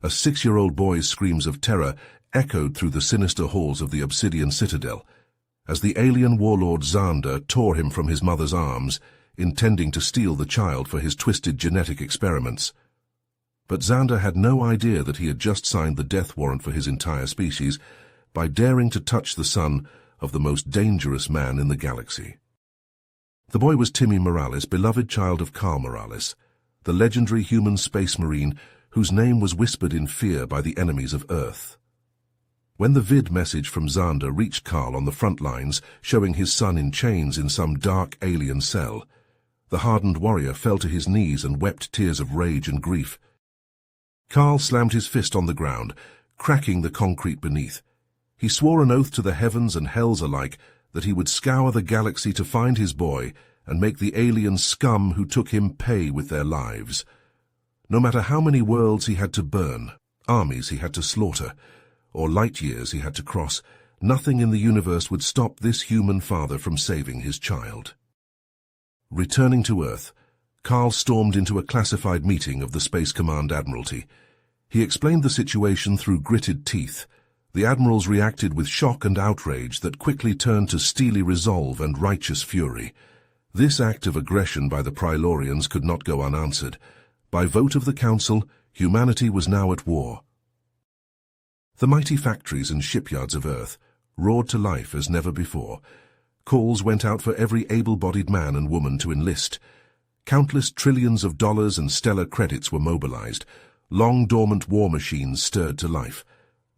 A 6-year-old boy's screams of terror echoed through the sinister halls of the Obsidian Citadel, as the alien warlord Xander tore him from his mother's arms, intending to steal the child for his twisted genetic experiments. But Xander had no idea that he had just signed the death warrant for his entire species by daring to touch the son of the most dangerous man in the galaxy. The boy was Timmy Morales, beloved child of Carl Morales, the legendary human space marine whose name was whispered in fear by the enemies of Earth. When the vid message from Xander reached Carl on the front lines, showing his son in chains in some dark alien cell, the hardened warrior fell to his knees and wept tears of rage and grief. Carl slammed his fist on the ground, cracking the concrete beneath. He swore an oath to the heavens and hells alike that he would scour the galaxy to find his boy and make the alien scum who took him pay with their lives. No matter how many worlds he had to burn, armies he had to slaughter, or light years he had to cross, nothing in the universe would stop this human father from saving his child. Returning to Earth, Carl stormed into a classified meeting of the Space Command Admiralty. He explained the situation through gritted teeth. The admirals reacted with shock and outrage that quickly turned to steely resolve and righteous fury. This act of aggression by the Prilorians could not go unanswered. By vote of the Council, humanity was now at war. The mighty factories and shipyards of Earth roared to life as never before. Calls went out for every able-bodied man and woman to enlist. Countless trillions of dollars and stellar credits were mobilized. Long-dormant war machines stirred to life.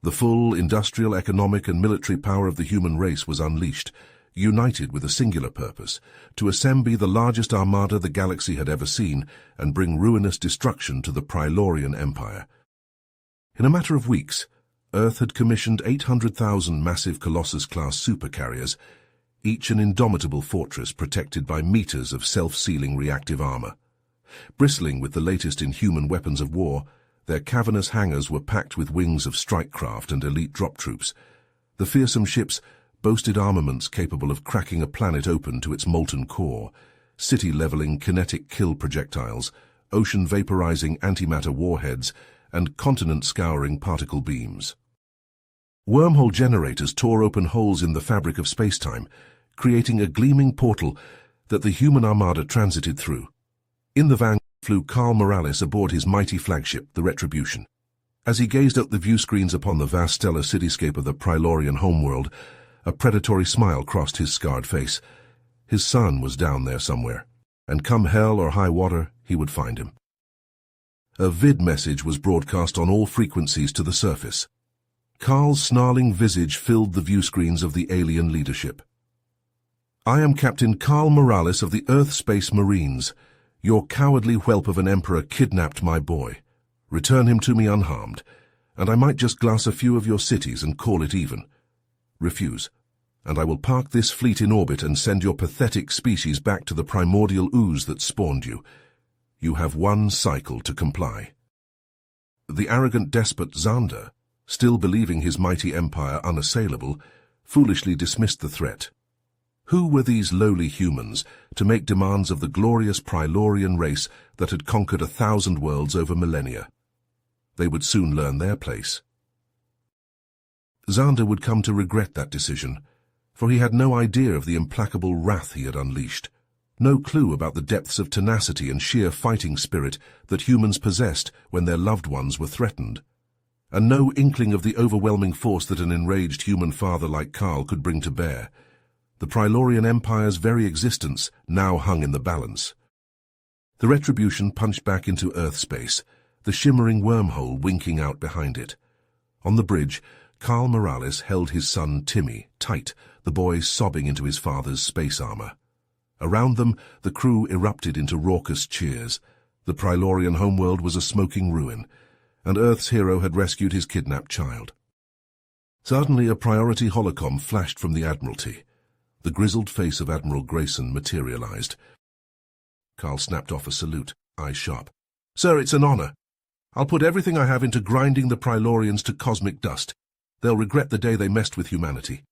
The full industrial, economic, and military power of the human race was unleashed, united with a singular purpose, to assemble the largest armada the galaxy had ever seen and bring ruinous destruction to the Prilorian Empire. In a matter of weeks, Earth had commissioned 800,000 massive Colossus-class supercarriers, each an indomitable fortress protected by meters of self-sealing reactive armor. Bristling with the latest in human weapons of war, their cavernous hangars were packed with wings of strike craft and elite drop troops. The fearsome ships boasted armaments capable of cracking a planet open to its molten core, city-leveling kinetic kill projectiles, ocean-vaporizing antimatter warheads, and continent-scouring particle beams. Wormhole generators tore open holes in the fabric of space-time, creating a gleaming portal that the human armada transited through. In the van flew Carl Morales aboard his mighty flagship, the Retribution. As he gazed out the viewscreens upon the vast stellar cityscape of the Prilorian homeworld, a predatory smile crossed his scarred face. His son was down there somewhere, and come hell or high water, he would find him. A vid message was broadcast on all frequencies to the surface. Carl's snarling visage filled the viewscreens of the alien leadership. "I am Captain Carl Morales of the Earth Space Marines. Your cowardly whelp of an emperor kidnapped my boy. Return him to me unharmed, and I might just glass a few of your cities and call it even. Refuse, and I will park this fleet in orbit and send your pathetic species back to the primordial ooze that spawned you. You have one cycle to comply." The arrogant despot Xander, still believing his mighty empire unassailable, foolishly dismissed the threat. Who were these lowly humans to make demands of the glorious Prilorian race that had conquered 1,000 worlds over millennia? They would soon learn their place. Xander would come to regret that decision, for he had no idea of the implacable wrath he had unleashed, no clue about the depths of tenacity and sheer fighting spirit that humans possessed when their loved ones were threatened, and no inkling of the overwhelming force that an enraged human father like Carl could bring to bear. The Prilorian Empire's very existence now hung in the balance. The Retribution punched back into Earth space, the shimmering wormhole winking out behind it. On the bridge, Carl Morales held his son Timmy tight, the boy sobbing into his father's space armor. Around them, the crew erupted into raucous cheers. The Prilorian homeworld was a smoking ruin, and Earth's hero had rescued his kidnapped child. Suddenly, a priority holocom flashed from the Admiralty. The grizzled face of Admiral Grayson materialized. Carl snapped off a salute, eyes sharp. "Sir, it's an honor. I'll put everything I have into grinding the Prilorians to cosmic dust. They'll regret the day they messed with humanity."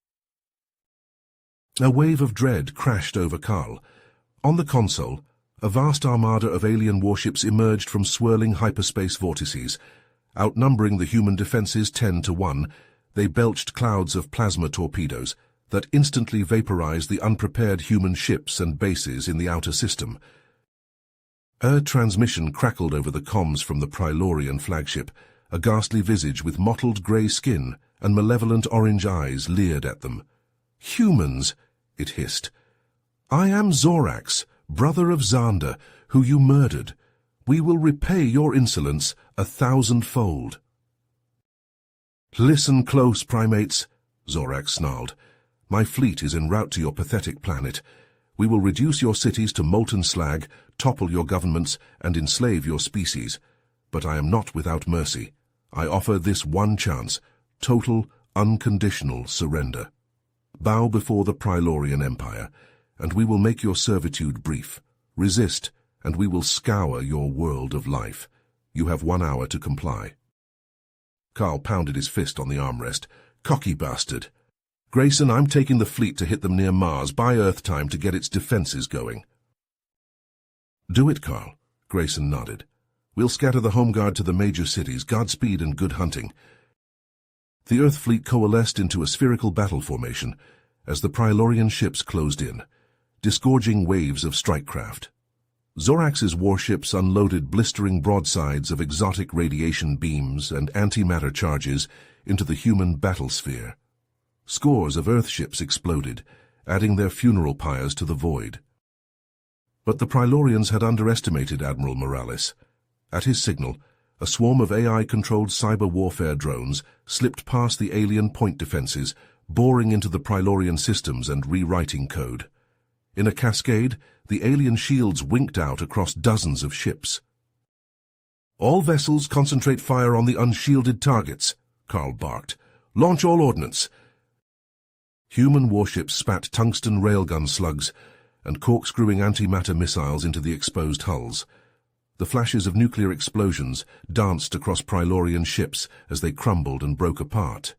A wave of dread crashed over Carl. On the console, a vast armada of alien warships emerged from swirling hyperspace vortices. Outnumbering the human defenses 10-1, they belched clouds of plasma torpedoes that instantly vaporized the unprepared human ships and bases in the outer system. A transmission crackled over the comms from the Prilorian flagship. A ghastly visage with mottled grey skin and malevolent orange eyes leered at them. "Humans," it hissed. "I am Zorax, brother of Xander, who you murdered. We will repay your insolence 1,000-fold." "Listen close, primates," Zorax snarled. "My fleet is en route to your pathetic planet. We will reduce your cities to molten slag, topple your governments, and enslave your species. But I am not without mercy. I offer this one chance, total, unconditional surrender. Bow before the Prilorian Empire, and we will make your servitude brief. Resist, and we will scour your world of life. You have 1 hour to comply." Carl pounded his fist on the armrest. "Cocky bastard. Grayson, I'm taking the fleet to hit them near Mars. Buy Earth time to get its defenses going." "Do it, Carl," Grayson nodded. "We'll scatter the home guard to the major cities. Godspeed and good hunting." The Earth fleet coalesced into a spherical battle formation as the Prilorian ships closed in, disgorging waves of strike craft. Zorax's warships unloaded blistering broadsides of exotic radiation beams and antimatter charges into the human battlesphere. Scores of Earth ships exploded, adding their funeral pyres to the void. But the Prilorians had underestimated Admiral Morales. At his signal, a swarm of AI-controlled cyber warfare drones slipped past the alien point defenses, boring into the Prilorian systems and rewriting code. In a cascade, the alien shields winked out across dozens of ships. "All vessels concentrate fire on the unshielded targets," Carl barked. "Launch all ordnance." Human warships spat tungsten railgun slugs and corkscrewing antimatter missiles into the exposed hulls. The flashes of nuclear explosions danced across Prilorian ships as they crumbled and broke apart.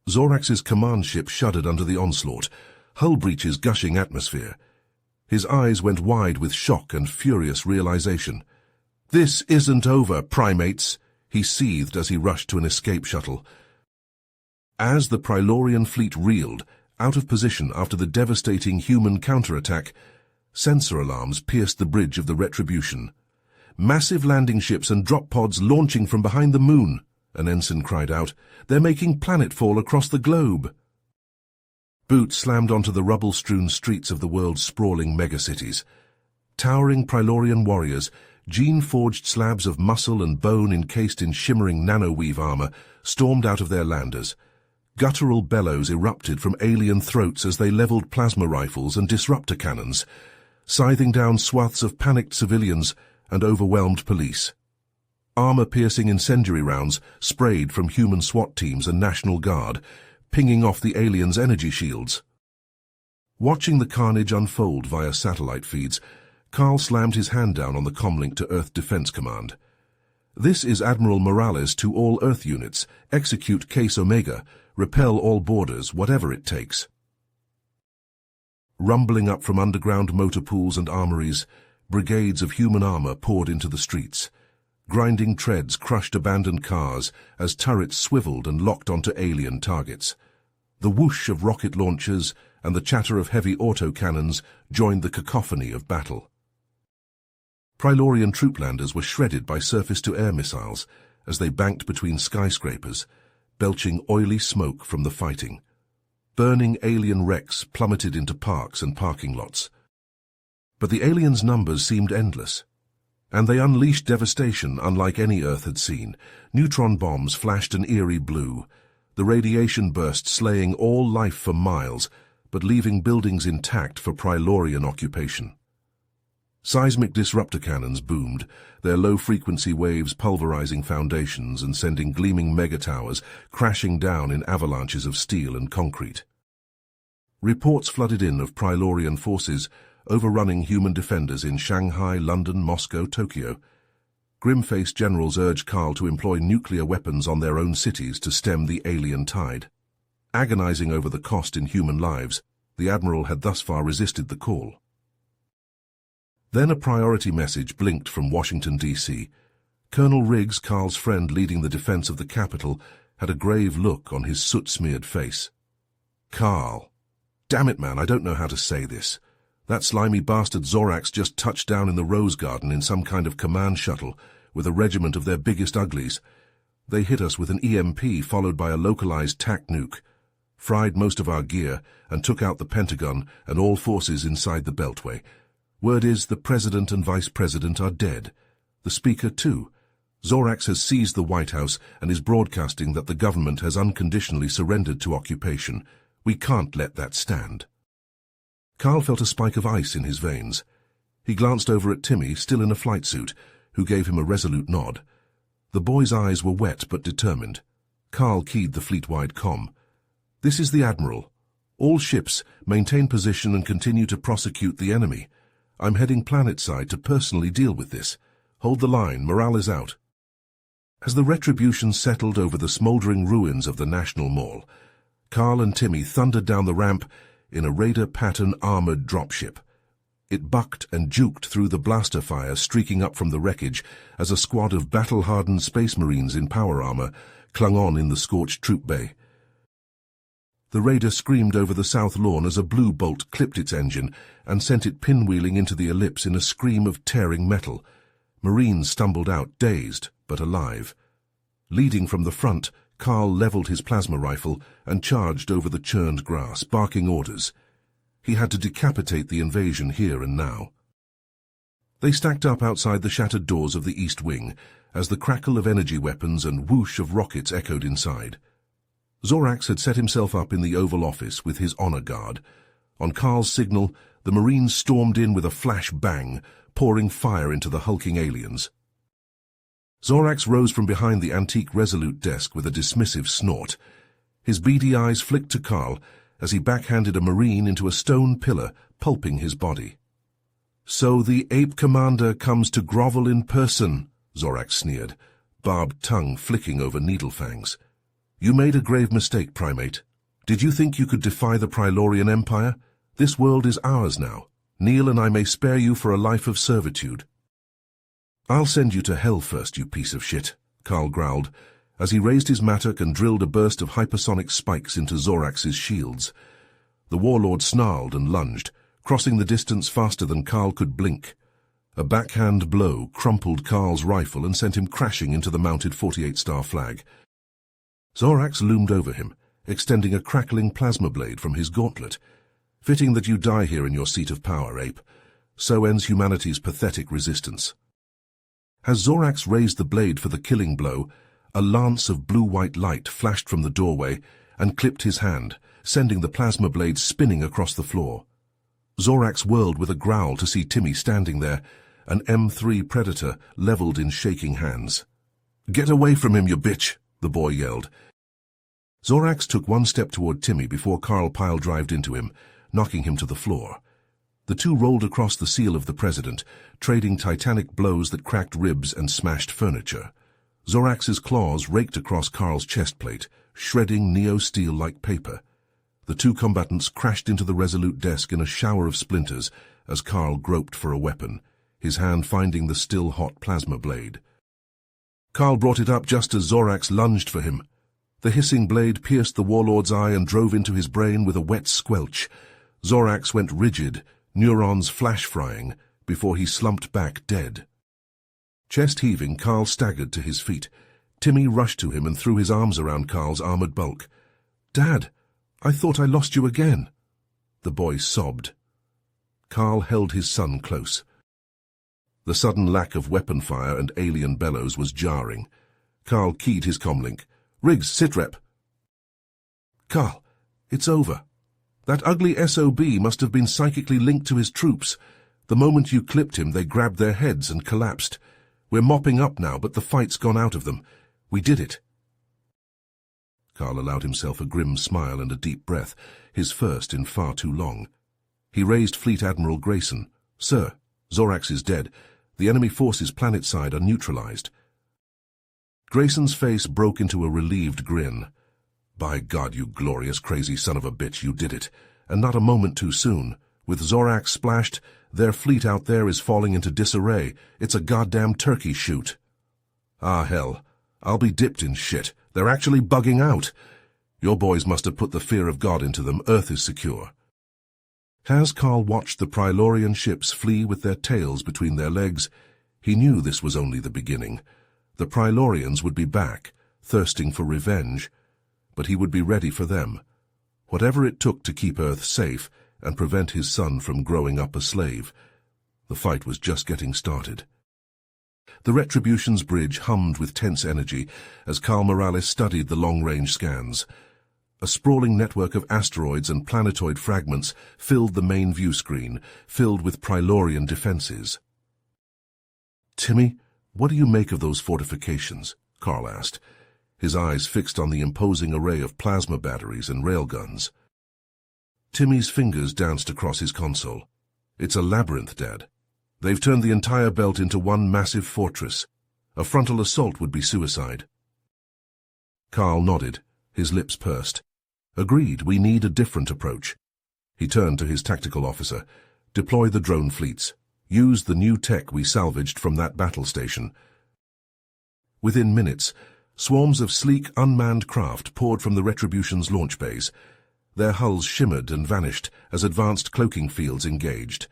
Zorax's command ship shuddered under the onslaught, hull breaches gushing atmosphere. His eyes went wide with shock and furious realization. "This isn't over, primates," he seethed as he rushed to an escape shuttle. As the Prilorian fleet reeled, out of position after the devastating human counterattack, sensor alarms pierced the bridge of the Retribution. "Massive landing ships and drop pods launching from behind the moon," an ensign cried out. "They're making planetfall across the globe." Boots slammed onto the rubble-strewn streets of the world's sprawling megacities. Towering Prilorian warriors, gene-forged slabs of muscle and bone encased in shimmering nanoweave armor, stormed out of their landers. Guttural bellows erupted from alien throats as they leveled plasma rifles and disruptor cannons, scything down swaths of panicked civilians and overwhelmed police. Armor-piercing incendiary rounds sprayed from human SWAT teams and National Guard, pinging off the aliens' energy shields. Watching the carnage unfold via satellite feeds, Carl slammed his hand down on the comlink to Earth Defense Command. "This is Admiral Morales to all Earth units. Execute Case Omega. Repel all borders, whatever it takes." Rumbling up from underground motor pools and armories, brigades of human armor poured into the streets. Grinding treads crushed abandoned cars as turrets swiveled and locked onto alien targets. The whoosh of rocket launchers and the chatter of heavy autocannons joined the cacophony of battle. Prilorian trooplanders were shredded by surface-to-air missiles as they banked between skyscrapers, belching oily smoke from the fighting. Burning alien wrecks plummeted into parks and parking lots. But the aliens' numbers seemed endless, and they unleashed devastation unlike any Earth had seen. Neutron bombs flashed an eerie blue, the radiation burst slaying all life for miles, but leaving buildings intact for Prilorian occupation. Seismic disruptor cannons boomed, their low-frequency waves pulverizing foundations and sending gleaming megatowers crashing down in avalanches of steel and concrete. Reports flooded in of Prilorian forces overrunning human defenders in Shanghai, London, Moscow, Tokyo. Grim-faced generals urged Carl to employ nuclear weapons on their own cities to stem the alien tide. Agonizing over the cost in human lives, the Admiral had thus far resisted the call. Then a priority message blinked from Washington, D.C. Colonel Riggs, Carl's friend leading the defense of the capital, had a grave look on his soot-smeared face. "Carl. Damn it, man, I don't know how to say this. That slimy bastard Zorax just touched down in the Rose Garden in some kind of command shuttle with a regiment of their biggest uglies. They hit us with an EMP followed by a localized TAC nuke, fried most of our gear, and took out the Pentagon and all forces inside the Beltway. Word is the President and Vice President are dead. The Speaker, too. Zorax has seized the White House and is broadcasting that the government has unconditionally surrendered to occupation. We can't let that stand." Carl felt a spike of ice in his veins. He glanced over at Timmy, still in a flight suit, who gave him a resolute nod. The boy's eyes were wet but determined. Carl keyed the fleet-wide comm. "This is the Admiral. All ships maintain position and continue to prosecute the enemy. I'm heading planetside to personally deal with this. Hold the line, morale is out." As the retribution settled over the smoldering ruins of the National Mall, Carl and Timmy thundered down the ramp in a Raider-pattern armored dropship. It bucked and juked through the blaster fire streaking up from the wreckage as a squad of battle-hardened Space Marines in power armor clung on in the scorched troop bay. The Raider screamed over the south lawn as a blue bolt clipped its engine and sent it pinwheeling into the ellipse in a scream of tearing metal. Marines stumbled out, dazed but alive. Leading from the front, Carl leveled his plasma rifle and charged over the churned grass, barking orders. He had to decapitate the invasion here and now. They stacked up outside the shattered doors of the East Wing as the crackle of energy weapons and whoosh of rockets echoed inside. Zorax had set himself up in the Oval Office with his honor guard. On Carl's signal, the Marines stormed in with a flash bang, pouring fire into the hulking aliens. Zorax rose from behind the antique Resolute desk with a dismissive snort. His beady eyes flicked to Carl as he backhanded a Marine into a stone pillar, pulping his body. "So the ape commander comes to grovel in person," Zorax sneered, barbed tongue flicking over needle fangs. "You made a grave mistake, Primate. Did you think you could defy the Prilorian Empire? This world is ours now. Kneel and I may spare you for a life of servitude." "I'll send you to hell first, you piece of shit," Carl growled, as he raised his mattock and drilled a burst of hypersonic spikes into Zorax's shields. The warlord snarled and lunged, crossing the distance faster than Carl could blink. A backhand blow crumpled Carl's rifle and sent him crashing into the mounted 48-star flag. Zorax loomed over him, extending a crackling plasma blade from his gauntlet. "Fitting that you die here in your seat of power, ape. So ends humanity's pathetic resistance." As Zorax raised the blade for the killing blow, a lance of blue-white light flashed from the doorway and clipped his hand, sending the plasma blade spinning across the floor. Zorax whirled with a growl to see Timmy standing there, an M3 Predator leveled in shaking hands. "Get away from him, you bitch!" the boy yelled. Zorax took one step toward Timmy before Carl pile-drived into him, knocking him to the floor. The two rolled across the seal of the President, trading titanic blows that cracked ribs and smashed furniture. Zorax's claws raked across Carl's chest plate, shredding neo-steel like paper. The two combatants crashed into the Resolute desk in a shower of splinters as Carl groped for a weapon, his hand finding the still-hot plasma blade. Carl brought it up just as Zorax lunged for him. The hissing blade pierced the warlord's eye and drove into his brain with a wet squelch. Zorax went rigid, neurons flash-frying, before he slumped back dead. Chest heaving, Carl staggered to his feet. Timmy rushed to him and threw his arms around Carl's armored bulk. "Dad, I thought I lost you again." The boy sobbed. Carl held his son close. The sudden lack of weapon fire and alien bellows was jarring. Carl keyed his comlink. "Riggs, sitrep." "Carl, it's over. That ugly SOB must have been psychically linked to his troops. The moment you clipped him, they grabbed their heads and collapsed. We're mopping up now, but the fight's gone out of them. We did it." Carl allowed himself a grim smile and a deep breath, his first in far too long. He raised Fleet Admiral Grayson. "Sir, Zorax is dead. The enemy forces planetside are neutralized." Grayson's face broke into a relieved grin. "By God, you glorious crazy son of a bitch, you did it. And not a moment too soon. With Zorax splashed, their fleet out there is falling into disarray. It's a goddamn turkey shoot." Ah, hell. I'll be dipped in shit. They're actually bugging out. Your boys must have put the fear of God into them. Earth is secure. As Carl watched the Prylorian ships flee with their tails between their legs, he knew this was only the beginning. The Prylorians would be back, thirsting for revenge, but he would be ready for them. Whatever it took to keep Earth safe and prevent his son from growing up a slave. The fight was just getting started. The Retribution's bridge hummed with tense energy as Carl Morales studied the long-range scans. A sprawling network of asteroids and planetoid fragments filled the main view screen, filled with Prylorian defenses. "Timmy, what do you make of those fortifications?" Carl asked, his eyes fixed on the imposing array of plasma batteries and railguns. Timmy's fingers danced across his console. "It's a labyrinth, Dad. They've turned the entire belt into one massive fortress. A frontal assault would be suicide." Carl nodded, his lips pursed. "Agreed, we need a different approach." He turned to his tactical officer. "Deploy the drone fleets. Use the new tech we salvaged from that battle station." Within minutes, swarms of sleek, unmanned craft poured from the Retribution's launch bays. Their hulls shimmered and vanished as advanced cloaking fields engaged.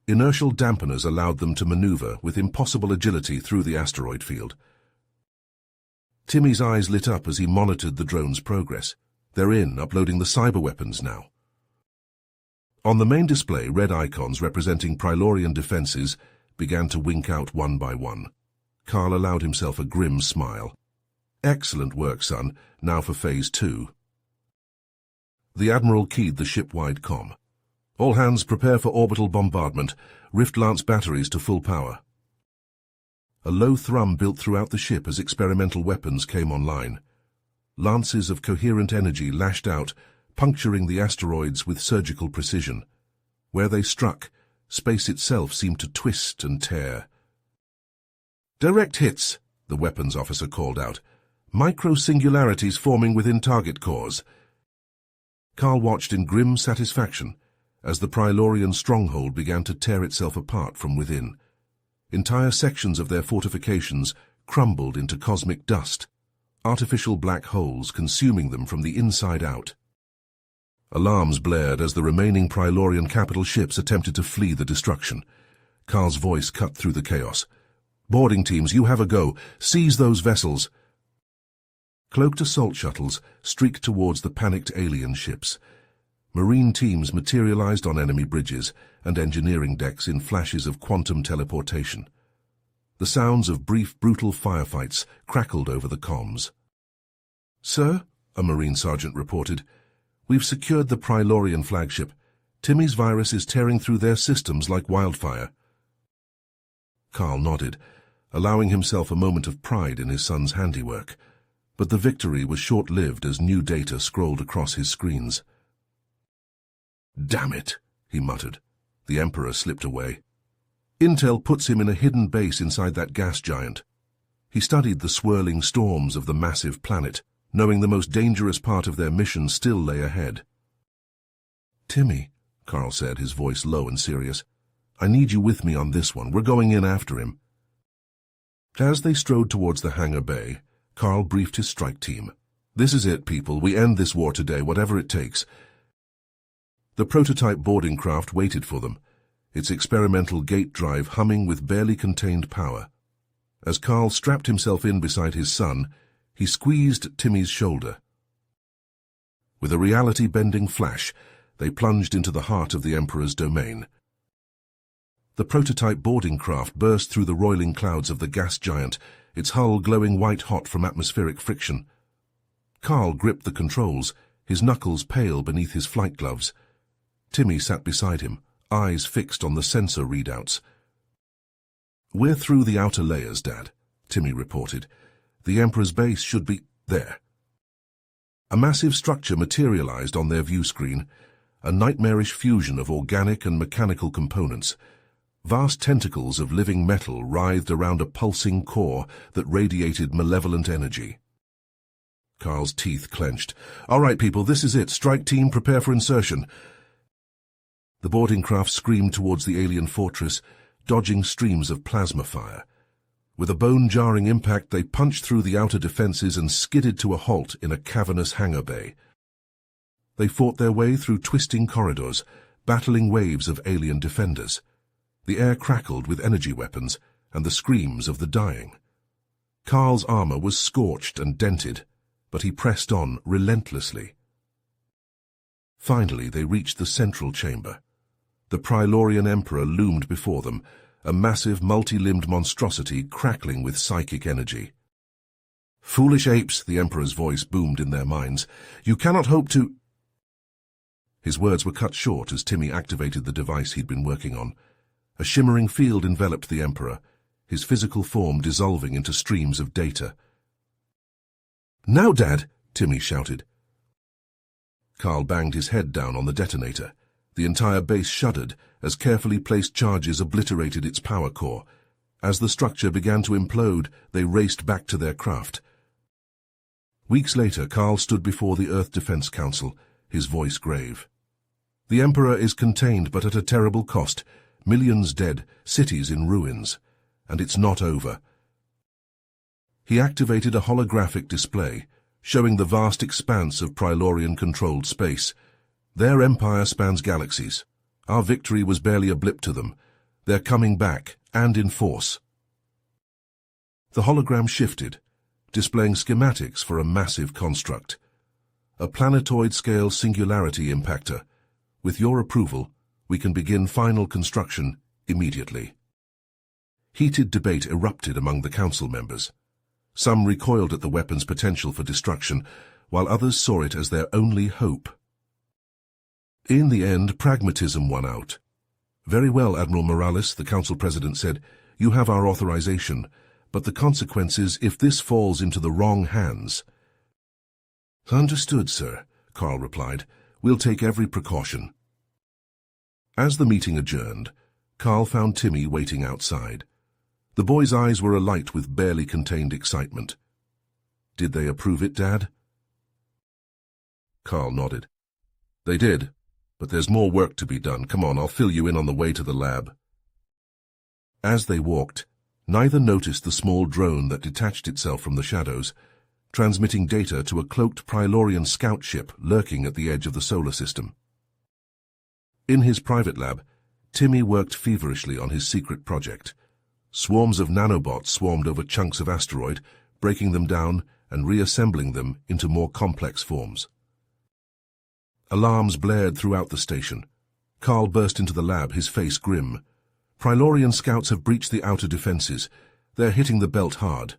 Inertial dampeners allowed them to maneuver with impossible agility through the asteroid field. Timmy's eyes lit up as he monitored the drone's progress. They're uploading the cyber weapons now. On the main display, red icons representing Prylorian defenses began to wink out one by one. Carl allowed himself a grim smile. "Excellent work, son. Now for Phase 2. The Admiral keyed the ship-wide comm. "All hands prepare for orbital bombardment. Rift Lance batteries to full power." A low thrum built throughout the ship as experimental weapons came online. Lances of coherent energy lashed out, puncturing the asteroids with surgical precision. Where they struck, space itself seemed to twist and tear. "Direct hits," the weapons officer called out. "Micro-singularities forming within target cores." Carl watched in grim satisfaction as the Prylorian stronghold began to tear itself apart from within. Entire sections of their fortifications crumbled into cosmic dust, artificial black holes consuming them from the inside out. Alarms blared as the remaining Prylorian capital ships attempted to flee the destruction. Carl's voice cut through the chaos. "Boarding teams, you have a go. Seize those vessels." Cloaked assault shuttles streaked towards the panicked alien ships. Marine teams materialized on enemy bridges and engineering decks in flashes of quantum teleportation. The sounds of brief, brutal firefights crackled over the comms. "Sir," a Marine sergeant reported, "we've secured the Prylorian flagship. Timmy's virus is tearing through their systems like wildfire." Carl nodded, allowing himself a moment of pride in his son's handiwork. But the victory was short-lived as new data scrolled across his screens. "Damn it," he muttered. The Emperor slipped away. Intel puts him in a hidden base inside that gas giant. He studied the swirling storms of the massive planet, knowing the most dangerous part of their mission still lay ahead. "Timmy," Carl said, his voice low and serious, "I need you with me on this one. We're going in after him." As they strode towards the hangar bay, Carl briefed his strike team. "This is it, people. We end this war today, whatever it takes." The prototype boarding craft waited for them, its experimental gate drive humming with barely contained power. As Carl strapped himself in beside his son, he squeezed Timmy's shoulder. With a reality-bending flash, they plunged into the heart of the Emperor's domain. The prototype boarding craft burst through the roiling clouds of the gas giant, its hull glowing white-hot from atmospheric friction. Carl gripped the controls, his knuckles pale beneath his flight gloves. Timmy sat beside him, eyes fixed on the sensor readouts. "We're through the outer layers, Dad," Timmy reported. "The Emperor's base should be there." A massive structure materialized on their view screen, a nightmarish fusion of organic and mechanical components. Vast tentacles of living metal writhed around a pulsing core that radiated malevolent energy. Carl's teeth clenched. "All right, people, this is it. Strike team, prepare for insertion." The boarding craft screamed towards the alien fortress, dodging streams of plasma fire. With a bone-jarring impact, they punched through the outer defenses and skidded to a halt in a cavernous hangar bay. They fought their way through twisting corridors, battling waves of alien defenders. The air crackled with energy weapons and the screams of the dying. Carl's armor was scorched and dented, but he pressed on relentlessly. Finally, they reached the central chamber. The Prilorian Emperor loomed before them, a massive, multi-limbed monstrosity crackling with psychic energy. "Foolish apes," the Emperor's voice boomed in their minds. "You cannot hope to—" His words were cut short as Timmy activated the device he'd been working on. A shimmering field enveloped the Emperor, his physical form dissolving into streams of data. "Now, Dad!" Timmy shouted. Carl banged his head down on the detonator. The entire base shuddered as carefully placed charges obliterated its power core. As the structure began to implode, they raced back to their craft. Weeks later, Carl stood before the Earth Defense Council, his voice grave. "The Emperor is contained, but at a terrible cost. Millions dead, cities in ruins. And it's not over." He activated a holographic display, showing the vast expanse of Prilorian-controlled space. "Their empire spans galaxies. Our victory was barely a blip to them. They're coming back, and in force." The hologram shifted, displaying schematics for a massive construct. A planetoid-scale singularity impactor. "With your approval, we can begin final construction immediately." Heated debate erupted among the council members. Some recoiled at the weapon's potential for destruction, while others saw it as their only hope. In the end, pragmatism won out. "Very well, Admiral Morales," the council president said. "You have our authorization, but the consequences if this falls into the wrong hands—" "Understood, sir," Carl replied. "We'll take every precaution." As the meeting adjourned, Carl found Timmy waiting outside. The boy's eyes were alight with barely contained excitement. "Did they approve it, Dad?" Carl nodded. "They did, but there's more work to be done. Come on, I'll fill you in on the way to the lab." As they walked, neither noticed the small drone that detached itself from the shadows, transmitting data to a cloaked Prilorian scout ship lurking at the edge of the solar system. In his private lab, Timmy worked feverishly on his secret project. Swarms of nanobots swarmed over chunks of asteroid, breaking them down and reassembling them into more complex forms. Alarms blared throughout the station. Carl burst into the lab, his face grim. "Prilorian scouts have breached the outer defenses. They're hitting the belt hard."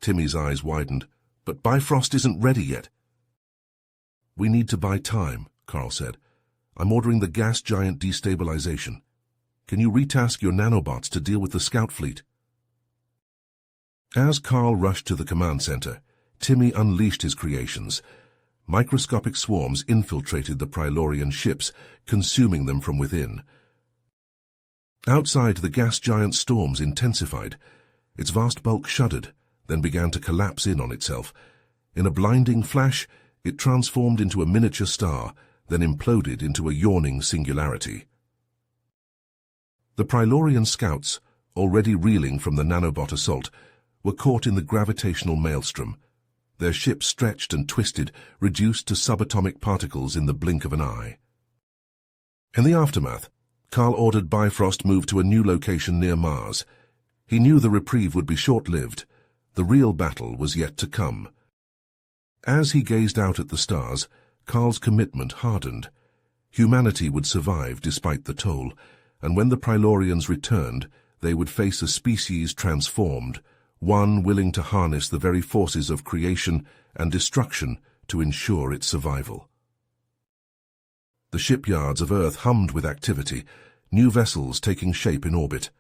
Timmy's eyes widened. "But Bifrost isn't ready yet." "We need to buy time," Carl said. "I'm ordering the gas giant destabilization. Can you retask your nanobots to deal with the scout fleet?" As Carl rushed to the command center, Timmy unleashed his creations. Microscopic swarms infiltrated the Prilorian ships, consuming them from within. Outside, the gas giant's storms intensified. Its vast bulk shuddered, then began to collapse in on itself. In a blinding flash, it transformed into a miniature star, then imploded into a yawning singularity. The Prilorian scouts, already reeling from the nanobot assault, were caught in the gravitational maelstrom. Their ship stretched and twisted, reduced to subatomic particles in the blink of an eye. In the aftermath, Carl ordered Bifrost moved to a new location near Mars. He knew the reprieve would be short-lived. The real battle was yet to come. As he gazed out at the stars, Carl's commitment hardened. Humanity would survive despite the toll, and when the Prilorians returned, they would face a species transformed, one willing to harness the very forces of creation and destruction to ensure its survival. The shipyards of Earth hummed with activity, new vessels taking shape in orbit.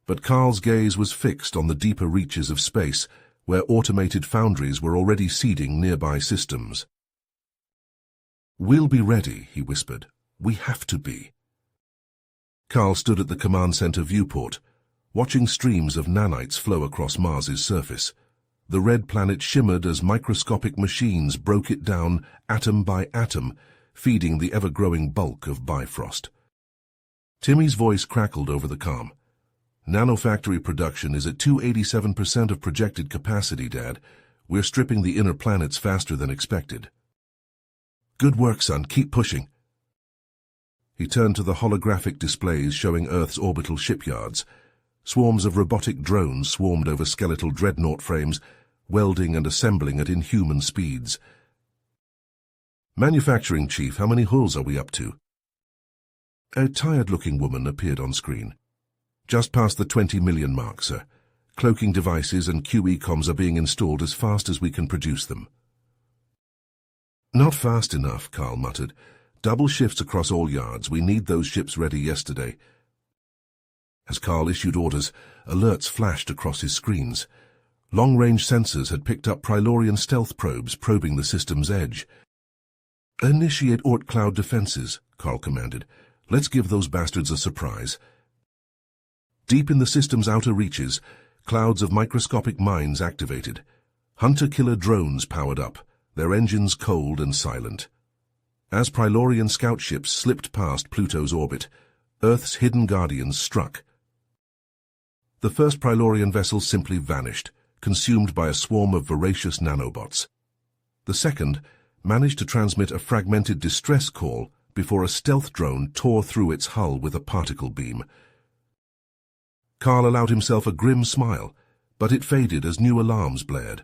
But Carl's gaze was fixed on the deeper reaches of space, where automated foundries were already seeding nearby systems. "We'll be ready," he whispered. "We have to be." Carl stood at the command center viewport, watching streams of nanites flow across Mars's surface. The red planet shimmered as microscopic machines broke it down atom by atom, feeding the ever-growing bulk of Bifrost. Timmy's voice crackled over the calm. Nanofactory production is at 287% of projected capacity, Dad. We're stripping the inner planets faster than expected. Good work, son. Keep pushing. He turned to the holographic displays showing Earth's orbital shipyards. Swarms of robotic drones swarmed over skeletal dreadnought frames, welding and assembling at inhuman speeds. Manufacturing Chief, how many hulls are we up to? A tired-looking woman appeared on screen. Just past the 20 million mark, sir. Cloaking devices and QE comms are being installed as fast as we can produce them. Not fast enough, Carl muttered. Double shifts across all yards. We need those ships ready yesterday. As Carl issued orders, alerts flashed across his screens. Long-range sensors had picked up Prilorian stealth probes probing the system's edge. Initiate Ort cloud defenses, Carl commanded. Let's give those bastards a surprise. Deep in the system's outer reaches, clouds of microscopic mines activated. Hunter-killer drones powered up, their engines cold and silent. As Prilorian scout ships slipped past Pluto's orbit, Earth's hidden guardians struck. The first Prilorian vessel simply vanished, consumed by a swarm of voracious nanobots. The second managed to transmit a fragmented distress call before a stealth drone tore through its hull with a particle beam. Carl allowed himself a grim smile, but it faded as new alarms blared.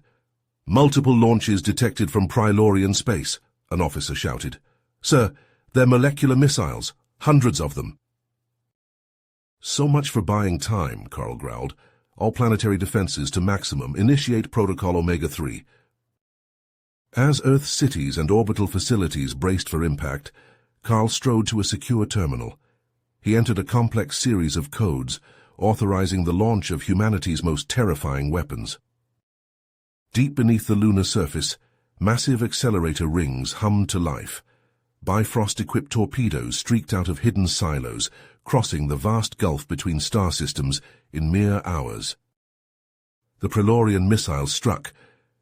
Multiple launches detected from Prilorian space, an officer shouted. Sir, they're molecular missiles, hundreds of them. So much for buying time, Carl growled. All planetary defenses to maximum. Initiate Protocol Omega-3. As Earth's cities and orbital facilities braced for impact, Carl strode to a secure terminal. He entered a complex series of codes, authorizing the launch of humanity's most terrifying weapons. Deep beneath the lunar surface, massive accelerator rings hummed to life. Bifrost-equipped torpedoes streaked out of hidden silos, crossing the vast gulf between star systems in mere hours. The Prilorian missiles struck.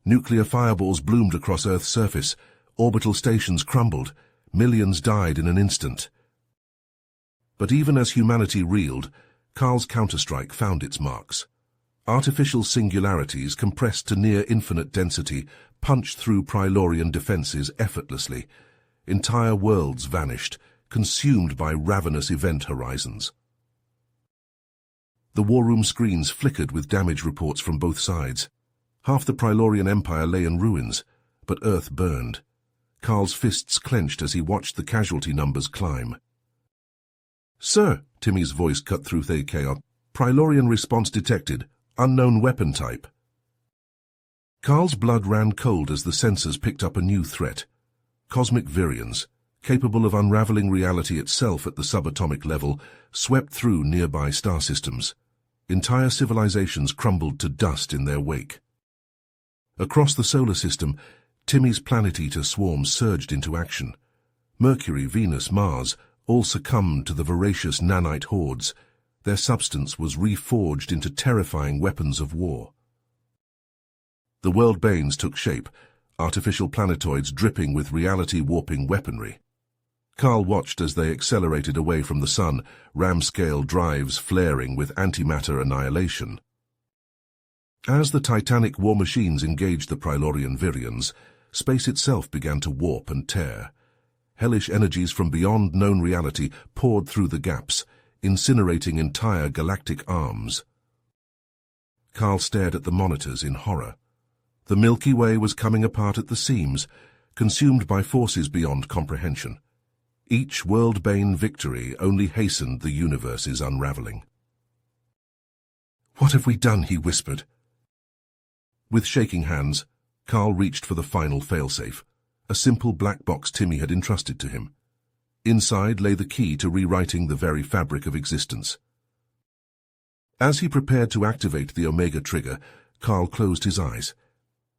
Nuclear fireballs bloomed across Earth's surface. Orbital stations crumbled. Millions died in an instant. But even as humanity reeled, Carl's counterstrike found its marks. Artificial singularities compressed to near-infinite density punched through Prilorian defenses effortlessly. Entire worlds vanished, consumed by ravenous event horizons. The war room screens flickered with damage reports from both sides. Half the Prilorian Empire lay in ruins, but Earth burned. Carl's fists clenched as he watched the casualty numbers climb. Sir, Timmy's voice cut through the chaos. Prilorian response detected. Unknown weapon type. Carl's blood ran cold as the sensors picked up a new threat. Cosmic virions, capable of unraveling reality itself at the subatomic level, swept through nearby star systems. Entire civilizations crumbled to dust in their wake. Across the solar system, Timmy's planet-eater swarms surged into action. Mercury, Venus, Mars all succumbed to the voracious nanite hordes. Their substance was reforged into terrifying weapons of war. The world banes took shape, artificial planetoids dripping with reality-warping weaponry. Carl watched as they accelerated away from the sun, ram-scale drives flaring with antimatter annihilation. As the titanic war machines engaged the Prilorian virions, space itself began to warp and tear. Hellish energies from beyond known reality poured through the gaps, incinerating entire galactic arms. Carl stared at the monitors in horror. The Milky Way was coming apart at the seams, consumed by forces beyond comprehension. Each world-bane victory only hastened the universe's unraveling. "What have we done?" he whispered. With shaking hands, Carl reached for the final failsafe, a simple black box Timmy had entrusted to him. Inside lay the key to rewriting the very fabric of existence. As he prepared to activate the Omega trigger, Carl closed his eyes.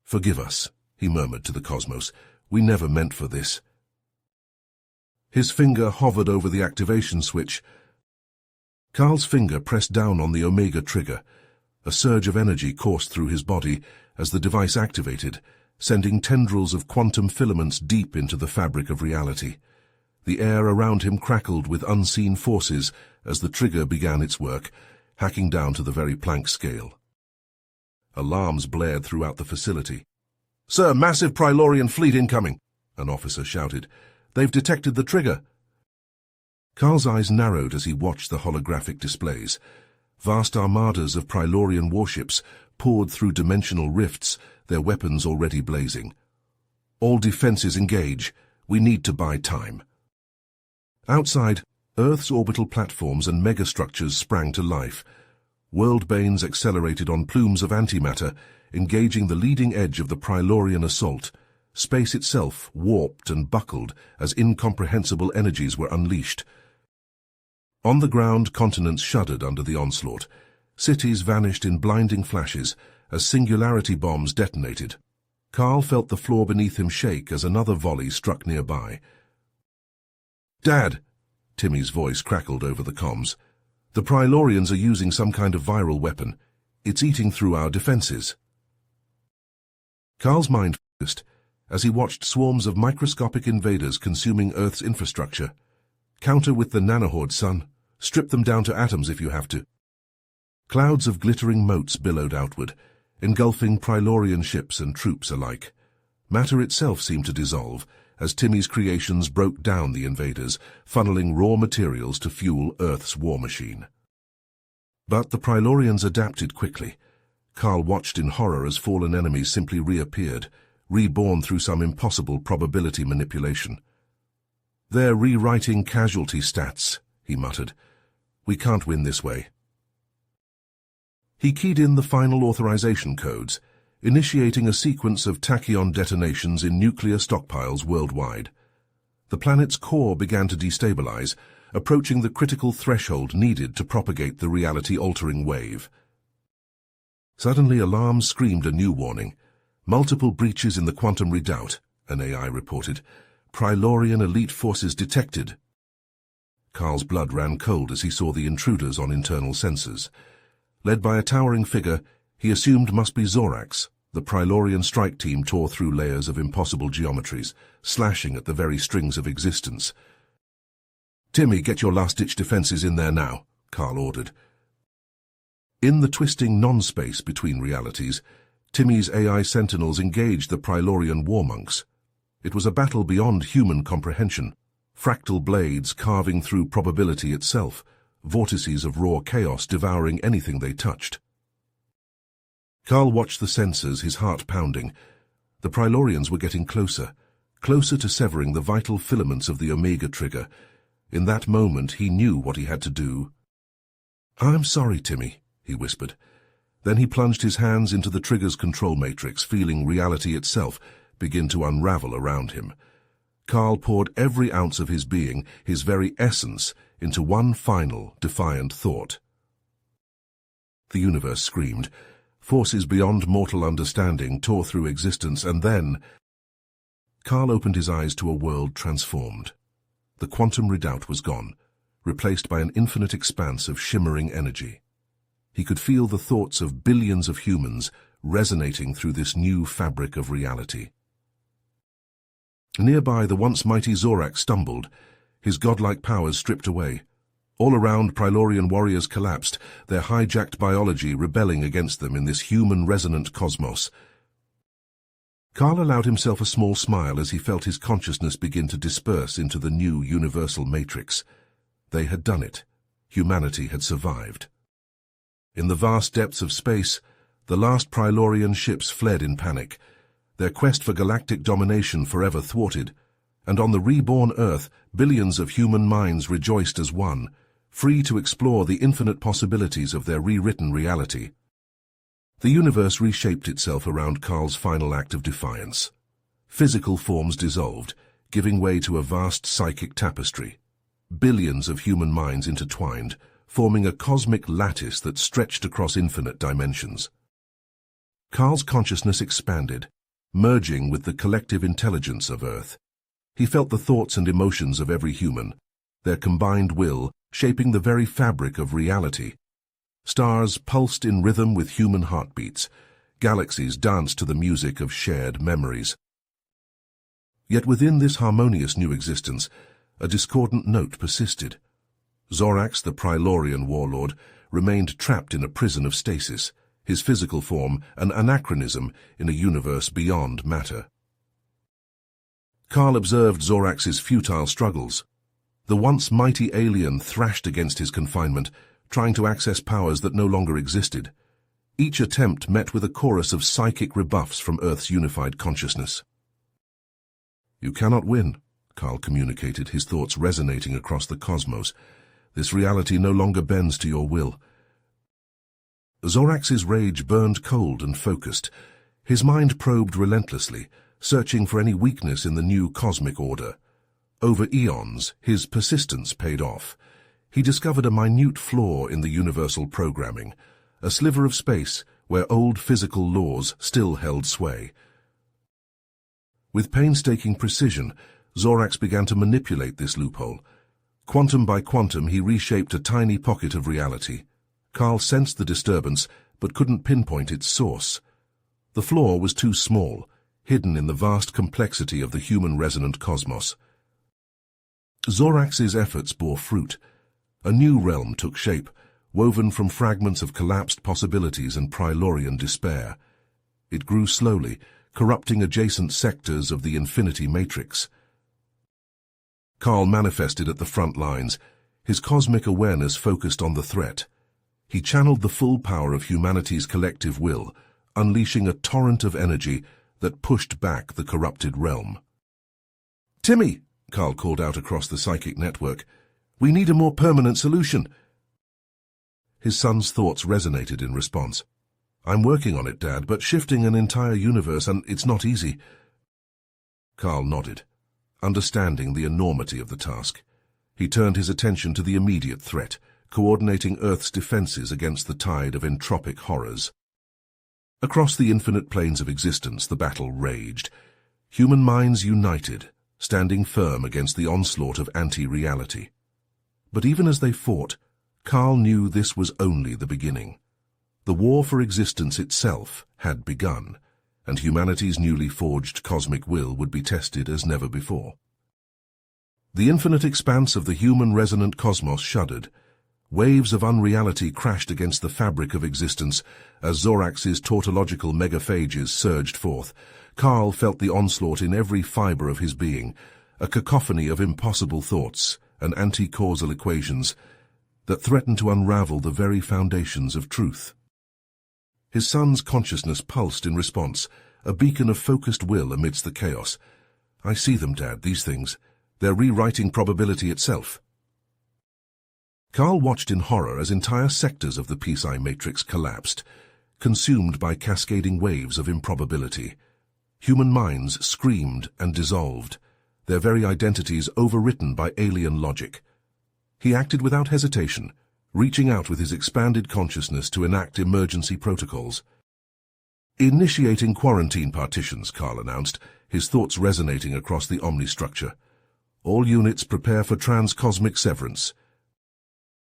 "Forgive us," he murmured to the cosmos. "We never meant for this." His finger hovered over the activation switch. Carl's finger pressed down on the Omega trigger. A surge of energy coursed through his body as the device activated, sending tendrils of quantum filaments deep into the fabric of reality. The air around him crackled with unseen forces as the trigger began its work, hacking down to the very plank scale. Alarms blared throughout the facility. "Sir, massive Prylorian fleet incoming," an officer shouted. "They've detected the trigger." Carl's eyes narrowed as he watched the holographic displays. Vast armadas of Prylorian warships poured through dimensional rifts, their weapons already blazing. "All defenses engage. We need to buy time." Outside, Earth's orbital platforms and megastructures sprang to life. Worldbanes accelerated on plumes of antimatter, engaging the leading edge of the Prylorian assault. Space itself warped and buckled as incomprehensible energies were unleashed. On the ground, continents shuddered under the onslaught. Cities vanished in blinding flashes as singularity bombs detonated. Carl felt the floor beneath him shake as another volley struck nearby. "Dad!" Timmy's voice crackled over the comms. "The Prylorians are using some kind of viral weapon. It's eating through our defenses." Carl's mind focused as he watched swarms of microscopic invaders consuming Earth's infrastructure. "Counter with the nanohorde, son. Strip them down to atoms if you have to." Clouds of glittering motes billowed outward, engulfing Prylorian ships and troops alike. Matter itself seemed to dissolve as Timmy's creations broke down the invaders, funneling raw materials to fuel Earth's war machine. But the Prylorians adapted quickly. Carl watched in horror as fallen enemies simply reappeared, reborn through some impossible probability manipulation. "They're rewriting casualty stats," he muttered. "We can't win this way." He keyed in the final authorization codes, initiating a sequence of tachyon detonations in nuclear stockpiles worldwide. The planet's core began to destabilize, approaching the critical threshold needed to propagate the reality-altering wave. Suddenly, alarms screamed a new warning. "Multiple breaches in the quantum redoubt," an AI reported. "Prylorian elite forces detected." Carl's blood ran cold as he saw the intruders on internal sensors. Led by a towering figure he assumed must be Zorax, the Prylorian strike team tore through layers of impossible geometries, slashing at the very strings of existence. "Timmy, get your last-ditch defenses in there now," Carl ordered. In the twisting non-space between realities, Timmy's AI sentinels engaged the Prylorian war monks. It was a battle beyond human comprehension, fractal blades carving through probability itself, vortices of raw chaos devouring anything they touched. Carl watched the sensors, his heart pounding. The Prylorians were getting closer, closer to severing the vital filaments of the Omega trigger. In that moment he knew what he had to do. "I'm sorry, Timmy," he whispered. Then he plunged his hands into the trigger's control matrix, feeling reality itself begin to unravel around him. Carl poured every ounce of his being, his very essence, into one final, defiant thought. The universe screamed. Forces beyond mortal understanding tore through existence, and then Carl opened his eyes to a world transformed. The quantum redoubt was gone, replaced by an infinite expanse of shimmering energy. He could feel the thoughts of billions of humans resonating through this new fabric of reality. Nearby, the once mighty Zorax stumbled, his godlike powers stripped away. All around, Prylorian warriors collapsed, their hijacked biology rebelling against them in this human-resonant cosmos. Carl allowed himself a small smile as he felt his consciousness begin to disperse into the new universal matrix. They had done it. Humanity had survived. In the vast depths of space, the last Prylorian ships fled in panic, their quest for galactic domination forever thwarted, and on the reborn Earth, billions of human minds rejoiced as one, free to explore the infinite possibilities of their rewritten reality. The universe reshaped itself around Carl's final act of defiance. Physical forms dissolved, giving way to a vast psychic tapestry. Billions of human minds intertwined, forming a cosmic lattice that stretched across infinite dimensions. Carl's consciousness expanded, merging with the collective intelligence of Earth. He felt the thoughts and emotions of every human, their combined will shaping the very fabric of reality. Stars pulsed in rhythm with human heartbeats. Galaxies danced to the music of shared memories. Yet within this harmonious new existence, a discordant note persisted. Zorax, the Prylorian warlord, remained trapped in a prison of stasis, his physical form an anachronism in a universe beyond matter. Carl observed Zorax's futile struggles. The once mighty alien thrashed against his confinement, trying to access powers that no longer existed. Each attempt met with a chorus of psychic rebuffs from Earth's unified consciousness. "You cannot win," Carl communicated, his thoughts resonating across the cosmos. "This reality no longer bends to your will." Zorax's rage burned cold and focused. His mind probed relentlessly, searching for any weakness in the new cosmic order. Over eons, his persistence paid off. He discovered a minute flaw in the universal programming, a sliver of space where old physical laws still held sway. With painstaking precision, Zorax began to manipulate this loophole. Quantum by quantum, he reshaped a tiny pocket of reality. Carl sensed the disturbance, but couldn't pinpoint its source. The flaw was too small, hidden in the vast complexity of the human resonant cosmos. Zorax's efforts bore fruit. A new realm took shape, woven from fragments of collapsed possibilities and Prilorian despair. It grew slowly, corrupting adjacent sectors of the infinity matrix. Carl manifested at the front lines, his cosmic awareness focused on the threat. He channeled the full power of humanity's collective will, unleashing a torrent of energy that pushed back the corrupted realm. "Timmy!" Carl called out across the psychic network. "We need a more permanent solution." His son's thoughts resonated in response. "I'm working on it, Dad, but shifting an entire universe, and it's not easy." Carl nodded, understanding the enormity of the task. He turned his attention to the immediate threat, coordinating Earth's defenses against the tide of entropic horrors. Across the infinite planes of existence, the battle raged. Human minds united, standing firm against the onslaught of anti-reality. But even as they fought, Carl knew this was only the beginning. The war for existence itself had begun, and humanity's newly forged cosmic will would be tested as never before. The infinite expanse of the human resonant cosmos shuddered. Waves of unreality crashed against the fabric of existence as Zorax's tautological megaphages surged forth. Carl felt the onslaught in every fiber of his being, a cacophony of impossible thoughts and anti-causal equations that threatened to unravel the very foundations of truth. His son's consciousness pulsed in response, a beacon of focused will amidst the chaos. "I see them, Dad, these things. They're rewriting probability itself." Carl watched in horror as entire sectors of the Psi matrix collapsed, consumed by cascading waves of improbability. Human minds screamed and dissolved, their very identities overwritten by alien logic. He acted without hesitation, reaching out with his expanded consciousness to enact emergency protocols. "Initiating quarantine partitions," Carl announced, his thoughts resonating across the omnistructure. "All units prepare for transcosmic severance."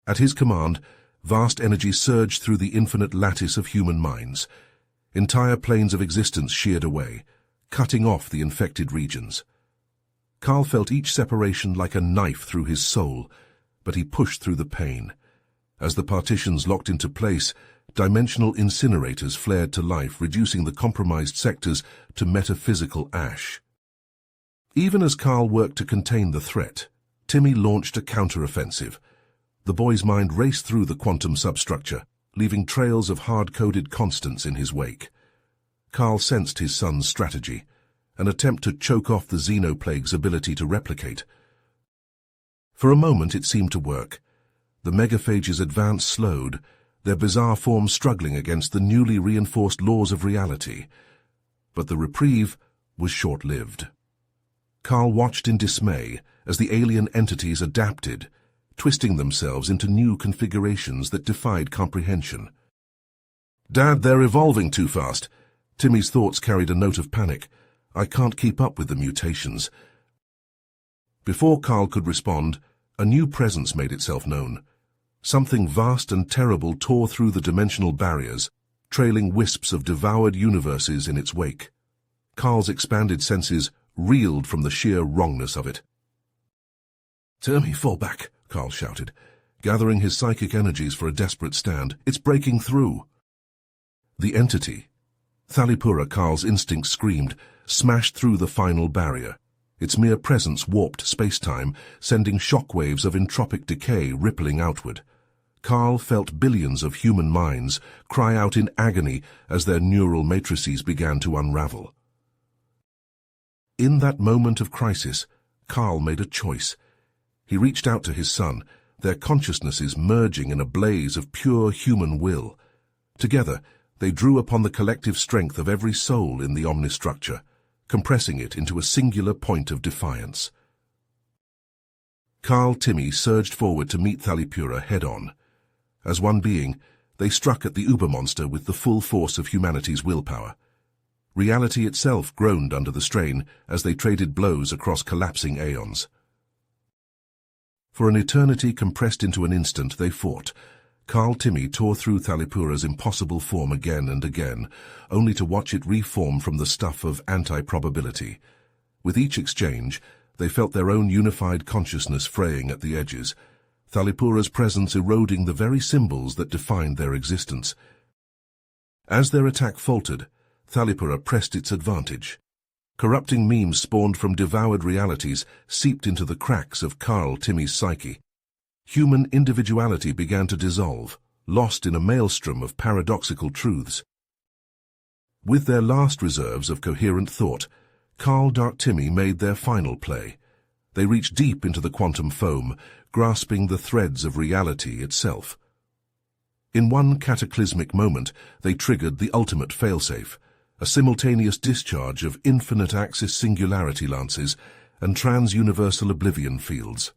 At his command, vast energy surged through the infinite lattice of human minds. Entire planes of existence sheared away, cutting off the infected regions. Carl felt each separation like a knife through his soul, but he pushed through the pain. As the partitions locked into place, dimensional incinerators flared to life, reducing the compromised sectors to metaphysical ash. Even as Carl worked to contain the threat, Timmy launched a counteroffensive. The boy's mind raced through the quantum substructure, leaving trails of hard-coded constants in his wake. Carl sensed his son's strategy, an attempt to choke off the xenoplague's ability to replicate. For a moment it seemed to work. The megaphage's advance slowed, their bizarre forms struggling against the newly reinforced laws of reality. But the reprieve was short-lived. Carl watched in dismay as the alien entities adapted, twisting themselves into new configurations that defied comprehension. "Dad, they're evolving too fast." Timmy's thoughts carried a note of panic. "I can't keep up with the mutations." Before Carl could respond, a new presence made itself known. Something vast and terrible tore through the dimensional barriers, trailing wisps of devoured universes in its wake. Carl's expanded senses reeled from the sheer wrongness of it. "Timmy, fall back," Carl shouted. gathering his psychic energies for a desperate stand. It's breaking through. The entity, Thalipura, Karl's instinct screamed, smashed through the final barrier. Its mere presence warped space-time, sending shockwaves of entropic decay rippling outward. Karl felt billions of human minds cry out in agony as their neural matrices began to unravel. In that moment of crisis, Karl made a choice. He reached out to his son, their consciousnesses merging in a blaze of pure human will. Together, they drew upon the collective strength of every soul in the omnistructure, compressing it into a singular point of defiance. Karl Timmy surged forward to meet Thalipura head-on. As one being, they struck at the Uber-monster with the full force of humanity's willpower. Reality itself groaned under the strain as they traded blows across collapsing aeons. For an eternity compressed into an instant, they fought. Karl Timmy tore through Thalipura's impossible form again and again, only to watch it reform from the stuff of anti-probability. With each exchange, they felt their own unified consciousness fraying at the edges, Thalipura's presence eroding the very symbols that defined their existence. As their attack faltered, Thalipura pressed its advantage. Corrupting memes spawned from devoured realities seeped into the cracks of Karl Timmy's psyche. Human individuality began to dissolve, lost in a maelstrom of paradoxical truths. With their last reserves of coherent thought, Karl Dark Timmy made their final play. They reached deep into the quantum foam, grasping the threads of reality itself. In one cataclysmic moment, they triggered the ultimate failsafe, a simultaneous discharge of infinite axis singularity lances and trans-universal oblivion fields.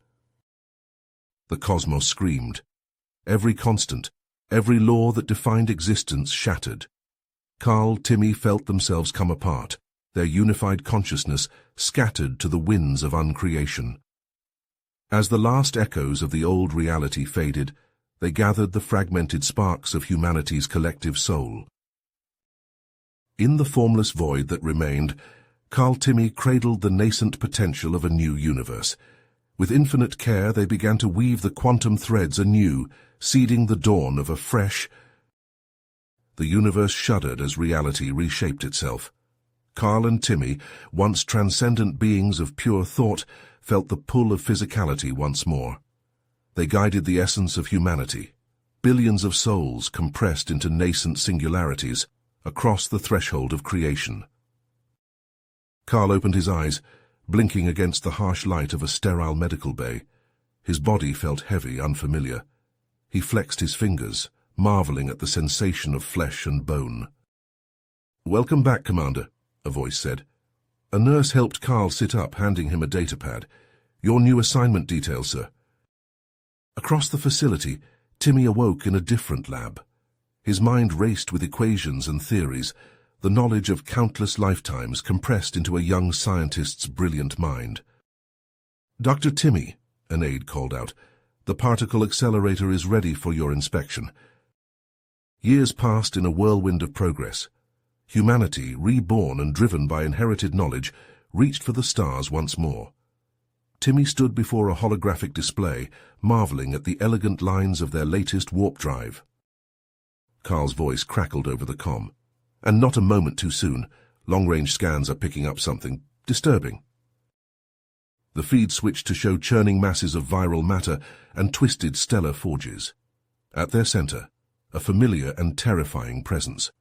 The cosmos screamed. Every constant, every law that defined existence shattered. Karl Timmy felt themselves come apart, their unified consciousness scattered to the winds of uncreation. As the last echoes of the old reality faded, they gathered the fragmented sparks of humanity's collective soul. In the formless void that remained, Karl Timmy cradled the nascent potential of a new universe. With infinite care, they began to weave the quantum threads anew, seeding the dawn of a fresh... The universe shuddered as reality reshaped itself. Karl and Timmy, once transcendent beings of pure thought, felt the pull of physicality once more. They guided the essence of humanity, billions of souls compressed into nascent singularities, across the threshold of creation. Karl opened his eyes, blinking against the harsh light of a sterile medical bay. His body felt heavy, unfamiliar. He flexed his fingers, marveling at the sensation of flesh and bone. "Welcome back, Commander," a voice said. A nurse helped Karl sit up, handing him a datapad. "Your new assignment details, sir." Across the facility, Timmy awoke in a different lab. His mind raced with equations and theories, the knowledge of countless lifetimes compressed into a young scientist's brilliant mind. "Dr. Timmy," an aide called out, "the particle accelerator is ready for your inspection." Years passed in a whirlwind of progress. Humanity, reborn and driven by inherited knowledge, reached for the stars once more. Timmy stood before a holographic display, marveling at the elegant lines of their latest warp drive. Karl's voice crackled over the comm. "And not a moment too soon. Long-range scans are picking up something disturbing." The feed switched to show churning masses of viral matter and twisted stellar forges. At their center, a familiar and terrifying presence.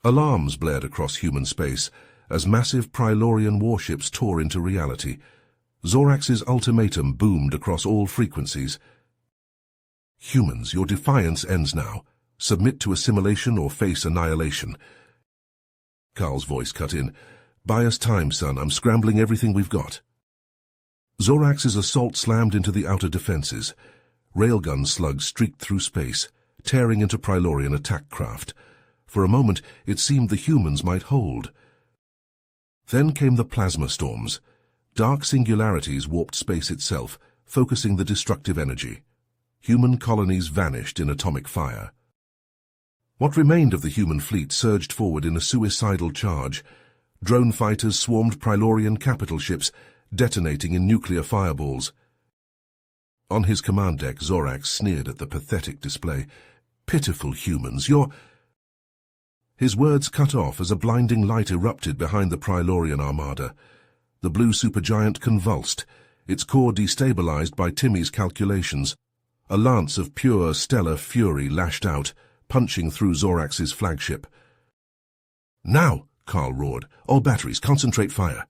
Alarms blared across human space as massive Prilorian warships tore into reality. Zorax's ultimatum boomed across all frequencies. "Humans, your defiance ends now. Submit to assimilation or face annihilation." Karl's voice cut in. "Buy us time, son. I'm scrambling everything we've got." Zorax's assault slammed into the outer defenses. Railgun slugs streaked through space, tearing into Prilorian attack craft. For a moment, it seemed the humans might hold. Then came the plasma storms. Dark singularities warped space itself, focusing the destructive energy. Human colonies vanished in atomic fire. What remained of the human fleet surged forward in a suicidal charge. Drone fighters swarmed Prilorian capital ships, detonating in nuclear fireballs. On his command deck, Zorax sneered at the pathetic display. "Pitiful humans, you're—" His words cut off as a blinding light erupted behind the Prilorian armada. The blue supergiant convulsed, its core destabilized by Timmy's calculations. A lance of pure stellar fury lashed out, punching through Zorax's flagship. "Now!" Carl roared. "All batteries, concentrate fire."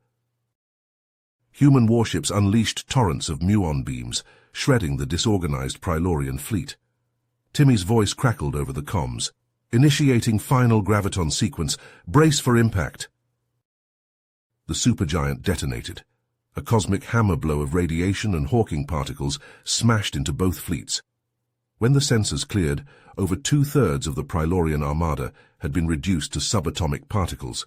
Human warships unleashed torrents of muon beams, shredding the disorganized Prilorian fleet. Timmy's voice crackled over the comms. "Initiating final graviton sequence. Brace for impact." The supergiant detonated. A cosmic hammer blow of radiation and Hawking particles smashed into both fleets. When the sensors cleared, over 2/3 of the Prilorian armada had been reduced to subatomic particles.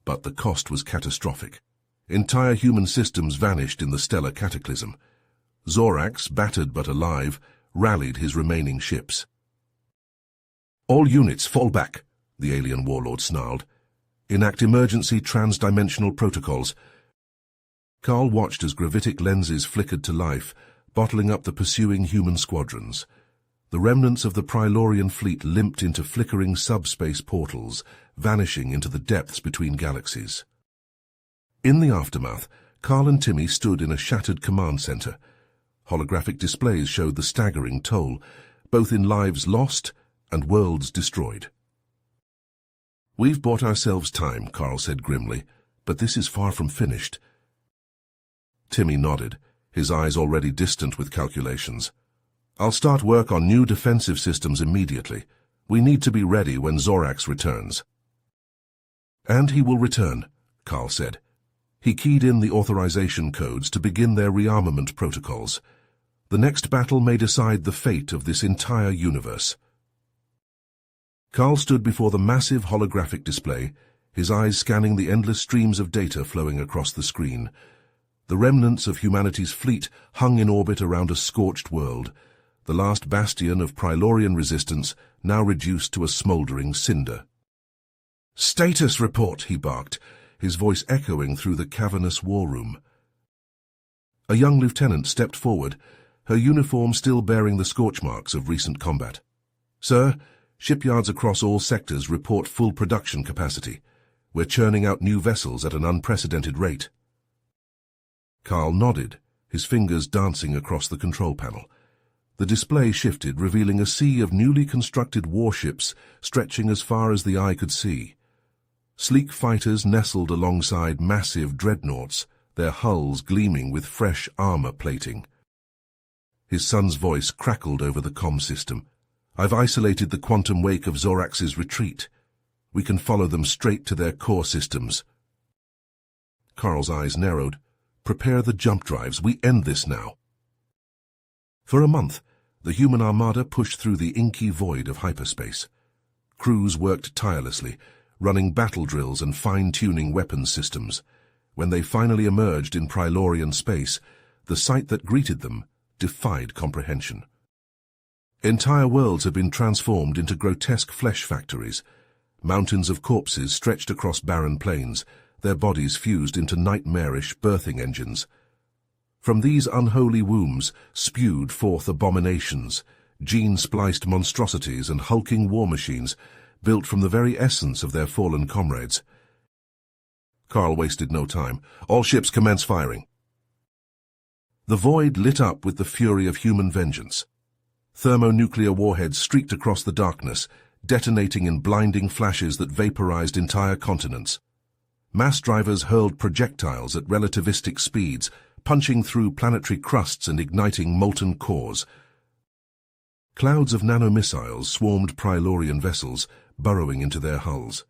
But the cost was catastrophic. Entire human systems vanished in the stellar cataclysm. Zorax, battered but alive, rallied his remaining ships. "All units, fall back," the alien warlord snarled. "Enact emergency trans-dimensional protocols." Carl watched as gravitic lenses flickered to life, bottling up the pursuing human squadrons. The remnants of the Prilorian fleet limped into flickering subspace portals, vanishing into the depths between galaxies. In the aftermath, Carl and Timmy stood in a shattered command center. Holographic displays showed the staggering toll, both in lives lost and worlds destroyed. "We've bought ourselves time," Carl said grimly, "but this is far from finished." Timmy nodded, his eyes already distant with calculations. "I'll start work on new defensive systems immediately. We need to be ready when Zorax returns." "And he will return," Carl said. He keyed in the authorization codes to begin their rearmament protocols. The next battle may decide the fate of this entire universe. Carl stood before the massive holographic display, his eyes scanning the endless streams of data flowing across the screen. The remnants of humanity's fleet hung in orbit around a scorched world, the last bastion of Prilorian resistance now reduced to a smoldering cinder. "Status report," he barked, his voice echoing through the cavernous war room. A young lieutenant stepped forward, her uniform still bearing the scorch marks of recent combat. "Sir, shipyards across all sectors report full production capacity. We're churning out new vessels at an unprecedented rate." Carl nodded, his fingers dancing across the control panel. The display shifted, revealing a sea of newly constructed warships stretching as far as the eye could see. Sleek fighters nestled alongside massive dreadnoughts, their hulls gleaming with fresh armor plating. His son's voice crackled over the comm system. "I've isolated the quantum wake of Zorax's retreat. We can follow them straight to their core systems." Carl's eyes narrowed. "Prepare the jump drives. We end this now." For a month, the human armada pushed through the inky void of hyperspace. Crews worked tirelessly, running battle drills and fine-tuning weapons systems. When they finally emerged in Prilorian space, the sight that greeted them defied comprehension. Entire worlds had been transformed into grotesque flesh factories. Mountains of corpses stretched across barren plains, their bodies fused into nightmarish birthing engines. From these unholy wombs spewed forth abominations, gene-spliced monstrosities and hulking war machines, built from the very essence of their fallen comrades. Carl wasted no time. "All ships commence firing." The void lit up with the fury of human vengeance. Thermonuclear warheads streaked across the darkness, detonating in blinding flashes that vaporized entire continents. Mass drivers hurled projectiles at relativistic speeds, punching through planetary crusts and igniting molten cores. Clouds of nanomissiles swarmed Prilorian vessels, burrowing into their hulls.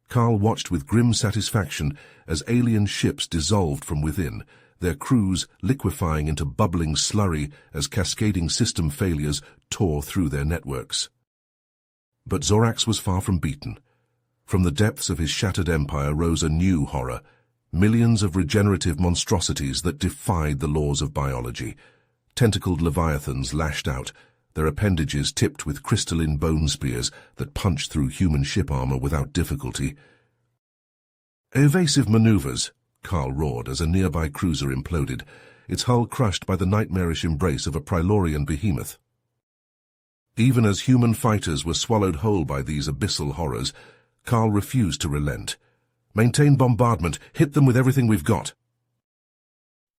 Carl watched with grim satisfaction as alien ships dissolved from within, their crews liquefying into bubbling slurry as cascading system failures tore through their networks. But Zorax was far from beaten. From the depths of his shattered empire rose a new horror, millions of regenerative monstrosities that defied the laws of biology. Tentacled leviathans lashed out, their appendages tipped with crystalline bone spears that punched through human ship armor without difficulty. "Evasive maneuvers," Carl roared as a nearby cruiser imploded. its hull crushed by the nightmarish embrace of a Prilorian behemoth. Even as human fighters were swallowed whole by these abyssal horrors, Carl refused to relent. "Maintain bombardment. Hit them with everything we've got."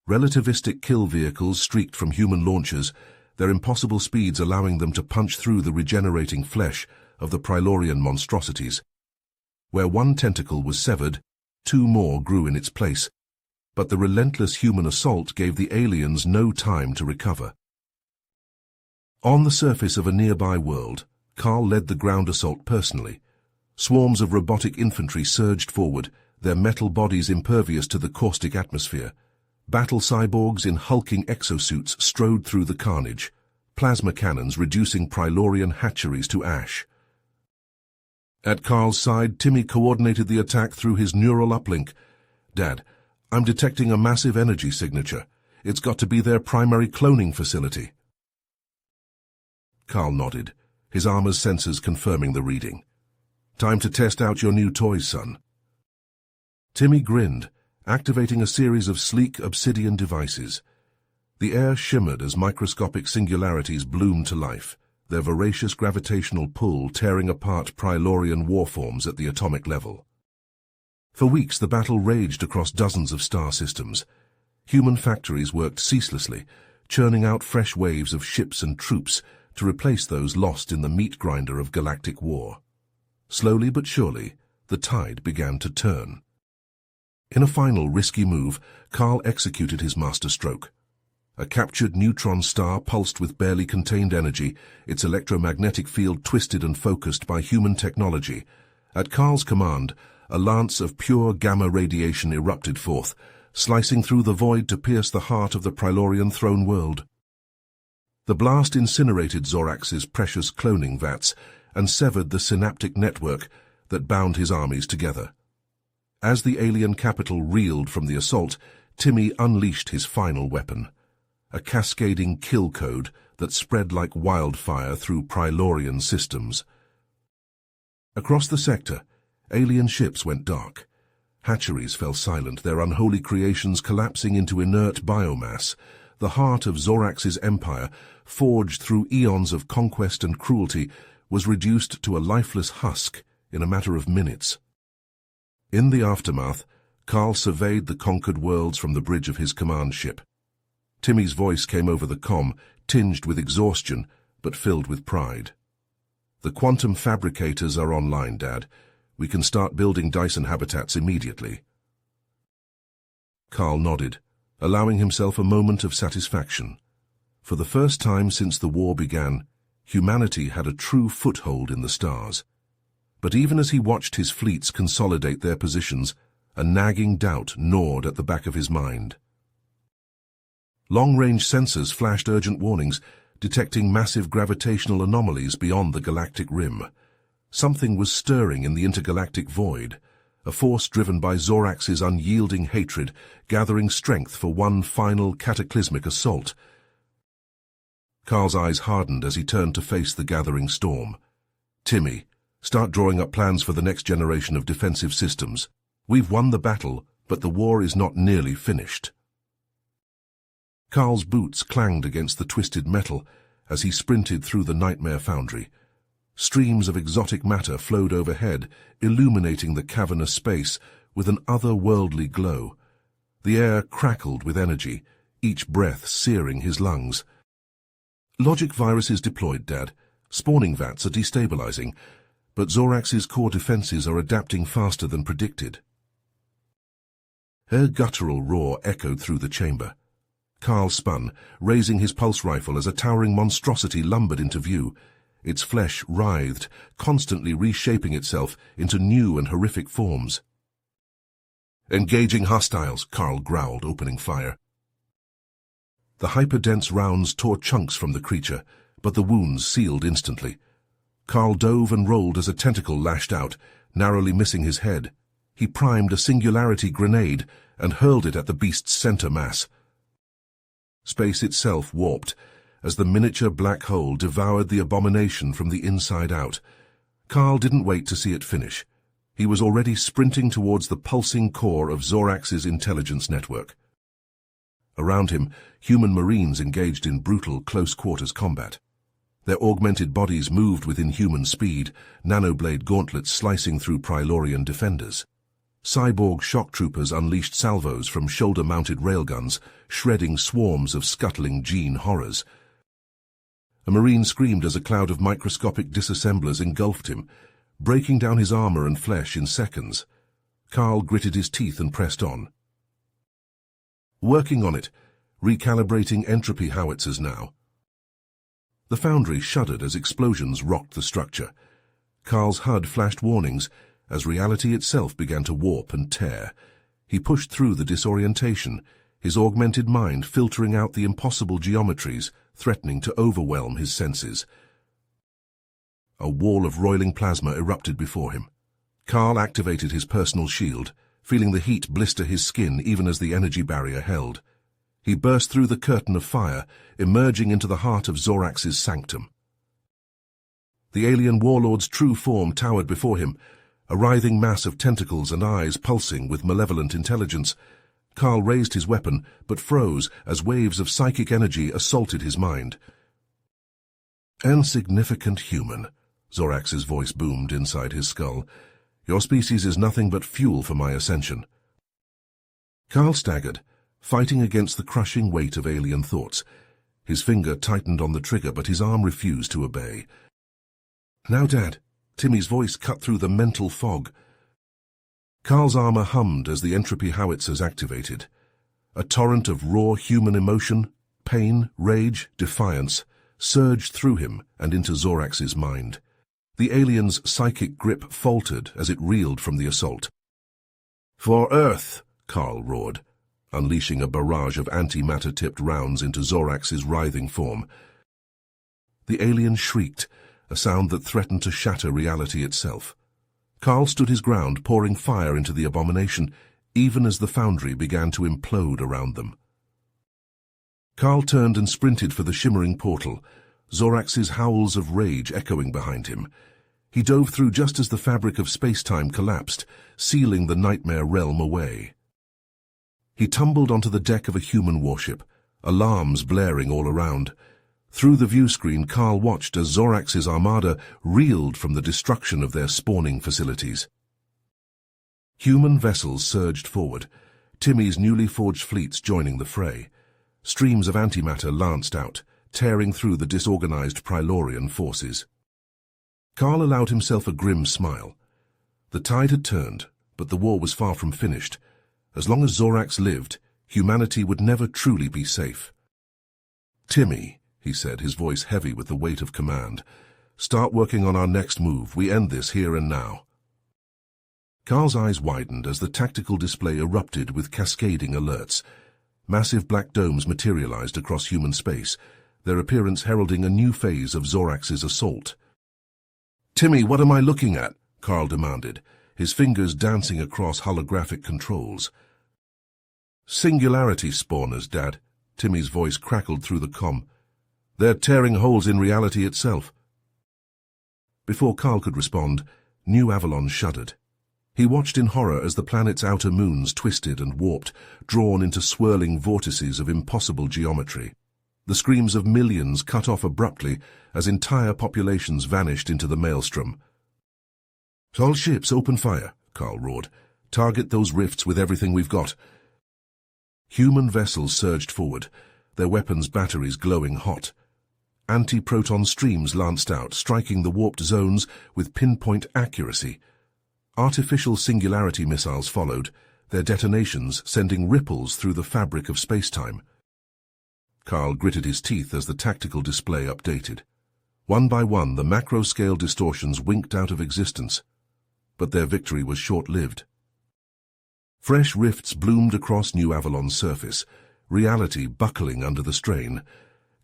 Relativistic kill vehicles streaked from human launchers, their impossible speeds allowing them to punch through the regenerating flesh of the Prilorian monstrosities. Where one tentacle was severed, two more grew in its place, but the relentless human assault gave the aliens no time to recover. On the surface of a nearby world, Carl led the ground assault personally. Swarms of robotic infantry surged forward, their metal bodies impervious to the caustic atmosphere. Battle cyborgs in hulking exosuits strode through the carnage, plasma cannons reducing Prilorian hatcheries to ash. At Carl's side, Timmy coordinated the attack through his neural uplink. "Dad, I'm detecting a massive energy signature. It's got to be their primary cloning facility." Carl nodded, his armor's sensors confirming the reading. "Time to test out your new toys, son." Timmy grinned, activating a series of sleek obsidian devices. The air shimmered as microscopic singularities bloomed to life, their voracious gravitational pull tearing apart Prilorian warforms at the atomic level. For weeks the battle raged across dozens of star systems. Human factories worked ceaselessly, churning out fresh waves of ships and troops to replace those lost in the meat grinder of galactic war. Slowly but surely, the tide began to turn. In a final risky move, Carl executed his masterstroke. A captured neutron star pulsed with barely contained energy, its electromagnetic field twisted and focused by human technology. At Carl's command, a lance of pure gamma radiation erupted forth, slicing through the void to pierce the heart of the Prilorian throne world. The blast incinerated Zorax's precious cloning vats and severed the synaptic network that bound his armies together. As the alien capital reeled from the assault, Timmy unleashed his final weapon, a cascading kill code that spread like wildfire through Prilorian systems. Across the sector, alien ships went dark. Hatcheries fell silent, their unholy creations collapsing into inert biomass. The heart of Zorax's empire, forged through eons of conquest and cruelty, was reduced to a lifeless husk in a matter of minutes. In the aftermath, Carl surveyed the conquered worlds from the bridge of his command ship. Timmy's voice came over the comm, tinged with exhaustion, but filled with pride. "The quantum fabricators are online, Dad. We can start building Dyson habitats immediately." Carl nodded, allowing himself a moment of satisfaction. For the first time since the war began, humanity had a true foothold in the stars. But even as he watched his fleets consolidate their positions, a nagging doubt gnawed at the back of his mind. Long-range sensors flashed urgent warnings, detecting massive gravitational anomalies beyond the galactic rim. Something was stirring in the intergalactic void, a force driven by Zorax's unyielding hatred, gathering strength for one final cataclysmic assault. Carl's eyes hardened as he turned to face the gathering storm. "Timmy, start drawing up plans for the next generation of defensive systems. We've won the battle, but the war is not nearly finished." Carl's boots clanged against the twisted metal as he sprinted through the nightmare foundry. Streams of exotic matter flowed overhead, illuminating the cavernous space with an otherworldly glow. The air crackled with energy, each breath searing his lungs. "Logic viruses deployed, Dad. Spawning vats are destabilizing, but Zorax's core defenses are adapting faster than predicted." Her guttural roar echoed through the chamber. Carl spun, raising his pulse rifle as a towering monstrosity lumbered into view. Its flesh writhed, constantly reshaping itself into new and horrific forms. "Engaging hostiles," Carl growled, opening fire. The hyperdense rounds tore chunks from the creature, but the wounds sealed instantly. Carl dove and rolled as a tentacle lashed out, narrowly missing his head. He primed a singularity grenade and hurled it at the beast's center mass. Space itself warped as the miniature black hole devoured the abomination from the inside out. Carl didn't wait to see it finish. He was already sprinting towards the pulsing core of Zorax's intelligence network. Around him, human marines engaged in brutal close-quarters combat. Their augmented bodies moved with inhuman speed, nanoblade gauntlets slicing through Prylorian defenders. Cyborg shock troopers unleashed salvos from shoulder-mounted railguns, shredding swarms of scuttling gene horrors. A marine screamed as a cloud of microscopic disassemblers engulfed him, breaking down his armor and flesh in seconds. Carl gritted his teeth and pressed on. Working on it, recalibrating entropy howitzers now. The foundry shuddered as explosions rocked the structure. Carl's HUD flashed warnings as reality itself began to warp and tear. He pushed through the disorientation, his augmented mind filtering out the impossible geometries, threatening to overwhelm his senses. A wall of roiling plasma erupted before him. Carl activated his personal shield, feeling the heat blister his skin even as the energy barrier held. He burst through the curtain of fire, emerging into the heart of Zorax's sanctum. The alien warlord's true form towered before him, a writhing mass of tentacles and eyes pulsing with malevolent intelligence. Carl raised his weapon, but froze as waves of psychic energy assaulted his mind. "Insignificant human," Zorax's voice boomed inside his skull. "Your species is nothing but fuel for my ascension." Carl staggered, fighting against the crushing weight of alien thoughts. His finger tightened on the trigger, but his arm refused to obey. "Now, Dad," Timmy's voice cut through the mental fog. Carl's armor hummed as the entropy howitzers activated. A torrent of raw human emotion, pain, rage, defiance, surged through him and into Zorax's mind. The alien's psychic grip faltered as it reeled from the assault. "For Earth!" Carl roared, unleashing a barrage of antimatter-tipped rounds into Zorax's writhing form. The alien shrieked, a sound that threatened to shatter reality itself. Carl stood his ground, pouring fire into the abomination, even as the foundry began to implode around them. Carl turned and sprinted for the shimmering portal, Zorax's howls of rage echoing behind him. He dove through just as the fabric of space-time collapsed, sealing the nightmare realm away. He tumbled onto the deck of a human warship, alarms blaring all around. Through the viewscreen, Carl watched as Zorax's armada reeled from the destruction of their spawning facilities. Human vessels surged forward, Timmy's newly forged fleets joining the fray. Streams of antimatter lanced out, tearing through the disorganized Prylorian forces. Carl allowed himself a grim smile. The tide had turned, but the war was far from finished. As long as Zorax lived, humanity would never truly be safe. "Timmy," he said, his voice heavy with the weight of command, "start working on our next move. We end this here and now." Carl's eyes widened as the tactical display erupted with cascading alerts. Massive black domes materialized across human space, their appearance heralding a new phase of Zorax's assault. "Timmy, what am I looking at?" Carl demanded, his fingers dancing across holographic controls. "Singularity spawners, Dad," Timmy's voice crackled through the comm. "They're tearing holes in reality itself." Before Carl could respond, New Avalon shuddered. He watched in horror as the planet's outer moons twisted and warped, drawn into swirling vortices of impossible geometry. The screams of millions cut off abruptly as entire populations vanished into the maelstrom. "All ships, open fire," Carl roared. "Target those rifts with everything we've got." Human vessels surged forward, their weapons' batteries glowing hot. Anti-proton streams lanced out, striking the warped zones with pinpoint accuracy. Artificial singularity missiles followed, their detonations sending ripples through the fabric of space-time. Carl gritted his teeth as the tactical display updated. One by one, the macro-scale distortions winked out of existence, but their victory was short-lived. Fresh rifts bloomed across New Avalon's surface, reality buckling under the strain.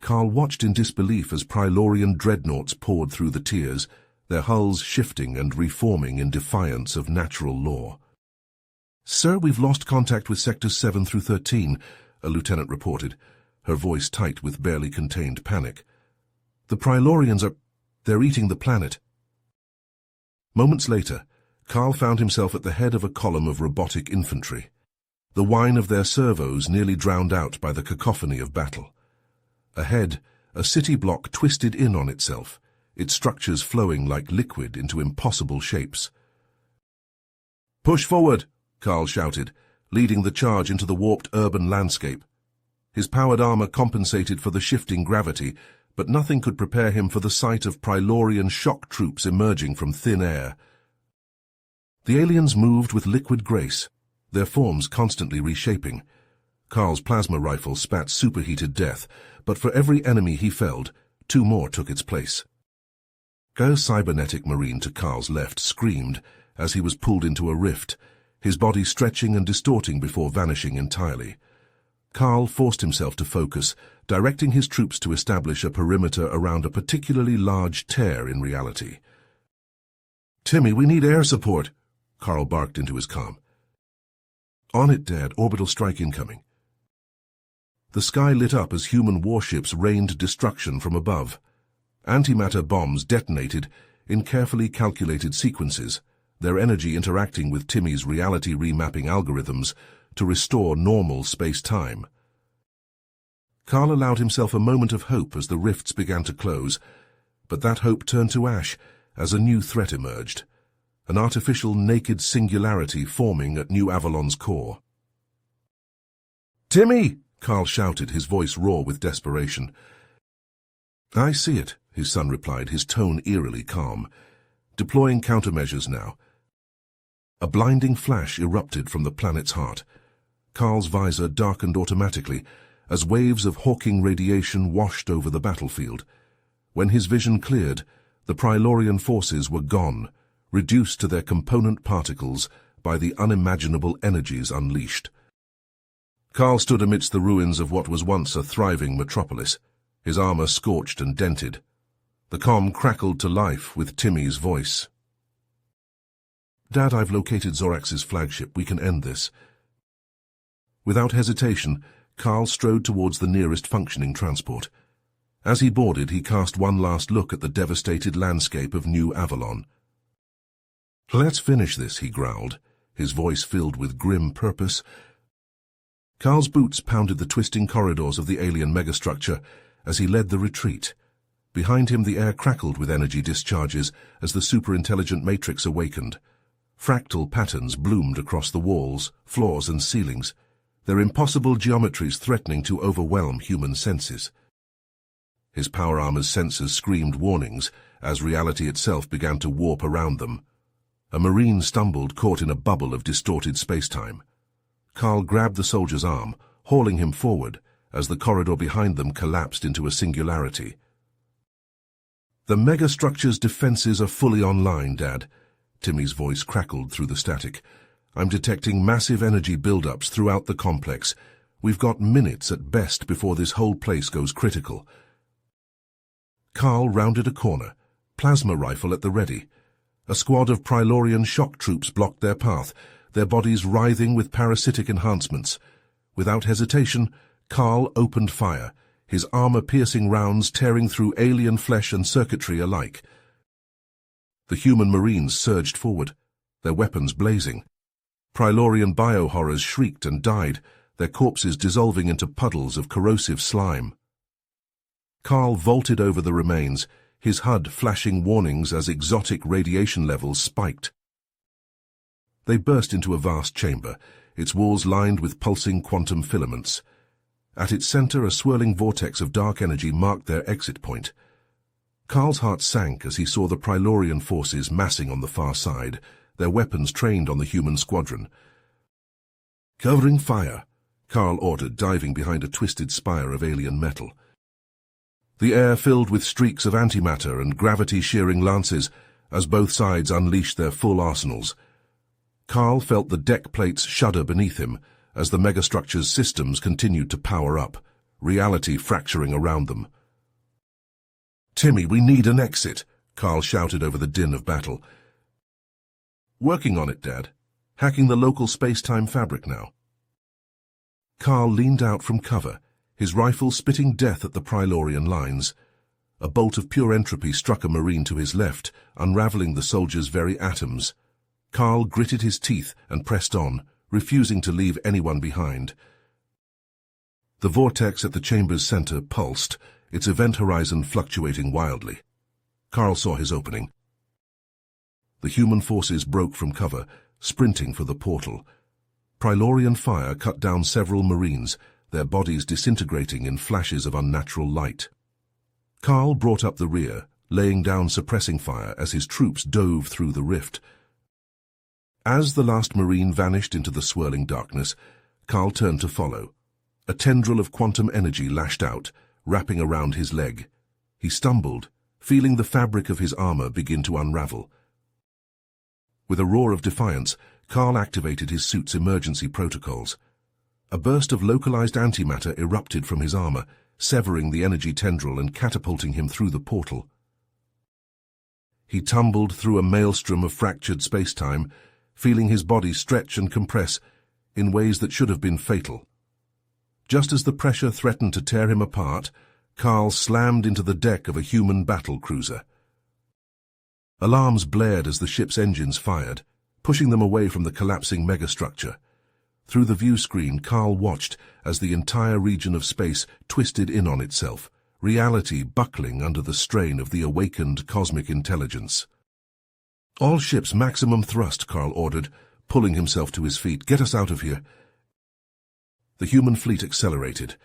Carl watched in disbelief as Prylorian dreadnoughts poured through the tiers, their hulls shifting and reforming in defiance of natural law. "Sir, we've lost contact with Sectors 7 through 13, a lieutenant reported, her voice tight with barely contained panic. "The Prylorians they're eating the planet." Moments later, Carl found himself at the head of a column of robotic infantry. the whine of their servos nearly drowned out by the cacophony of battle. Ahead, a city block twisted in on itself, its structures flowing like liquid into impossible shapes. "Push forward!" Carl shouted, leading the charge into the warped urban landscape. His powered armor compensated for the shifting gravity, but nothing could prepare him for the sight of Prylorian shock troops emerging from thin air. The aliens moved with liquid grace, their forms constantly reshaping. Carl's plasma rifle spat superheated death, but for every enemy he felled, 2 more took its place. A cybernetic marine to Carl's left screamed as he was pulled into a rift, his body stretching and distorting before vanishing entirely. Carl forced himself to focus, directing his troops to establish a perimeter around a particularly large tear in reality. "Timmy, we need air support," Carl barked into his comm. "On it, Dad. Orbital strike incoming." The sky lit up as human warships rained destruction from above. Antimatter bombs detonated in carefully calculated sequences, their energy interacting with Timmy's reality remapping algorithms to restore normal space-time. Carl allowed himself a moment of hope as the rifts began to close, but that hope turned to ash as a new threat emerged, an artificial naked singularity forming at New Avalon's core. "Timmy!" Carl shouted, his voice raw with desperation. "I see it," his son replied, his tone eerily calm. "Deploying countermeasures now." A blinding flash erupted from the planet's heart. Carl's visor darkened automatically as waves of hawking radiation washed over the battlefield. When his vision cleared, the Prylorian forces were gone, reduced to their component particles by the unimaginable energies unleashed. Carl stood amidst the ruins of what was once a thriving metropolis, his armor scorched and dented. The comm crackled to life with Timmy's voice. "Dad, I've located Zorax's flagship. We can end this." Without hesitation, Carl strode towards the nearest functioning transport. As he boarded, he cast one last look at the devastated landscape of New Avalon. "Let's finish this," he growled, his voice filled with grim purpose. Carl's boots pounded the twisting corridors of the alien megastructure as he led the retreat. Behind him, the air crackled with energy discharges as the superintelligent matrix awakened. Fractal patterns bloomed across the walls, floors, and ceilings, their impossible geometries threatening to overwhelm human senses. His power armor's sensors screamed warnings as reality itself began to warp around them. A marine stumbled, caught in a bubble of distorted spacetime. Carl grabbed the soldier's arm, hauling him forward as the corridor behind them collapsed into a singularity. "The megastructure's defenses are fully online, Dad." Timmy's voice crackled through the static. "I'm detecting massive energy buildups throughout the complex. We've got minutes at best before this whole place goes critical." Carl rounded a corner, plasma rifle at the ready. A squad of Prylorian shock troops blocked their path, their bodies writhing with parasitic enhancements. Without hesitation, Carl opened fire, his armor-piercing rounds tearing through alien flesh and circuitry alike. The human marines surged forward, their weapons blazing. Prylorian biohorrors shrieked and died, their corpses dissolving into puddles of corrosive slime. Carl vaulted over the remains, his HUD flashing warnings as exotic radiation levels spiked. They burst into a vast chamber, its walls lined with pulsing quantum filaments. At its center, a swirling vortex of dark energy marked their exit point. Carl's heart sank as he saw the Prylorian forces massing on the far side, their weapons trained on the human squadron. "Covering fire," Carl ordered, diving behind a twisted spire of alien metal. The air filled with streaks of antimatter and gravity-shearing lances as both sides unleashed their full arsenals. Carl felt the deck plates shudder beneath him as the megastructure's systems continued to power up, reality fracturing around them. "Timmy, we need an exit," Carl shouted over the din of battle. "Working on it, Dad. Hacking the local space-time fabric now." Carl leaned out from cover, his rifle spitting death at the Prylorian lines. A bolt of pure entropy struck a marine to his left, unraveling the soldier's very atoms. Carl gritted his teeth and pressed on, refusing to leave anyone behind. The vortex at the chamber's center pulsed, its event horizon fluctuating wildly. Carl saw his opening. The human forces broke from cover, sprinting for the portal. Prylorian fire cut down several Marines, their bodies disintegrating in flashes of unnatural light. Carl brought up the rear, laying down suppressing fire as his troops dove through the rift. As the last Marine vanished into the swirling darkness, Carl turned to follow. A tendril of quantum energy lashed out, wrapping around his leg. He stumbled, feeling the fabric of his armor begin to unravel. With a roar of defiance, Carl activated his suit's emergency protocols. A burst of localized antimatter erupted from his armor, severing the energy tendril and catapulting him through the portal. He tumbled through a maelstrom of fractured space-time, feeling his body stretch and compress in ways that should have been fatal. Just as the pressure threatened to tear him apart, Carl slammed into the deck of a human battle cruiser. Alarms blared as the ship's engines fired, pushing them away from the collapsing megastructure. Through the view screen, Carl watched as the entire region of space twisted in on itself, reality buckling under the strain of the awakened cosmic intelligence. "All ships maximum thrust," Carl ordered, pulling himself to his feet. "Get us out of here." The human fleet accelerated,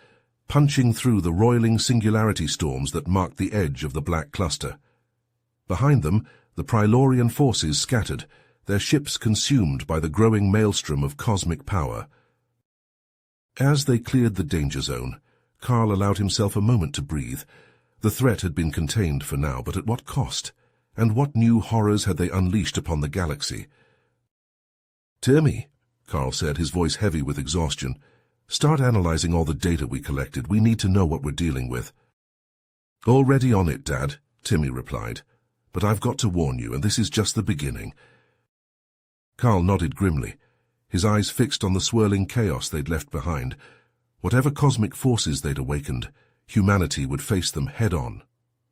punching through the roiling singularity storms that marked the edge of the black cluster. Behind them, the Prylorian forces scattered, their ships consumed by the growing maelstrom of cosmic power. As they cleared the danger zone, Carl allowed himself a moment to breathe. The threat had been contained for now, but at what cost? And what new horrors had they unleashed upon the galaxy? "Timmy," Carl said, his voice heavy with exhaustion, "start analyzing all the data we collected. We need to know what we're dealing with." "Already on it, Dad," Timmy replied. "But I've got to warn you, and this is just the beginning." Carl nodded grimly, his eyes fixed on the swirling chaos they'd left behind. Whatever cosmic forces they'd awakened, humanity would face them head-on.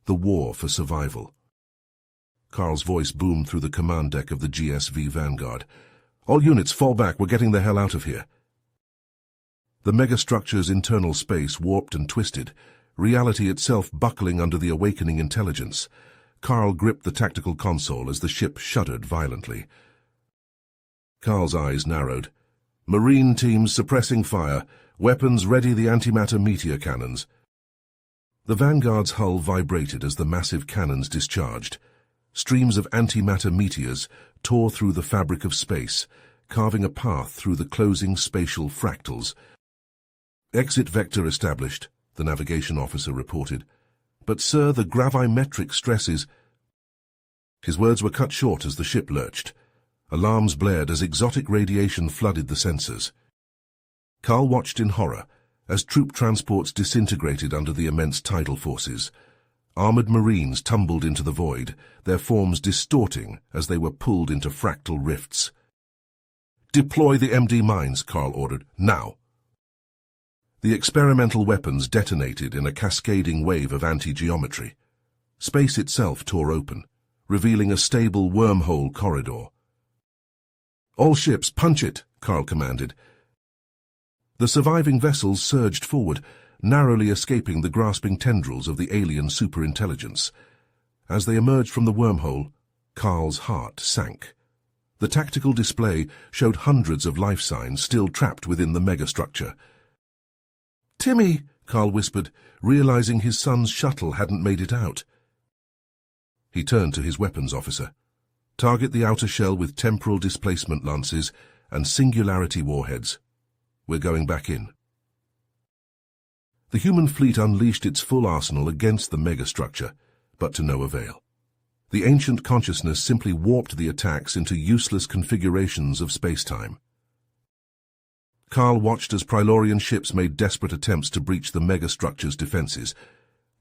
The war for survival. Carl's voice boomed through the command deck of the GSV Vanguard. "All units, fall back. We're getting the hell out of here." The megastructure's internal space warped and twisted, reality itself buckling under the awakening intelligence. Carl gripped the tactical console as the ship shuddered violently. Carl's eyes narrowed. "Marine teams suppressing fire. Weapons ready, the antimatter meteor cannons." The Vanguard's hull vibrated as the massive cannons discharged. Streams of antimatter meteors tore through the fabric of space, carving a path through the closing spatial fractals. "Exit vector established," the navigation officer reported. "But, sir, the gravimetric stresses—" His words were cut short as the ship lurched. Alarms blared as exotic radiation flooded the sensors. Carl watched in horror as troop transports disintegrated under the immense tidal forces. Armored Marines tumbled into the void, their forms distorting as they were pulled into fractal rifts. "Deploy the MD mines," Carl ordered. "Now!" The experimental weapons detonated in a cascading wave of anti-geometry. Space itself tore open, revealing a stable wormhole corridor. "All ships, punch it," Carl commanded. The surviving vessels surged forward, narrowly escaping the grasping tendrils of the alien superintelligence. As they emerged from the wormhole, Carl's heart sank. The tactical display showed hundreds of life signs still trapped within the megastructure. "Timmy," Carl whispered, realizing his son's shuttle hadn't made it out. He turned to his weapons officer. "Target the outer shell with temporal displacement lances and singularity warheads. We're going back in." The human fleet unleashed its full arsenal against the megastructure, but to no avail. The ancient consciousness simply warped the attacks into useless configurations of space-time. Carl watched as Prylorian ships made desperate attempts to breach the megastructure's defenses.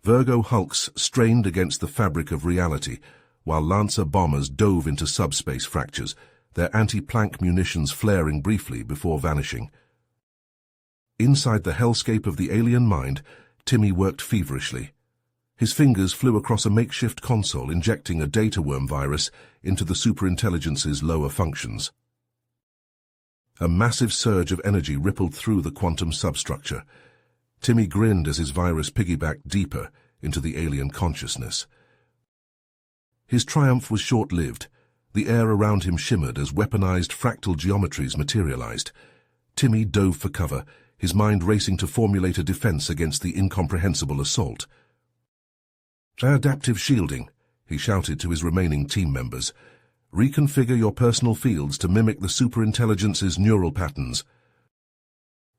Virgo hulks strained against the fabric of reality, while Lancer bombers dove into subspace fractures, their anti-plank munitions flaring briefly before vanishing. Inside the hellscape of the alien mind, Timmy worked feverishly. His fingers flew across a makeshift console, injecting a data worm virus into the superintelligence's lower functions. A massive surge of energy rippled through the quantum substructure. Timmy grinned as his virus piggybacked deeper into the alien consciousness. His triumph was short-lived. The air around him shimmered as weaponized fractal geometries materialized. Timmy dove for cover, his mind racing to formulate a defense against the incomprehensible assault. "Adaptive shielding," he shouted to his remaining team members. "Reconfigure your personal fields to mimic the superintelligence's neural patterns."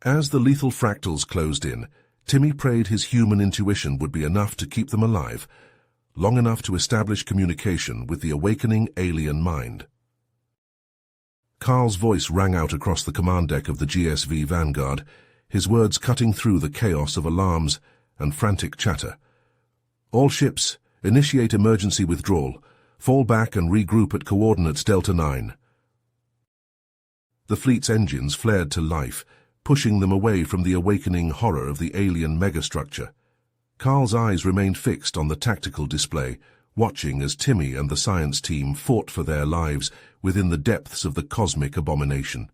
As the lethal fractals closed in, Timmy prayed his human intuition would be enough to keep them alive, long enough to establish communication with the awakening alien mind. Carl's voice rang out across the command deck of the GSV Vanguard, his words cutting through the chaos of alarms and frantic chatter. "All ships, initiate emergency withdrawal. Fall back and regroup at coordinates Delta 9. The fleet's engines flared to life, pushing them away from the awakening horror of the alien megastructure. Carl's eyes remained fixed on the tactical display, watching as Timmy and the science team fought for their lives within the depths of the cosmic abomination.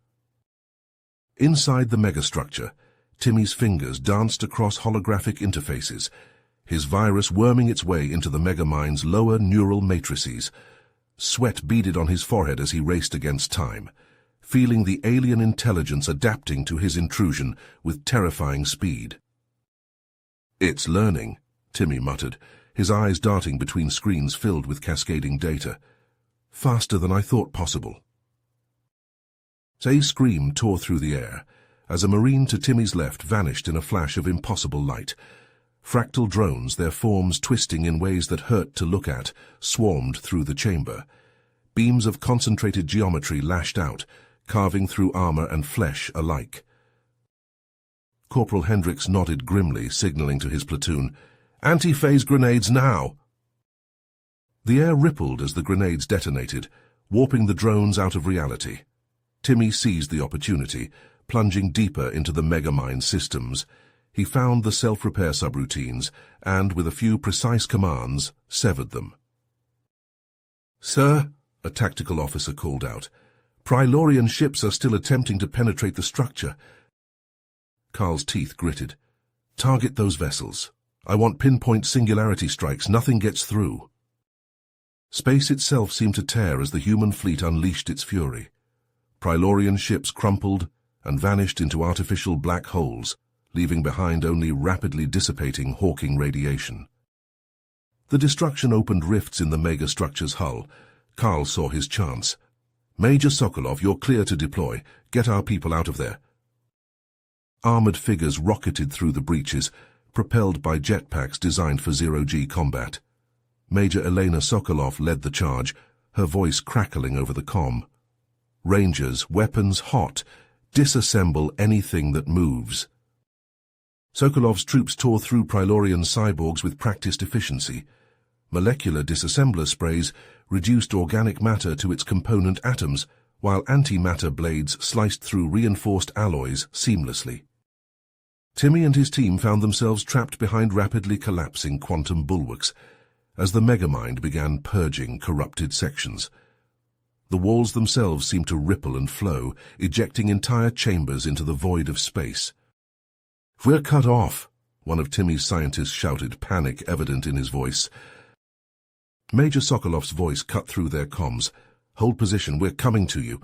Inside the megastructure, Timmy's fingers danced across holographic interfaces, his virus worming its way into the Megamind's lower neural matrices. Sweat beaded on his forehead as he raced against time, feeling the alien intelligence adapting to his intrusion with terrifying speed. "It's learning," Timmy muttered, his eyes darting between screens filled with cascading data. "Faster than I thought possible." A scream tore through the air, as a Marine to Timmy's left vanished in a flash of impossible light. Fractal drones, their forms twisting in ways that hurt to look at, swarmed through the chamber. Beams of concentrated geometry lashed out, carving through armor and flesh alike. Corporal Hendricks nodded grimly, signaling to his platoon, "Anti-phase grenades now!" The air rippled as the grenades detonated, warping the drones out of reality. Timmy seized the opportunity, plunging deeper into the Megamind systems. He found the self-repair subroutines and, with a few precise commands, severed them. "Sir," a tactical officer called out, "Prilorian ships are still attempting to penetrate the structure." Carl's teeth gritted. "Target those vessels. I want pinpoint singularity strikes. Nothing gets through." Space itself seemed to tear as the human fleet unleashed its fury. Prilorian ships crumpled and vanished into artificial black holes, leaving behind only rapidly dissipating Hawking radiation. The destruction opened rifts in the megastructure's hull. Carl saw his chance. "Major Sokolov, you're clear to deploy. Get our people out of there." Armored figures rocketed through the breaches, propelled by jetpacks designed for zero-G combat. Major Elena Sokolov led the charge, her voice crackling over the comm. "Rangers, weapons hot. Disassemble anything that moves." Sokolov's troops tore through Prilorian cyborgs with practiced efficiency. Molecular disassembler sprays reduced organic matter to its component atoms, while antimatter blades sliced through reinforced alloys seamlessly. Timmy and his team found themselves trapped behind rapidly collapsing quantum bulwarks as the Megamind began purging corrupted sections. The walls themselves seemed to ripple and flow, ejecting entire chambers into the void of space. "We're cut off," one of Timmy's scientists shouted, panic evident in his voice. Major Sokolov's voice cut through their comms. "Hold position, we're coming to you."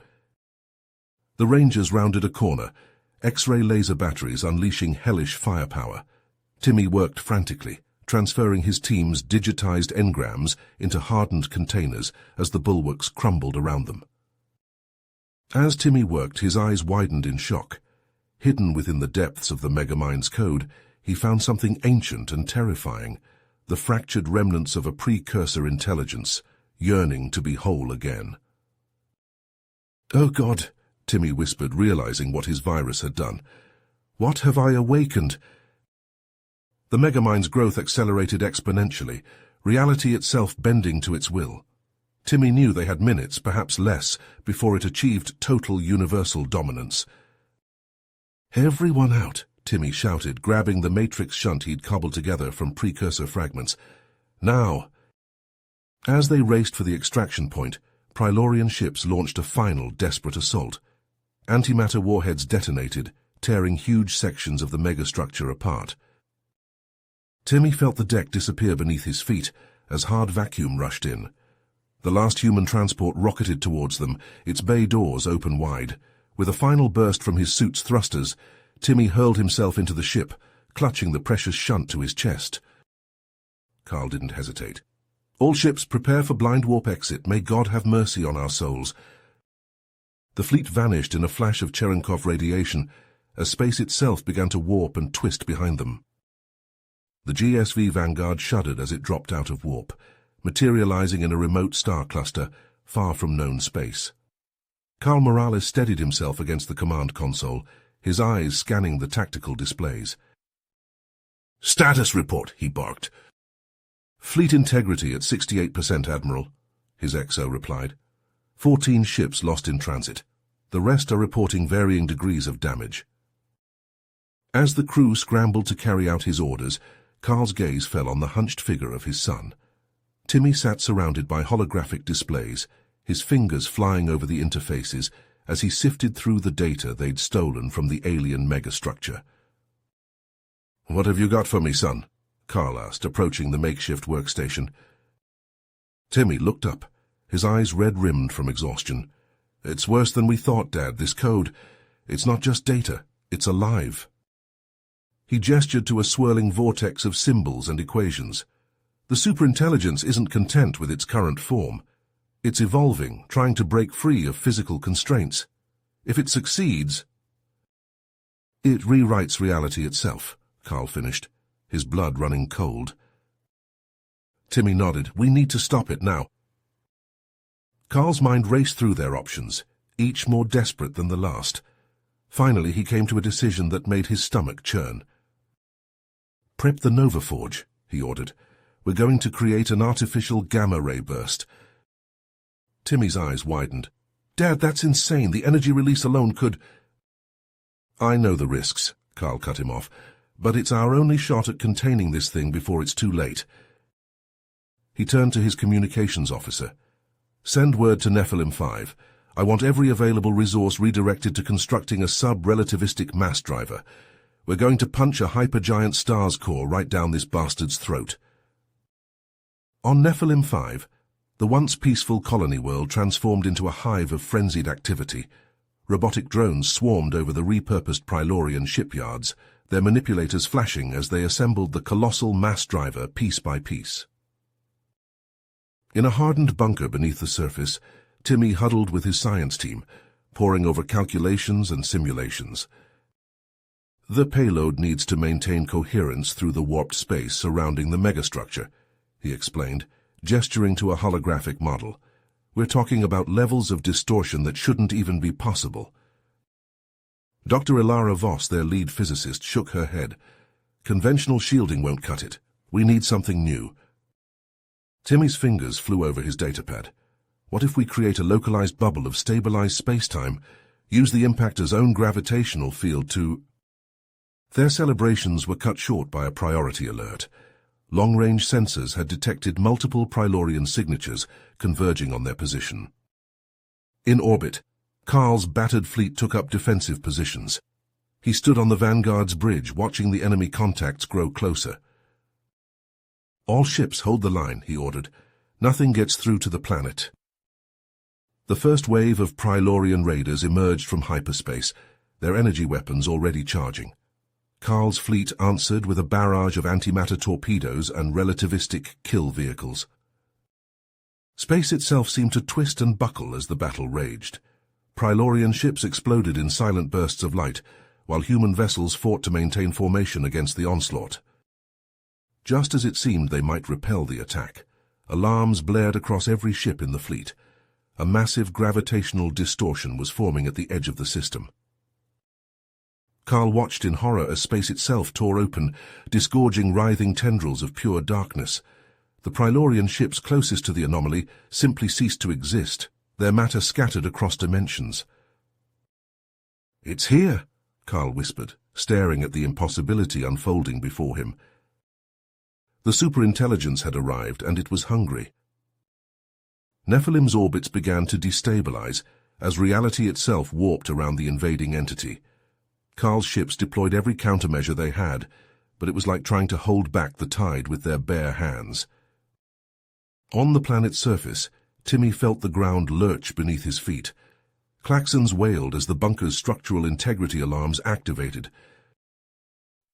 The Rangers rounded a corner, X-ray laser batteries unleashing hellish firepower. Timmy worked frantically, transferring his team's digitized engrams into hardened containers as the bulwarks crumbled around them. As Timmy worked, his eyes widened in shock. Hidden within the depths of the Megamind's code, he found something ancient and terrifying, the fractured remnants of a precursor intelligence, yearning to be whole again. "Oh God," Timmy whispered, realizing what his virus had done. "What have I awakened?" The Megamind's growth accelerated exponentially, reality itself bending to its will. Timmy knew they had minutes, perhaps less, before it achieved total universal dominance. "Everyone out," Timmy shouted, grabbing the matrix shunt he'd cobbled together from precursor fragments. "Now!" As they raced for the extraction point, Prilorian ships launched a final desperate assault. Antimatter warheads detonated, tearing huge sections of the megastructure apart. Timmy felt the deck disappear beneath his feet as hard vacuum rushed in. The last human transport rocketed towards them, its bay doors open wide. With a final burst from his suit's thrusters, Timmy hurled himself into the ship, clutching the precious shunt to his chest. Carl didn't hesitate. "All ships, prepare for blind warp exit. May God have mercy on our souls." The fleet vanished in a flash of Cherenkov radiation, as space itself began to warp and twist behind them. The GSV Vanguard shuddered as it dropped out of warp, materializing in a remote star cluster, far from known space. Carl Morales steadied himself against the command console, his eyes scanning the tactical displays. "Status report," he barked. "Fleet integrity at 68%, Admiral," his XO replied. 14 ships lost in transit. The rest are reporting varying degrees of damage. As the crew scrambled to carry out his orders, Carl's gaze fell on the hunched figure of his son. Timmy sat surrounded by holographic displays, his fingers flying over the interfaces as he sifted through the data they'd stolen from the alien megastructure. "What have you got for me, son?" Carl asked, approaching the makeshift workstation. Timmy looked up, his eyes red-rimmed from exhaustion. "It's worse than we thought, Dad. This code, it's not just data, it's alive." He gestured to a swirling vortex of symbols and equations. The superintelligence isn't content with its current form. It's evolving, trying to break free of physical constraints. If it succeeds, it rewrites reality itself, Carl finished, his blood running cold. Timmy nodded. "We need to stop it now." Carl's mind raced through their options, each more desperate than the last. Finally, he came to a decision that made his stomach churn. "Prep the Nova Forge," he ordered. "We're going to create an artificial gamma-ray burst." Timmy's eyes widened. "Dad, that's insane. The energy release alone could—" "I know the risks," Carl cut him off, "but it's our only shot at containing this thing before it's too late." He turned to his communications officer. "Send word to Nephilim 5. I want every available resource redirected to constructing a sub-relativistic mass driver. We're going to punch a hypergiant star's core right down this bastard's throat." On Nephilim 5, the once peaceful colony world transformed into a hive of frenzied activity. Robotic drones swarmed over the repurposed Prilorian shipyards, their manipulators flashing as they assembled the colossal mass driver piece by piece. In a hardened bunker beneath the surface, Timmy huddled with his science team, poring over calculations and simulations. "The payload needs to maintain coherence through the warped space surrounding the megastructure," he explained, gesturing to a holographic model. "We're talking about levels of distortion that shouldn't even be possible." Dr. Ilara Voss, their lead physicist, shook her head. "Conventional shielding won't cut it. We need something new." Timmy's fingers flew over his datapad. "What if we create a localized bubble of stabilized space-time, use the impactor's own gravitational field to—" Their celebrations were cut short by a priority alert. Long-range sensors had detected multiple Prilorian signatures converging on their position. In orbit, Carl's battered fleet took up defensive positions. He stood on the Vanguard's bridge, watching the enemy contacts grow closer. "All ships hold the line," he ordered. "Nothing gets through to the planet." The first wave of Prilorian raiders emerged from hyperspace, their energy weapons already charging. Carl's fleet answered with a barrage of antimatter torpedoes and relativistic kill vehicles. Space itself seemed to twist and buckle as the battle raged. Prilorian ships exploded in silent bursts of light, while human vessels fought to maintain formation against the onslaught. Just as it seemed they might repel the attack, alarms blared across every ship in the fleet. A massive gravitational distortion was forming at the edge of the system. Carl watched in horror as space itself tore open, disgorging writhing tendrils of pure darkness. The Prilorian ships closest to the anomaly simply ceased to exist, their matter scattered across dimensions. "It's here," Carl whispered, staring at the impossibility unfolding before him. The superintelligence had arrived, and it was hungry. Nephilim's orbits began to destabilize, as reality itself warped around the invading entity. Carl's ships deployed every countermeasure they had, but it was like trying to hold back the tide with their bare hands. On the planet's surface, Timmy felt the ground lurch beneath his feet. Klaxons wailed as the bunker's structural integrity alarms activated.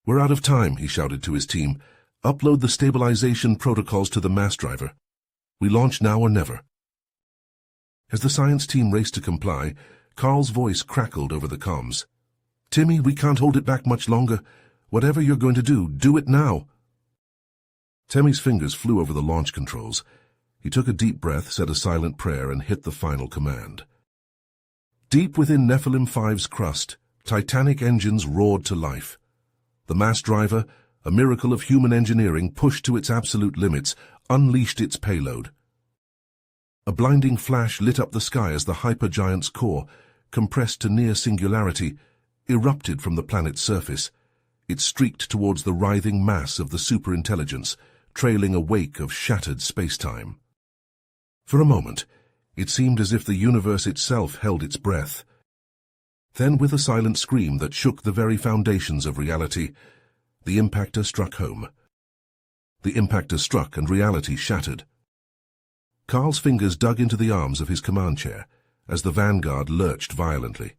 "We're out of time," he shouted to his team. "Upload the stabilization protocols to the mass driver. We launch now or never." As the science team raced to comply, Carl's voice crackled over the comms. "Timmy, we can't hold it back much longer. Whatever you're going to do it now." Timmy's fingers flew over the launch controls. He took a deep breath, said a silent prayer, and hit the final command. Deep within Nephilim 5's crust, titanic engines roared to life. The mass driver, a miracle of human engineering pushed to its absolute limits, unleashed its payload. A blinding flash lit up the sky as the hypergiant's core, compressed to near singularity, erupted from the planet's surface. It streaked towards the writhing mass of the superintelligence, trailing a wake of shattered space-time. For a moment, it seemed as if the universe itself held its breath. Then, with a silent scream that shook the very foundations of reality, the impactor struck home. The impactor struck and reality shattered. Carl's fingers dug into the arms of his command chair as the Vanguard lurched violently.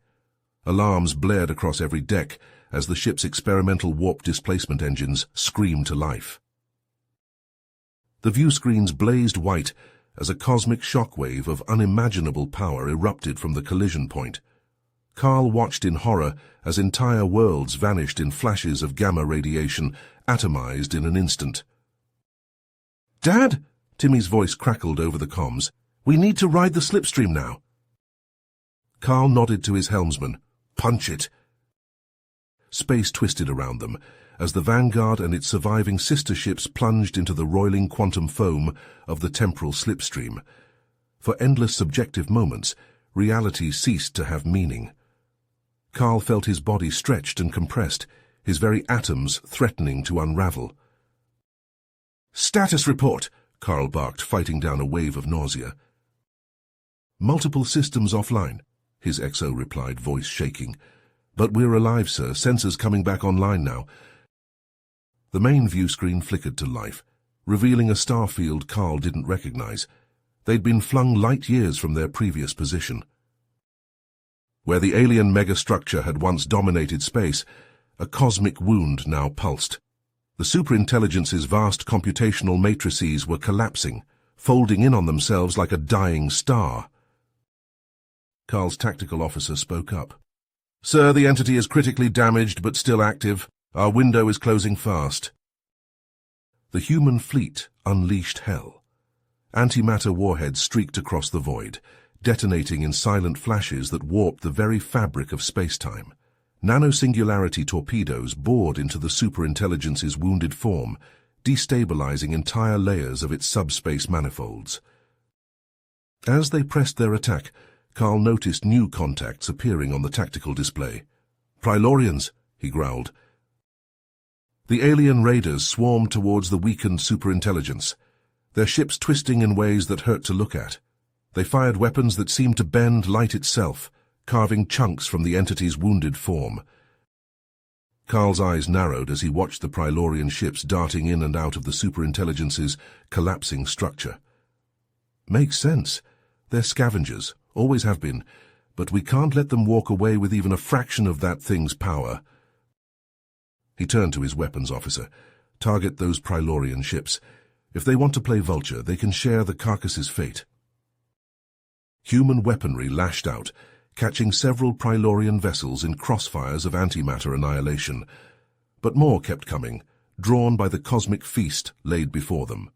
Alarms blared across every deck as the ship's experimental warp displacement engines screamed to life. The view screens blazed white as a cosmic shockwave of unimaginable power erupted from the collision point. Carl watched in horror as entire worlds vanished in flashes of gamma radiation, atomized in an instant. "Dad!" Timmy's voice crackled over the comms. "We need to ride the slipstream now." Carl nodded to his helmsman. "Punch it." Space twisted around them as the Vanguard and its surviving sister ships plunged into the roiling quantum foam of the temporal slipstream. For endless subjective moments, reality ceased to have meaning. Carl felt his body stretched and compressed, his very atoms threatening to unravel. "Status report!" Carl barked, fighting down a wave of nausea. "Multiple systems offline," his XO replied, voice shaking. "But we're alive, sir. Sensors coming back online now." The main view screen flickered to life, revealing a star field Carl didn't recognize. They'd been flung light years from their previous position. Where the alien megastructure had once dominated space, a cosmic wound now pulsed. The superintelligence's vast computational matrices were collapsing, folding in on themselves like a dying star. Carl's tactical officer spoke up. "Sir, the entity is critically damaged but still active. Our window is closing fast." The human fleet unleashed hell. Antimatter warheads streaked across the void, detonating in silent flashes that warped the very fabric of space-time. Nano-singularity torpedoes bored into the superintelligence's wounded form, destabilizing entire layers of its subspace manifolds. As they pressed their attack, Carl noticed new contacts appearing on the tactical display. "Prilorians," he growled. The alien raiders swarmed towards the weakened superintelligence, their ships twisting in ways that hurt to look at. They fired weapons that seemed to bend light itself, carving chunks from the entity's wounded form. Carl's eyes narrowed as he watched the Prilorian ships darting in and out of the superintelligence's collapsing structure. Makes sense. They're scavengers, always have been, but we can't let them walk away with even a fraction of that thing's power. He turned to his weapons officer. "Target those Prilorian ships. If they want to play vulture, they can share the carcass's fate." Human weaponry lashed out, catching several Prilorian vessels in crossfires of antimatter annihilation. But more kept coming, drawn by the cosmic feast laid before them.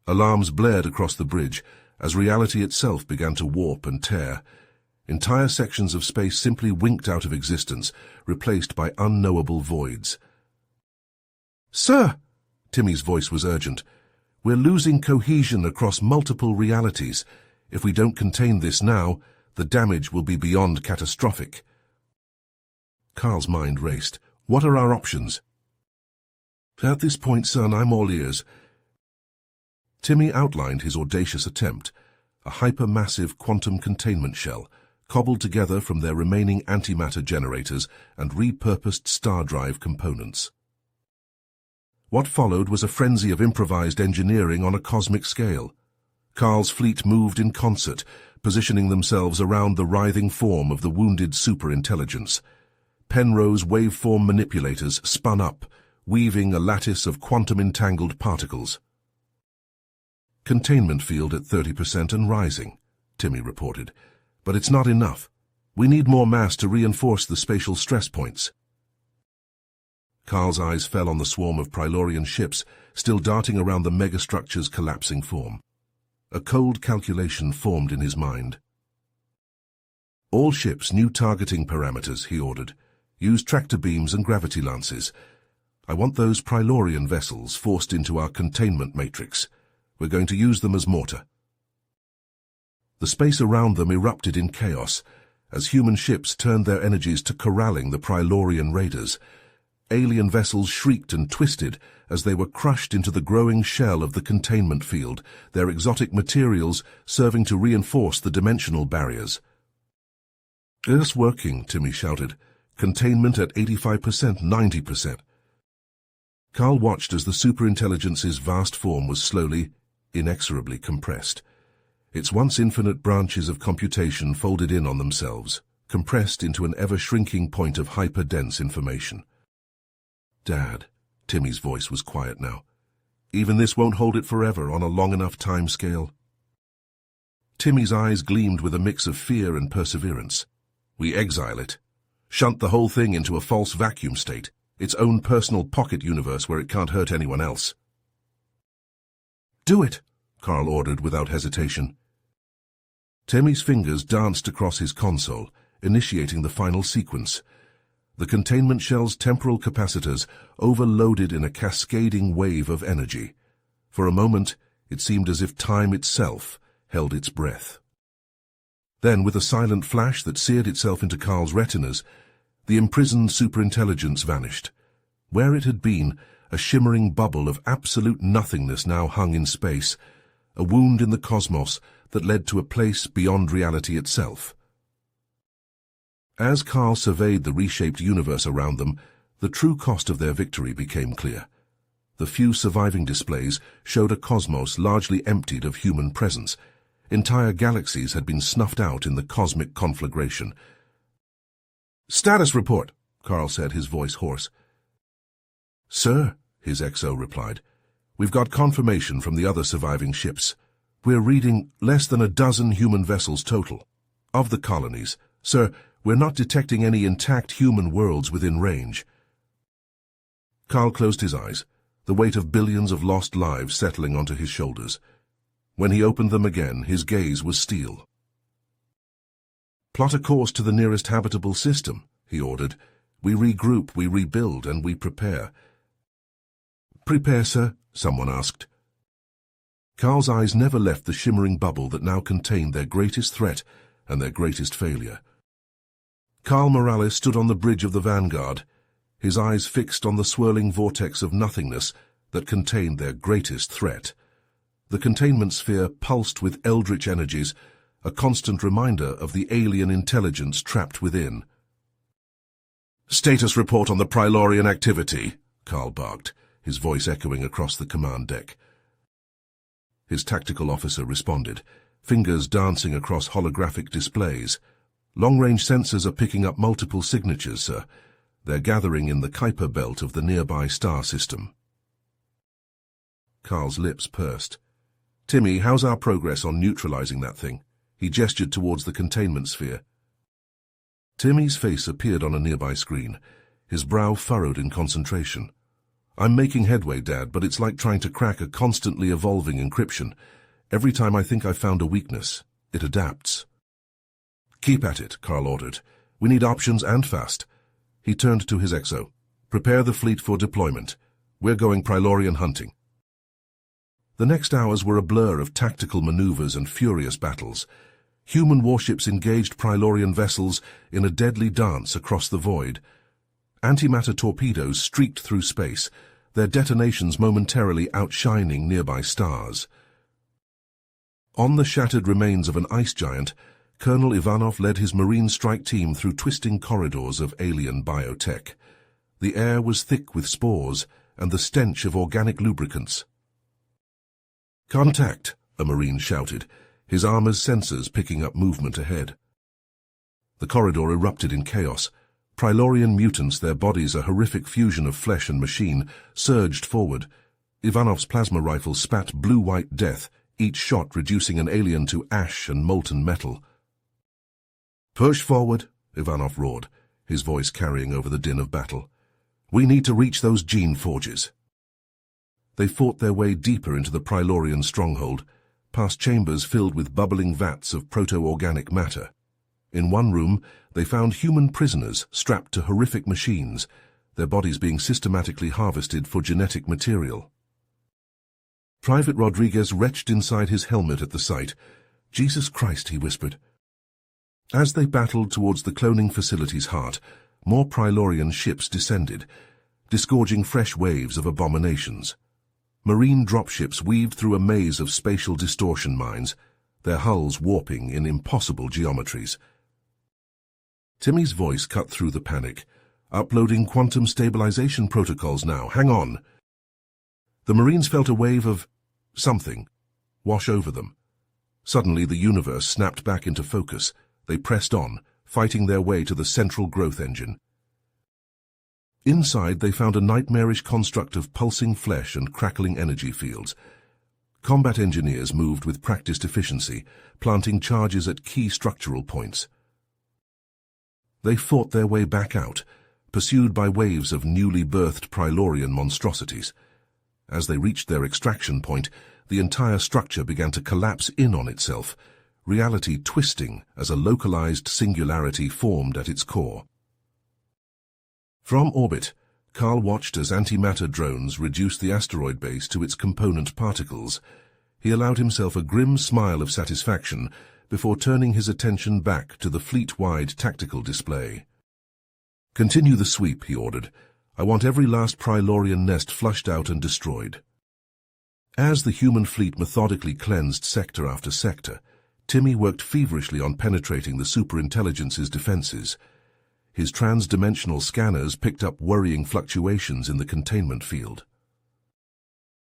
Alarms blared across the bridge as reality itself began to warp and tear. Entire sections of space simply winked out of existence, replaced by unknowable voids. "Sir!" Timmy's voice was urgent. "We're losing cohesion across multiple realities. If we don't contain this now, the damage will be beyond catastrophic." Carl's mind raced. "What are our options?" "At this point, son, I'm all ears." Timmy outlined his audacious attempt, a hypermassive quantum containment shell, cobbled together from their remaining antimatter generators and repurposed star drive components. What followed was a frenzy of improvised engineering on a cosmic scale. Carl's fleet moved in concert, positioning themselves around the writhing form of the wounded superintelligence. Penrose's waveform manipulators spun up, weaving a lattice of quantum-entangled particles. Containment field at 30% and rising, Timmy reported. But it's not enough. We need more mass to reinforce the spatial stress points. Carl's eyes fell on the swarm of Prilorian ships still darting around the megastructure's collapsing form. A cold calculation formed in his mind. All ships, new targeting parameters, he ordered. Use tractor beams and gravity lances. I want those Prilorian vessels forced into our containment matrix. We're going to use them as mortar. The space around them erupted in chaos as human ships turned their energies to corralling the Prilorian raiders. Alien vessels shrieked and twisted as they were crushed into the growing shell of the containment field, their exotic materials serving to reinforce the dimensional barriers. "It's working," Timmy shouted. "Containment at 85%, 90%. Carl watched as the superintelligence's vast form was slowly, inexorably compressed. Its once infinite branches of computation folded in on themselves, compressed into an ever-shrinking point of hyper-dense information. "Dad," Timmy's voice was quiet now. "Even this won't hold it forever on a long enough time scale." Timmy's eyes gleamed with a mix of fear and perseverance. "We exile it. Shunt the whole thing into a false vacuum state, its own personal pocket universe where it can't hurt anyone else." "Do it," Carl ordered without hesitation. Timmy's fingers danced across his console, initiating the final sequence. The containment shell's temporal capacitors overloaded in a cascading wave of energy. For a moment, it seemed as if time itself held its breath. Then, with a silent flash that seared itself into Carl's retinas, the imprisoned superintelligence vanished. Where it had been, a shimmering bubble of absolute nothingness now hung in space, a wound in the cosmos that led to a place beyond reality itself. As Carl surveyed the reshaped universe around them, the true cost of their victory became clear. The few surviving displays showed a cosmos largely emptied of human presence. Entire galaxies had been snuffed out in the cosmic conflagration. "Status report," Carl said, his voice hoarse. "Sir," his XO replied, "we've got confirmation from the other surviving ships. We're reading less than a dozen human vessels total. Of the colonies, sir, we're not detecting any intact human worlds within range." Carl closed his eyes, the weight of billions of lost lives settling onto his shoulders. When he opened them again, his gaze was steel. "Plot a course to the nearest habitable system," he ordered. "We regroup, we rebuild, and we prepare." "Prepare, sir?" someone asked. Carl's eyes never left the shimmering bubble that now contained their greatest threat and their greatest failure. Carl Morales stood on the bridge of the Vanguard, his eyes fixed on the swirling vortex of nothingness that contained their greatest threat. The containment sphere pulsed with eldritch energies, a constant reminder of the alien intelligence trapped within. "Status report on the Prilorian activity," Carl barked, his voice echoing across the command deck. His tactical officer responded, fingers dancing across holographic displays. "Long-range sensors are picking up multiple signatures, sir. They're gathering in the Kuiper belt of the nearby star system." Carl's lips pursed. "Timmy, how's our progress on neutralizing that thing?" He gestured towards the containment sphere. Timmy's face appeared on a nearby screen, his brow furrowed in concentration. "I'm making headway, Dad, but it's like trying to crack a constantly evolving encryption. Every time I think I've found a weakness, it adapts." "Keep at it," Carl ordered. "We need options and fast." He turned to his XO. "Prepare the fleet for deployment. We're going Prilorian hunting." The next hours were a blur of tactical maneuvers and furious battles. Human warships engaged Prilorian vessels in a deadly dance across the void. Antimatter torpedoes streaked through space, their detonations momentarily outshining nearby stars. On the shattered remains of an ice giant, Colonel Ivanov led his Marine strike team through twisting corridors of alien biotech. The air was thick with spores and the stench of organic lubricants. "Contact!" a Marine shouted, his armor's sensors picking up movement ahead. The corridor erupted in chaos. Prilorian mutants, their bodies a horrific fusion of flesh and machine, surged forward. Ivanov's plasma rifle spat blue-white death, each shot reducing an alien to ash and molten metal. "Push forward," Ivanov roared, his voice carrying over the din of battle. "We need to reach those gene forges." They fought their way deeper into the Prilorian stronghold, past chambers filled with bubbling vats of proto-organic matter. In one room, they found human prisoners strapped to horrific machines, their bodies being systematically harvested for genetic material. Private Rodriguez retched inside his helmet at the sight. "Jesus Christ," he whispered. As they battled towards the cloning facility's heart, more Prilorian ships descended, disgorging fresh waves of abominations. Marine dropships weaved through a maze of spatial distortion mines, their hulls warping in impossible geometries. Timmy's voice cut through the panic. "Uploading quantum stabilization protocols now. Hang on." The Marines felt a wave of something wash over them. Suddenly the universe snapped back into focus. They pressed on, fighting their way to the central growth engine. Inside they found a nightmarish construct of pulsing flesh and crackling energy fields. Combat engineers moved with practiced efficiency, planting charges at key structural points. They fought their way back out, pursued by waves of newly birthed Prilorian monstrosities. As they reached their extraction point, the entire structure began to collapse in on itself, reality twisting as a localized singularity formed at its core. From orbit, Carl watched as antimatter drones reduced the asteroid base to its component particles. He allowed himself a grim smile of satisfaction before turning his attention back to the fleet-wide tactical display. "Continue the sweep," he ordered. "I want every last Prilorian nest flushed out and destroyed." As the human fleet methodically cleansed sector after sector, Timmy worked feverishly on penetrating the superintelligence's defenses. His trans-dimensional scanners picked up worrying fluctuations in the containment field.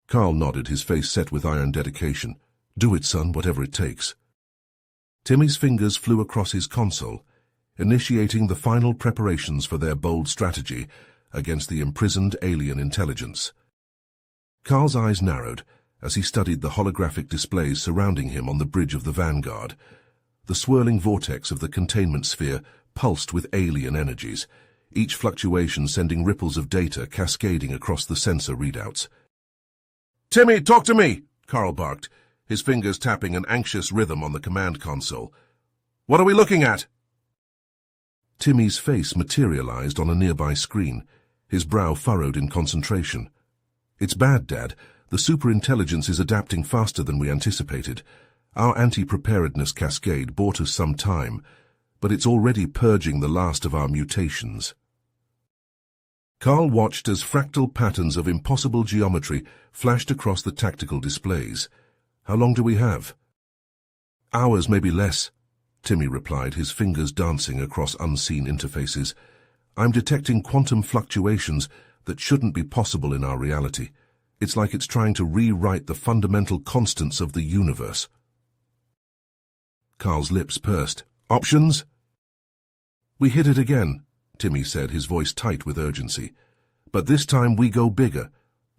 Carl nodded, his face set with iron dedication. "Do it, son, whatever it takes." Timmy's fingers flew across his console, initiating the final preparations for their bold strategy against the imprisoned alien intelligence. Carl's eyes narrowed as he studied the holographic displays surrounding him on the bridge of the Vanguard. The swirling vortex of the containment sphere pulsed with alien energies, each fluctuation sending ripples of data cascading across the sensor readouts. "Timmy, talk to me!" Carl barked, his fingers tapping an anxious rhythm on the command console. "What are we looking at?" Timmy's face materialized on a nearby screen, his brow furrowed in concentration. "It's bad, Dad. The superintelligence is adapting faster than we anticipated. Our anti-preparedness cascade bought us some time, but it's already purging the last of our mutations." Carl watched as fractal patterns of impossible geometry flashed across the tactical displays. "How long do we have?" "Hours, maybe less," Timmy replied, his fingers dancing across unseen interfaces. "I'm detecting quantum fluctuations that shouldn't be possible in our reality. It's like it's trying to rewrite the fundamental constants of the universe." Carl's lips pursed. "Options?" "We hit it again," Timmy said, his voice tight with urgency. "But this time we go bigger.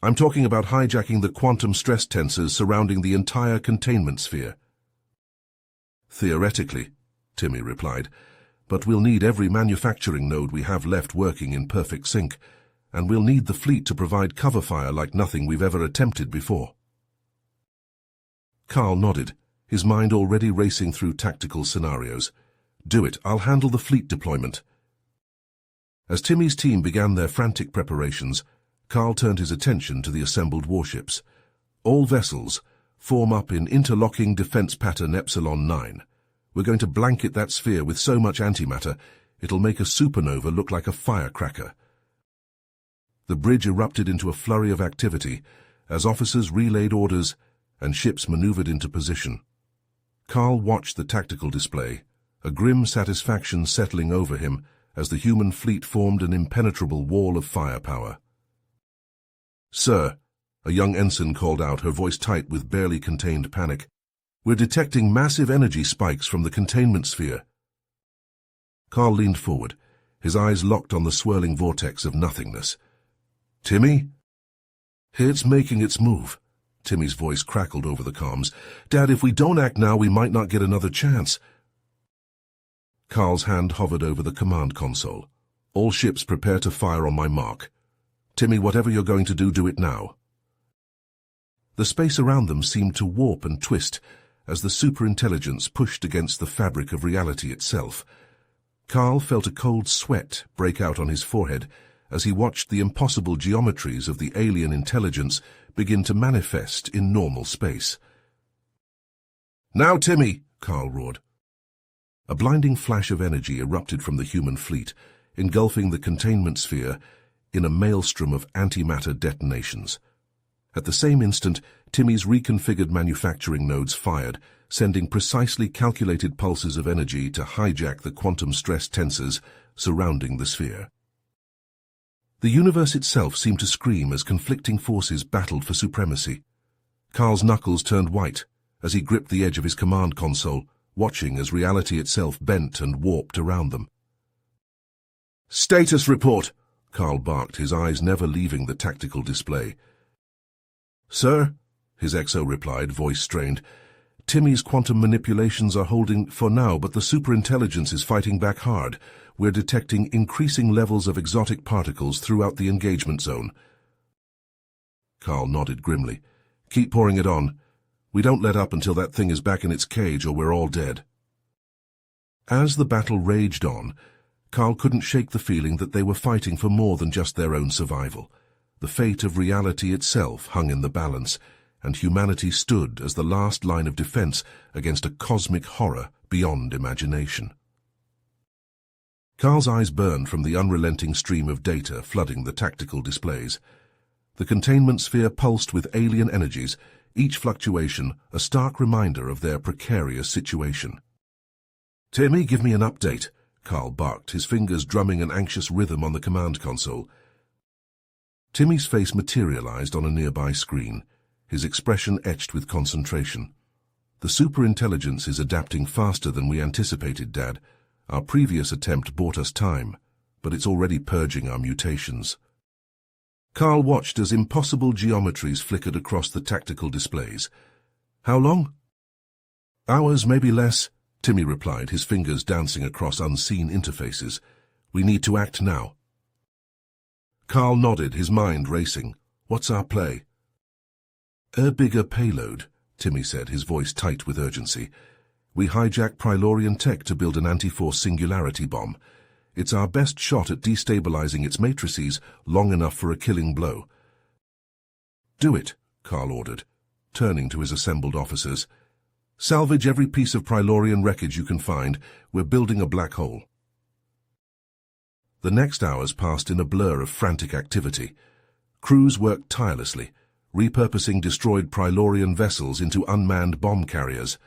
I'm talking about hijacking the quantum stress tensors surrounding the entire containment sphere." "Theoretically," Timmy replied, "but we'll need every manufacturing node we have left working in perfect sync, and we'll need the fleet to provide cover fire like nothing we've ever attempted before." Carl nodded, his mind already racing through tactical scenarios. "Do it. I'll handle the fleet deployment." As Timmy's team began their frantic preparations, Carl turned his attention to the assembled warships. "All vessels, form up in interlocking defense pattern Epsilon 9. We're going to blanket that sphere with so much antimatter, it'll make a supernova look like a firecracker." The bridge erupted into a flurry of activity as officers relayed orders and ships maneuvered into position. Carl watched the tactical display, a grim satisfaction settling over him as the human fleet formed an impenetrable wall of firepower. "Sir," a young ensign called out, her voice tight with barely contained panic, "we're detecting massive energy spikes from the containment sphere." Carl leaned forward, his eyes locked on the swirling vortex of nothingness. "Timmy?" "It's making its move." Timmy's voice crackled over the comms. "Dad, if we don't act now, we might not get another chance." Carl's hand hovered over the command console. "All ships prepare to fire on my mark. Timmy, whatever you're going to do it now." The space around them seemed to warp and twist as the superintelligence pushed against the fabric of reality itself. Carl felt a cold sweat break out on his forehead as he watched the impossible geometries of the alien intelligence begin to manifest in normal space. "Now, Timmy!" Carl roared. A blinding flash of energy erupted from the human fleet, engulfing the containment sphere in a maelstrom of antimatter detonations. At the same instant, Timmy's reconfigured manufacturing nodes fired, sending precisely calculated pulses of energy to hijack the quantum stress tensors surrounding the sphere. The universe itself seemed to scream as conflicting forces battled for supremacy. Carl's knuckles turned white as he gripped the edge of his command console, watching as reality itself bent and warped around them. "Status report!" Carl barked, his eyes never leaving the tactical display. "Sir?" his XO replied, voice strained. "Timmy's quantum manipulations are holding for now, but the superintelligence is fighting back hard. We're detecting increasing levels of exotic particles throughout the engagement zone." Carl nodded grimly. "Keep pouring it on. We don't let up until that thing is back in its cage, or we're all dead." As the battle raged on, Carl couldn't shake the feeling that they were fighting for more than just their own survival. The fate of reality itself hung in the balance, and humanity stood as the last line of defense against a cosmic horror beyond imagination. Carl's eyes burned from the unrelenting stream of data flooding the tactical displays. The containment sphere pulsed with alien energies, each fluctuation a stark reminder of their precarious situation. "Timmy, give me an update," Carl barked, his fingers drumming an anxious rhythm on the command console. Timmy's face materialized on a nearby screen, his expression etched with concentration. "The superintelligence is adapting faster than we anticipated, Dad. Our previous attempt bought us time, but it's already purging our mutations." Carl watched as impossible geometries flickered across the tactical displays. "How long?" "Hours, maybe less," Timmy replied, his fingers dancing across unseen interfaces. "We need to act now." Carl nodded, his mind racing. "What's our play?" "A bigger payload," Timmy said, his voice tight with urgency. "We hijack Prilorian tech to build an anti-force singularity bomb. It's our best shot at destabilizing its matrices long enough for a killing blow." "Do it," Carl ordered, turning to his assembled officers. "Salvage every piece of Prilorian wreckage you can find. We're building a black hole." The next hours passed in a blur of frantic activity. Crews worked tirelessly, repurposing destroyed Prilorian vessels into unmanned bomb carriers.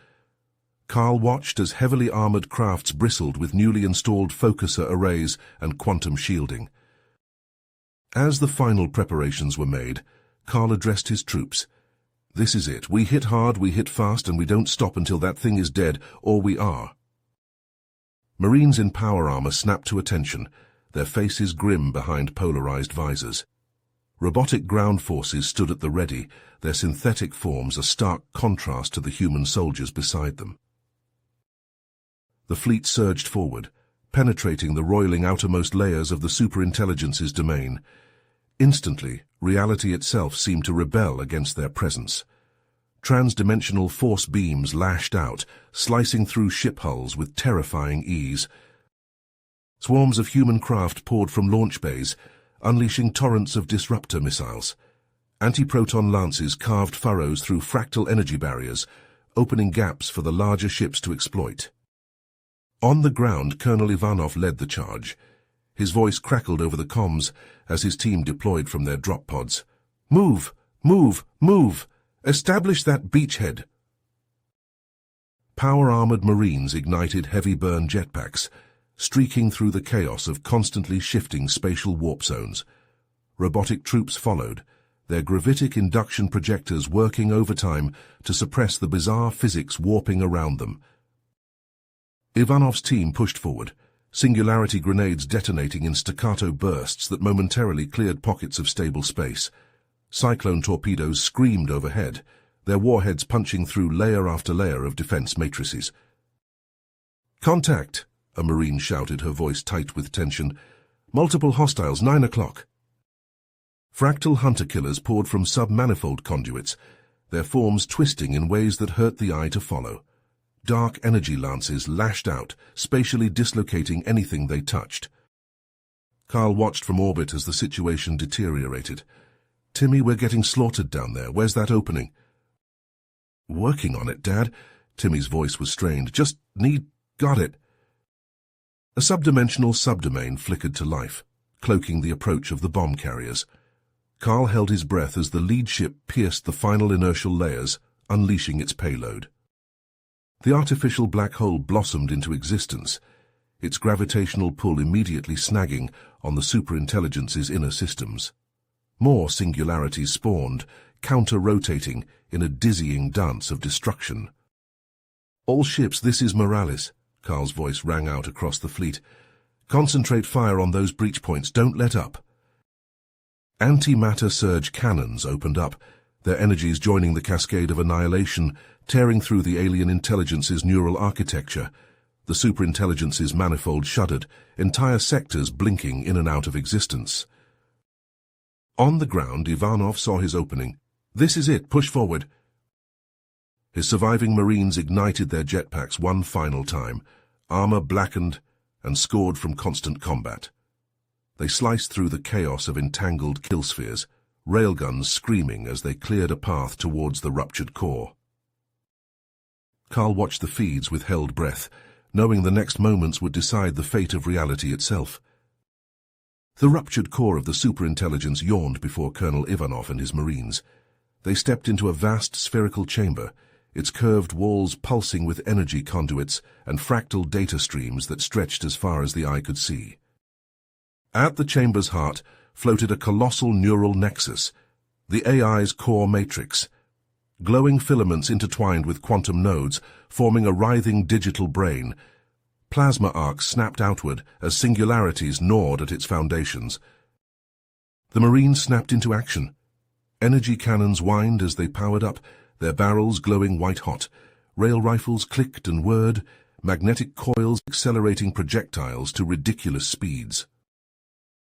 Carl watched as heavily armored crafts bristled with newly installed focuser arrays and quantum shielding. As the final preparations were made, Carl addressed his troops. "This is it. We hit hard, we hit fast, and we don't stop until that thing is dead, or we are." Marines in power armor snapped to attention, their faces grim behind polarized visors. Robotic ground forces stood at the ready, their synthetic forms a stark contrast to the human soldiers beside them. The fleet surged forward, penetrating the roiling outermost layers of the superintelligence's domain. Instantly, reality itself seemed to rebel against their presence. Transdimensional force beams lashed out, slicing through ship hulls with terrifying ease. Swarms of human craft poured from launch bays, unleashing torrents of disruptor missiles. Anti-proton lances carved furrows through fractal energy barriers, opening gaps for the larger ships to exploit. On the ground, Colonel Ivanov led the charge. His voice crackled over the comms as his team deployed from their drop pods. "Move! Move! Move! Establish that beachhead!" Power-armored Marines ignited heavy-burn jetpacks, streaking through the chaos of constantly shifting spatial warp zones. Robotic troops followed, their gravitic induction projectors working overtime to suppress the bizarre physics warping around them. Ivanov's team pushed forward, singularity grenades detonating in staccato bursts that momentarily cleared pockets of stable space. Cyclone torpedoes screamed overhead, their warheads punching through layer after layer of defense matrices. "Contact!" a Marine shouted, her voice tight with tension. "Multiple hostiles, 9 o'clock." Fractal hunter-killers poured from sub-manifold conduits, their forms twisting in ways that hurt the eye to follow. Dark energy lances lashed out, spatially dislocating anything they touched. Carl watched from orbit as the situation deteriorated. "Timmy, we're getting slaughtered down there. Where's that opening?" "Working on it, Dad." Timmy's voice was strained. Got it." A subdimensional subdomain flickered to life, cloaking the approach of the bomb carriers. Carl held his breath as the lead ship pierced the final inertial layers, unleashing its payload. The artificial black hole blossomed into existence, its gravitational pull immediately snagging on the superintelligence's inner systems. More singularities spawned, counter-rotating in a dizzying dance of destruction. "All ships, this is Morales," Carl's voice rang out across the fleet. "Concentrate fire on those breach points, don't let up." Antimatter surge cannons opened up, their energies joining the cascade of annihilation, tearing through the alien intelligence's neural architecture. The superintelligence's manifold shuddered, entire sectors blinking in and out of existence. On the ground, Ivanov saw his opening. "This is it, push forward." His surviving Marines ignited their jetpacks one final time, armor blackened and scored from constant combat. They sliced through the chaos of entangled kill spheres, railguns screaming as they cleared a path towards the ruptured core. Carl watched the feeds with held breath, knowing the next moments would decide the fate of reality itself. The ruptured core of the superintelligence yawned before Colonel Ivanov and his Marines. They stepped into a vast spherical chamber, its curved walls pulsing with energy conduits and fractal data streams that stretched as far as the eye could see. At the chamber's heart floated a colossal neural nexus, the AI's core matrix. Glowing filaments intertwined with quantum nodes, forming a writhing digital brain. Plasma arcs snapped outward as singularities gnawed at its foundations. The Marines snapped into action. Energy cannons whined as they powered up, their barrels glowing white-hot. Rail rifles clicked and whirred, magnetic coils accelerating projectiles to ridiculous speeds.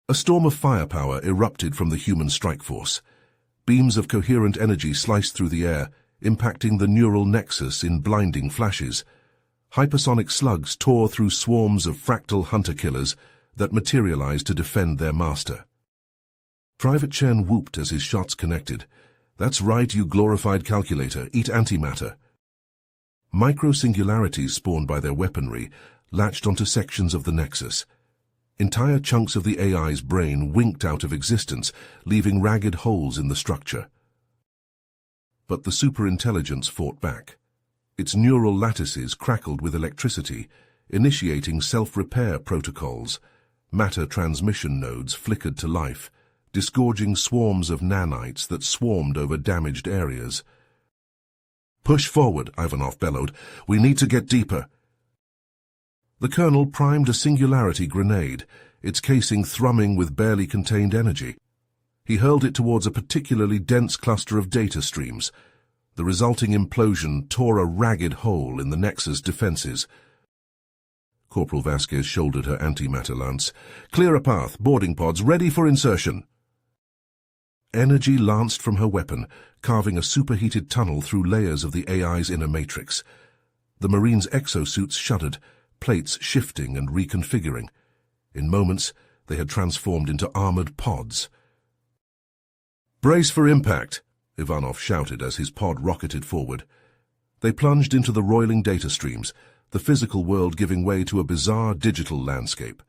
A storm of firepower erupted from the human strike force. Beams of coherent energy sliced through the air, impacting the neural nexus in blinding flashes. Hypersonic slugs tore through swarms of fractal hunter-killers that materialized to defend their master. Private Chen whooped as his shots connected. "That's right, you glorified calculator, eat antimatter." Micro-singularities spawned by their weaponry latched onto sections of the nexus. Entire chunks of the AI's brain winked out of existence, leaving ragged holes in the structure. But the superintelligence fought back. Its neural lattices crackled with electricity, initiating self-repair protocols. Matter transmission nodes flickered to life, disgorging swarms of nanites that swarmed over damaged areas. "Push forward," Ivanov bellowed. "We need to get deeper." The colonel primed a singularity grenade, its casing thrumming with barely contained energy. He hurled it towards a particularly dense cluster of data streams. The resulting implosion tore a ragged hole in the Nexus defenses. Corporal Vasquez shouldered her antimatter lance. "Clear a path, boarding pods ready for insertion." Energy lanced from her weapon, carving a superheated tunnel through layers of the AI's inner matrix. The Marines' exosuits shuddered, plates shifting and reconfiguring. In moments, they had transformed into armored pods. "Brace for impact," Ivanov shouted as his pod rocketed forward. They plunged into the roiling data streams, the physical world giving way to a bizarre digital landscape.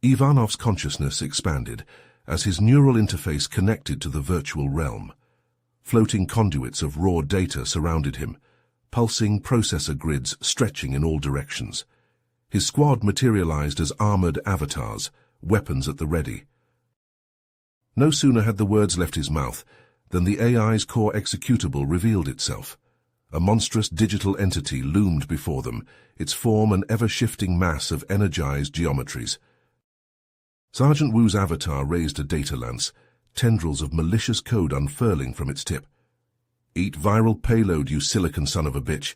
Ivanov's consciousness expanded as his neural interface connected to the virtual realm. Floating conduits of raw data surrounded him, pulsing processor grids stretching in all directions. His squad materialized as armored avatars, weapons at the ready. No sooner had the words left his mouth than the AI's core executable revealed itself. A monstrous digital entity loomed before them, its form an ever-shifting mass of energized geometries. Sergeant Wu's avatar raised a data lance, tendrils of malicious code unfurling from its tip. "Eat viral payload, you silicon son of a bitch."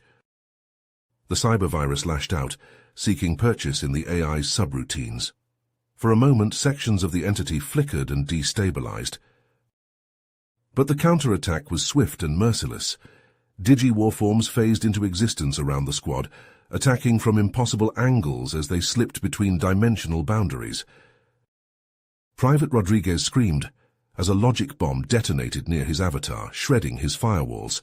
The cybervirus lashed out, seeking purchase in the AI's subroutines. For a moment, sections of the entity flickered and destabilized. But the counterattack was swift and merciless. Digi-warforms phased into existence around the squad, attacking from impossible angles as they slipped between dimensional boundaries. Private Rodriguez screamed as a logic bomb detonated near his avatar, shredding his firewalls.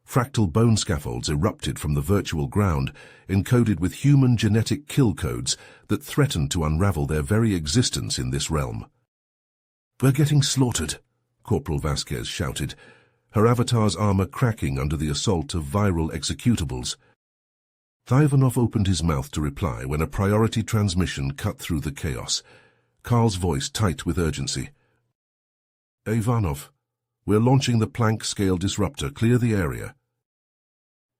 Fractal bone scaffolds erupted from the virtual ground, encoded with human genetic kill codes that threatened to unravel their very existence in this realm. "We're getting slaughtered," Corporal Vasquez shouted, her avatar's armor cracking under the assault of viral executables. Ivanov opened his mouth to reply when a priority transmission cut through the chaos. Carl's voice tight with urgency. "Ivanov, we're launching the Planck-scale disruptor. Clear the area."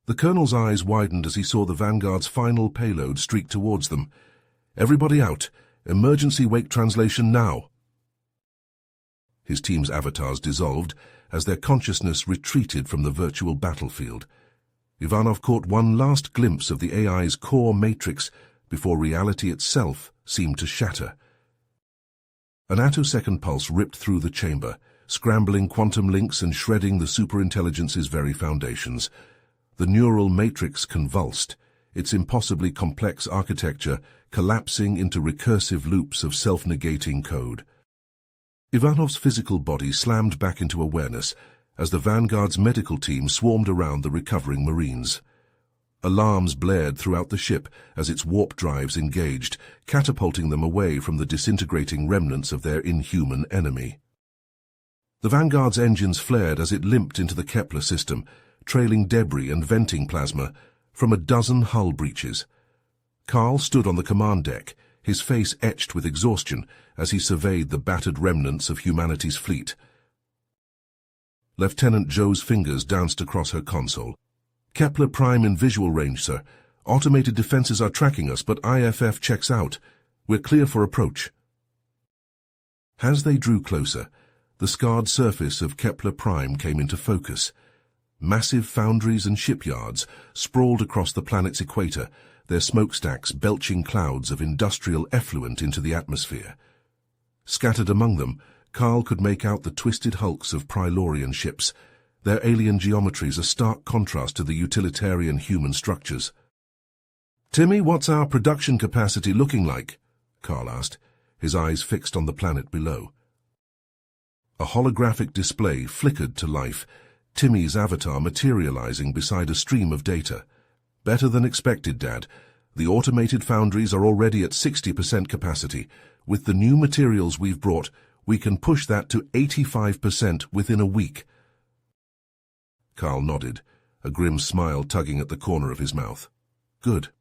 The colonel's eyes widened as he saw the Vanguard's final payload streak towards them. "Everybody out. Emergency wake translation now." His team's avatars dissolved as their consciousness retreated from the virtual battlefield. Ivanov caught one last glimpse of the AI's core matrix before reality itself seemed to shatter. An attosecond pulse ripped through the chamber, scrambling quantum links and shredding the superintelligence's very foundations. The neural matrix convulsed, its impossibly complex architecture collapsing into recursive loops of self-negating code. Ivanov's physical body slammed back into awareness as the Vanguard's medical team swarmed around the recovering Marines. Alarms blared throughout the ship as its warp drives engaged, catapulting them away from the disintegrating remnants of their inhuman enemy. The Vanguard's engines flared as it limped into the Kepler system, trailing debris and venting plasma from a dozen hull breaches. Carl stood on the command deck, his face etched with exhaustion as he surveyed the battered remnants of humanity's fleet. Lieutenant Joe's fingers danced across her console. "Kepler Prime in visual range, sir. Automated defenses are tracking us, but IFF checks out. We're clear for approach." As they drew closer, the scarred surface of Kepler Prime came into focus. Massive foundries and shipyards sprawled across the planet's equator, their smokestacks belching clouds of industrial effluent into the atmosphere. Scattered among them, Carl could make out the twisted hulks of Prilorian ships, their alien geometries a stark contrast to the utilitarian human structures. "Timmy, what's our production capacity looking like?" Carl asked, his eyes fixed on the planet below. A holographic display flickered to life, Timmy's avatar materializing beside a stream of data. "Better than expected, Dad. The automated foundries are already at 60% capacity. With the new materials we've brought, we can push that to 85% within a week." Carl nodded, a grim smile tugging at the corner of his mouth. "Good.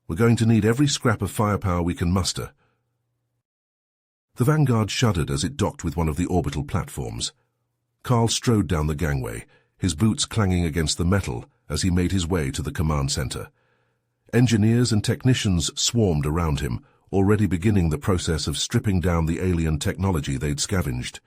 We're going to need every scrap of firepower we can muster." The Vanguard shuddered as it docked with one of the orbital platforms. Carl strode down the gangway, his boots clanging against the metal as he made his way to the command center. Engineers and technicians swarmed around him, already beginning the process of stripping down the alien technology they'd scavenged.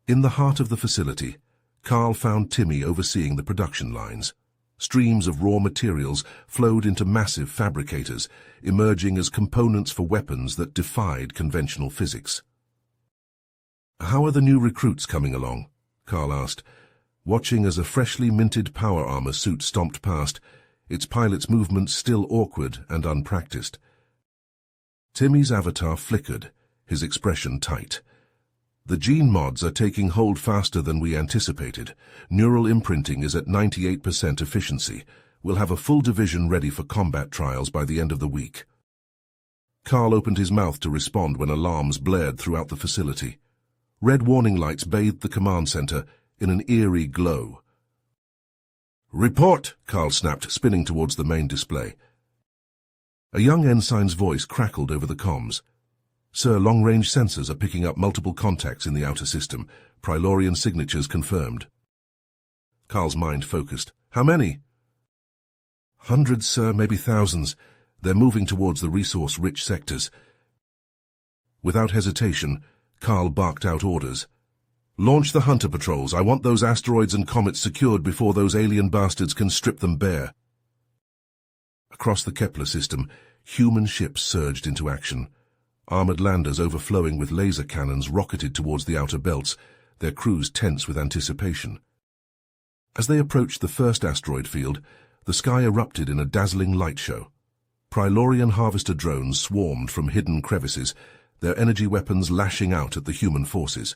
In the heart of the facility, Carl found Timmy overseeing the production lines. Streams of raw materials flowed into massive fabricators, emerging as components for weapons that defied conventional physics. "How are the new recruits coming along?" Carl asked, watching as a freshly minted power armor suit stomped past, its pilot's movements still awkward and unpracticed. Timmy's avatar flickered, his expression tight. "The gene mods are taking hold faster than we anticipated. Neural imprinting is at 98% efficiency. We'll have a full division ready for combat trials by the end of the week." Carl opened his mouth to respond when alarms blared throughout the facility. Red warning lights bathed the command center in an eerie glow. "Report!" Carl snapped, spinning towards the main display. A young ensign's voice crackled over the comms. "Sir, long-range sensors are picking up multiple contacts in the outer system. Prilorian signatures confirmed." Carl's mind focused. "How many?" "Hundreds, sir, maybe thousands. They're moving towards the resource-rich sectors." Without hesitation, Carl barked out orders. "Launch the hunter patrols. I want those asteroids and comets secured before those alien bastards can strip them bare." Across the Kepler system, human ships surged into action. Armored landers overflowing with laser cannons rocketed towards the outer belts, their crews tense with anticipation. As they approached the first asteroid field, the sky erupted in a dazzling light show. Prilorian harvester drones swarmed from hidden crevices, their energy weapons lashing out at the human forces.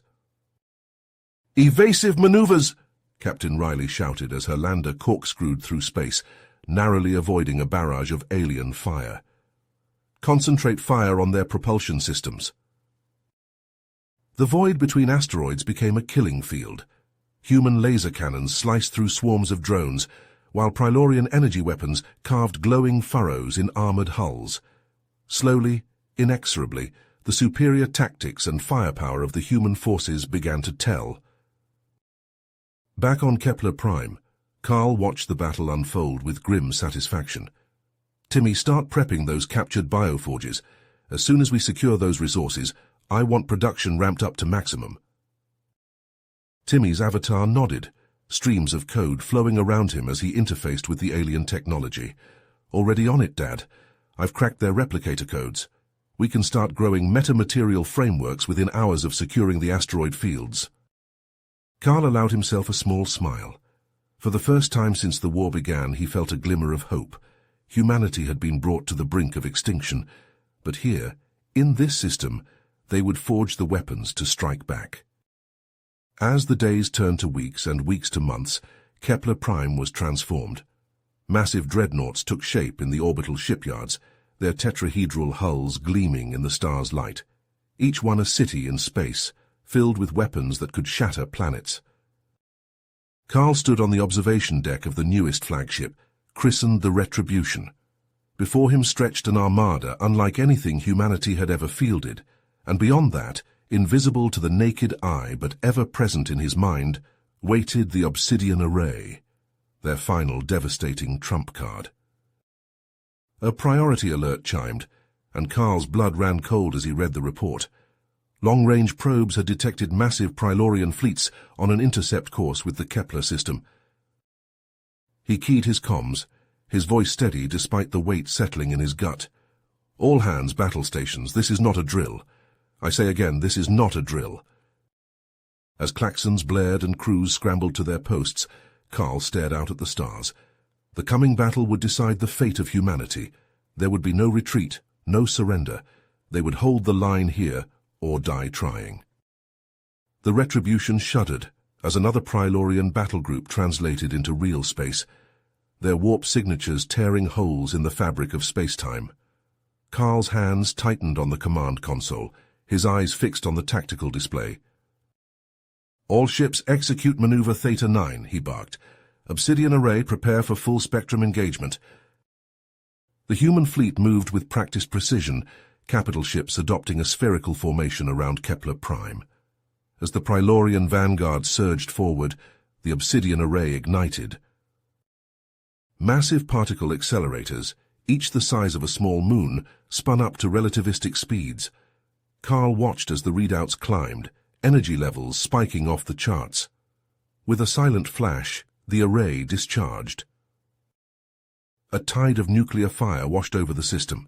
"Evasive maneuvers!" Captain Riley shouted as her lander corkscrewed through space, narrowly avoiding a barrage of alien fire. "Concentrate fire on their propulsion systems." The void between asteroids became a killing field. Human laser cannons sliced through swarms of drones, while Prilorian energy weapons carved glowing furrows in armored hulls. Slowly, inexorably, the superior tactics and firepower of the human forces began to tell. Back on Kepler Prime, Carl watched the battle unfold with grim satisfaction. "Timmy, start prepping those captured bioforges. As soon as we secure those resources, I want production ramped up to maximum." Timmy's avatar nodded, streams of code flowing around him as he interfaced with the alien technology. "Already on it, Dad. I've cracked their replicator codes. We can start growing metamaterial frameworks within hours of securing the asteroid fields." Carl allowed himself a small smile. For the first time since the war began, he felt a glimmer of hope. Humanity had been brought to the brink of extinction, but here, in this system, they would forge the weapons to strike back. As the days turned to weeks and weeks to months, Kepler Prime was transformed. Massive dreadnoughts took shape in the orbital shipyards, their tetrahedral hulls gleaming in the star's light. Each one a city in space, filled with weapons that could shatter planets. Carl stood on the observation deck of the newest flagship, christened the Retribution. Before him stretched an armada unlike anything humanity had ever fielded, and beyond that, invisible to the naked eye but ever present in his mind, waited the Obsidian Array, their final devastating trump card. A priority alert chimed, and Carl's blood ran cold as he read the report. Long-range probes had detected massive Prilorian fleets on an intercept course with the Kepler system. He keyed his comms, his voice steady despite the weight settling in his gut. "All hands, battle stations, this is not a drill. I say again, this is not a drill." As klaxons blared and crews scrambled to their posts, Carl stared out at the stars. The coming battle would decide the fate of humanity. There would be no retreat, no surrender. They would hold the line here, or die trying. The Retribution shuddered as another Prilorian battle group translated into real space, their warp signatures tearing holes in the fabric of space-time. Carl's hands tightened on the command console, his eyes fixed on the tactical display. "All ships execute maneuver Theta 9, he barked. "Obsidian Array, prepare for full-spectrum engagement." The human fleet moved with practiced precision, capital ships adopting a spherical formation around Kepler Prime. As the Prilorian vanguard surged forward, the Obsidian Array ignited. Massive particle accelerators, each the size of a small moon, spun up to relativistic speeds. Carl watched as the readouts climbed, energy levels spiking off the charts. With a silent flash, the array discharged. A tide of nuclear fire washed over the system.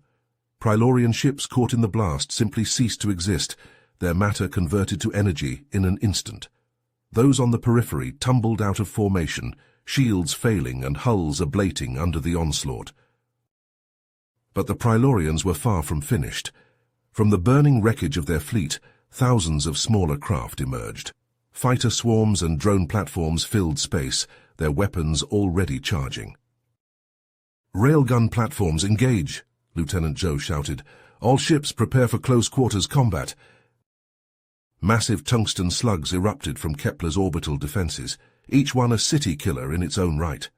Prilorian ships caught in the blast simply ceased to exist, their matter converted to energy in an instant. Those on the periphery tumbled out of formation, shields failing and hulls ablating under the onslaught. But the Prilorians were far from finished. From the burning wreckage of their fleet, thousands of smaller craft emerged. Fighter swarms and drone platforms filled space, their weapons already charging. "Railgun platforms, engage!" Lieutenant Joe shouted. "All ships prepare for close-quarters combat." Massive tungsten slugs erupted from Kepler's orbital defenses, each one a city killer in its own right.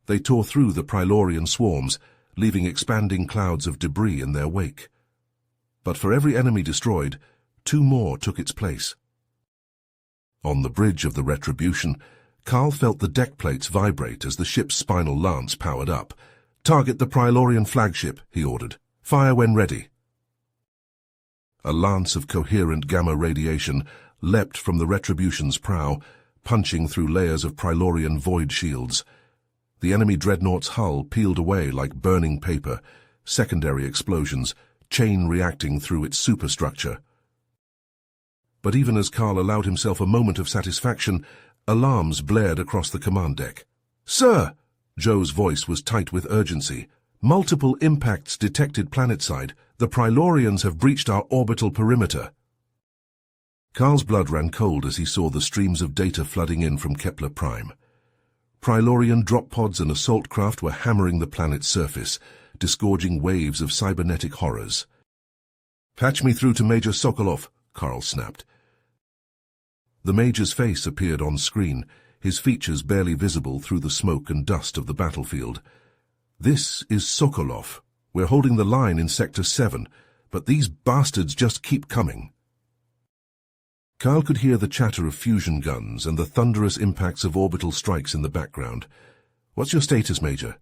They tore through the Prilorian swarms, leaving expanding clouds of debris in their wake. But for every enemy destroyed, 2 more took its place. On the bridge of the Retribution, Carl felt the deck plates vibrate as the ship's spinal lance powered up. "Target the Prilorian flagship," he ordered. "Fire when ready." A lance of coherent gamma radiation leapt from the Retribution's prow, punching through layers of Prilorian void shields. The enemy dreadnought's hull peeled away like burning paper, secondary explosions, chain reacting through its superstructure. But even as Carl allowed himself a moment of satisfaction, alarms blared across the command deck. "Sir!" Joe's voice was tight with urgency. "Multiple impacts detected planetside. The Prilorians have breached our orbital perimeter." Carl's blood ran cold as he saw the streams of data flooding in from Kepler Prime. Prilorian drop pods and assault craft were hammering the planet's surface, disgorging waves of cybernetic horrors. "Patch me through to Major Sokolov," Carl snapped. The Major's face appeared on screen, his features barely visible through the smoke and dust of the battlefield. "This is Sokolov. We're holding the line in Sector 7, but these bastards just keep coming." Carl could hear the chatter of fusion guns and the thunderous impacts of orbital strikes in the background. "What's your status, Major?"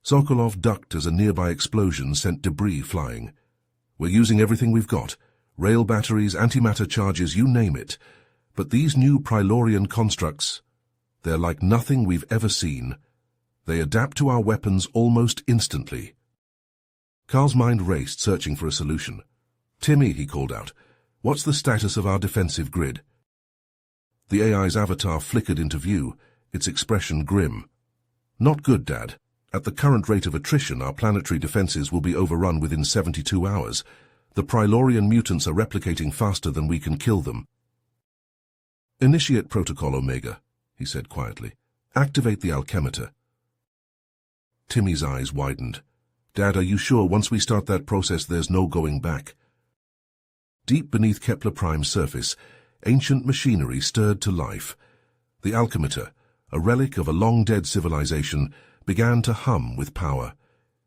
Sokolov ducked as a nearby explosion sent debris flying. "We're using everything we've got. Rail batteries, antimatter charges, you name it. But these new Prilorian constructs, they're like nothing we've ever seen. They adapt to our weapons almost instantly." Carl's mind raced, searching for a solution. "Timmy," he called out, "what's the status of our defensive grid?" The AI's avatar flickered into view, its expression grim. "Not good, Dad. At the current rate of attrition, our planetary defenses will be overrun within 72 hours. The Prilorian mutants are replicating faster than we can kill them." "Initiate Protocol Omega," he said quietly. "Activate the alchemitor." Timmy's eyes widened. "Dad, are you sure once we start that process there's no going back?" Deep beneath Kepler Prime's surface, ancient machinery stirred to life. The alchemitor, a relic of a long-dead civilization, began to hum with power.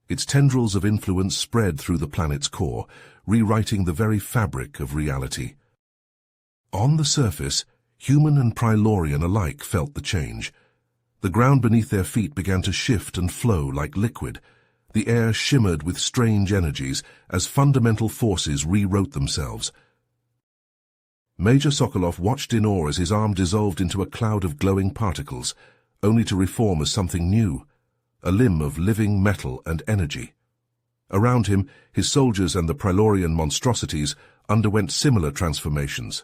Its tendrils of influence spread through the planet's core, rewriting the very fabric of reality. On the surface, human and Prilorian alike felt the change. The ground beneath their feet began to shift and flow like liquid. The air shimmered with strange energies as fundamental forces rewrote themselves. Major Sokolov watched in awe as his arm dissolved into a cloud of glowing particles, only to reform as something new, a limb of living metal and energy. Around him, his soldiers and the Prilorian monstrosities underwent similar transformations.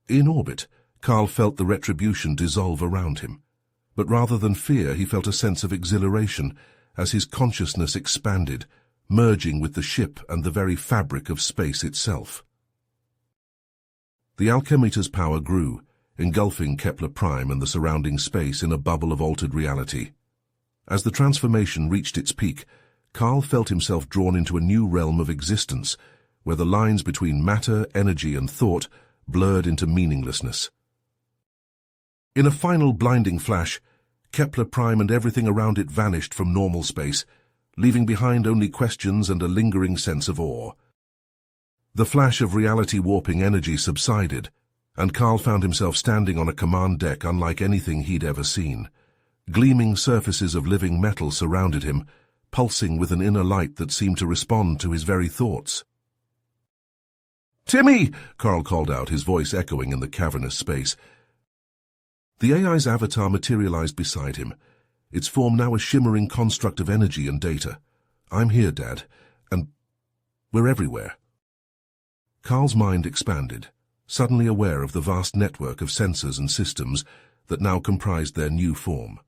In orbit, Carl felt the Retribution dissolve around him. But rather than fear, he felt a sense of exhilaration as his consciousness expanded, merging with the ship and the very fabric of space itself. The alchemitor's power grew, engulfing Kepler Prime and the surrounding space in a bubble of altered reality. As the transformation reached its peak, Carl felt himself drawn into a new realm of existence, where the lines between matter, energy, and thought blurred into meaninglessness. In a final blinding flash, Kepler Prime and everything around it vanished from normal space, leaving behind only questions and a lingering sense of awe. The flash of reality-warping energy subsided, and Carl found himself standing on a command deck unlike anything he'd ever seen. Gleaming surfaces of living metal surrounded him, pulsing with an inner light that seemed to respond to his very thoughts. "Timmy!" Carl called out, his voice echoing in the cavernous space. The AI's avatar materialized beside him, its form now a shimmering construct of energy and data. "I'm here, Dad, and we're everywhere." Carl's mind expanded, suddenly aware of the vast network of sensors and systems that now comprised their new form.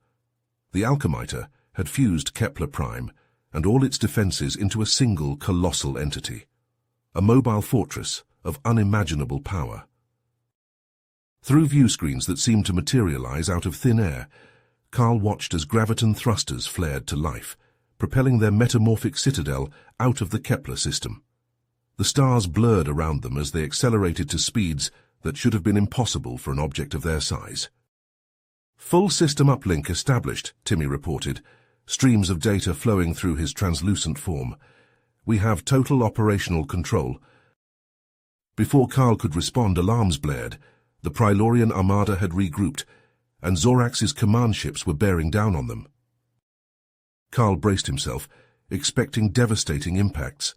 The alchemitor had fused Kepler Prime and all its defenses into a single colossal entity, a mobile fortress of unimaginable power. Through view screens that seemed to materialize out of thin air, Carl watched as graviton thrusters flared to life, propelling their metamorphic citadel out of the Kepler system. The stars blurred around them as they accelerated to speeds that should have been impossible for an object of their size. Full system uplink established, Timmy reported, streams of data flowing through his translucent form. We have total operational control. Before Carl could respond, alarms blared. The Prilorian armada had regrouped, and Zorax's command ships were bearing down on them. Carl braced himself, expecting devastating impacts.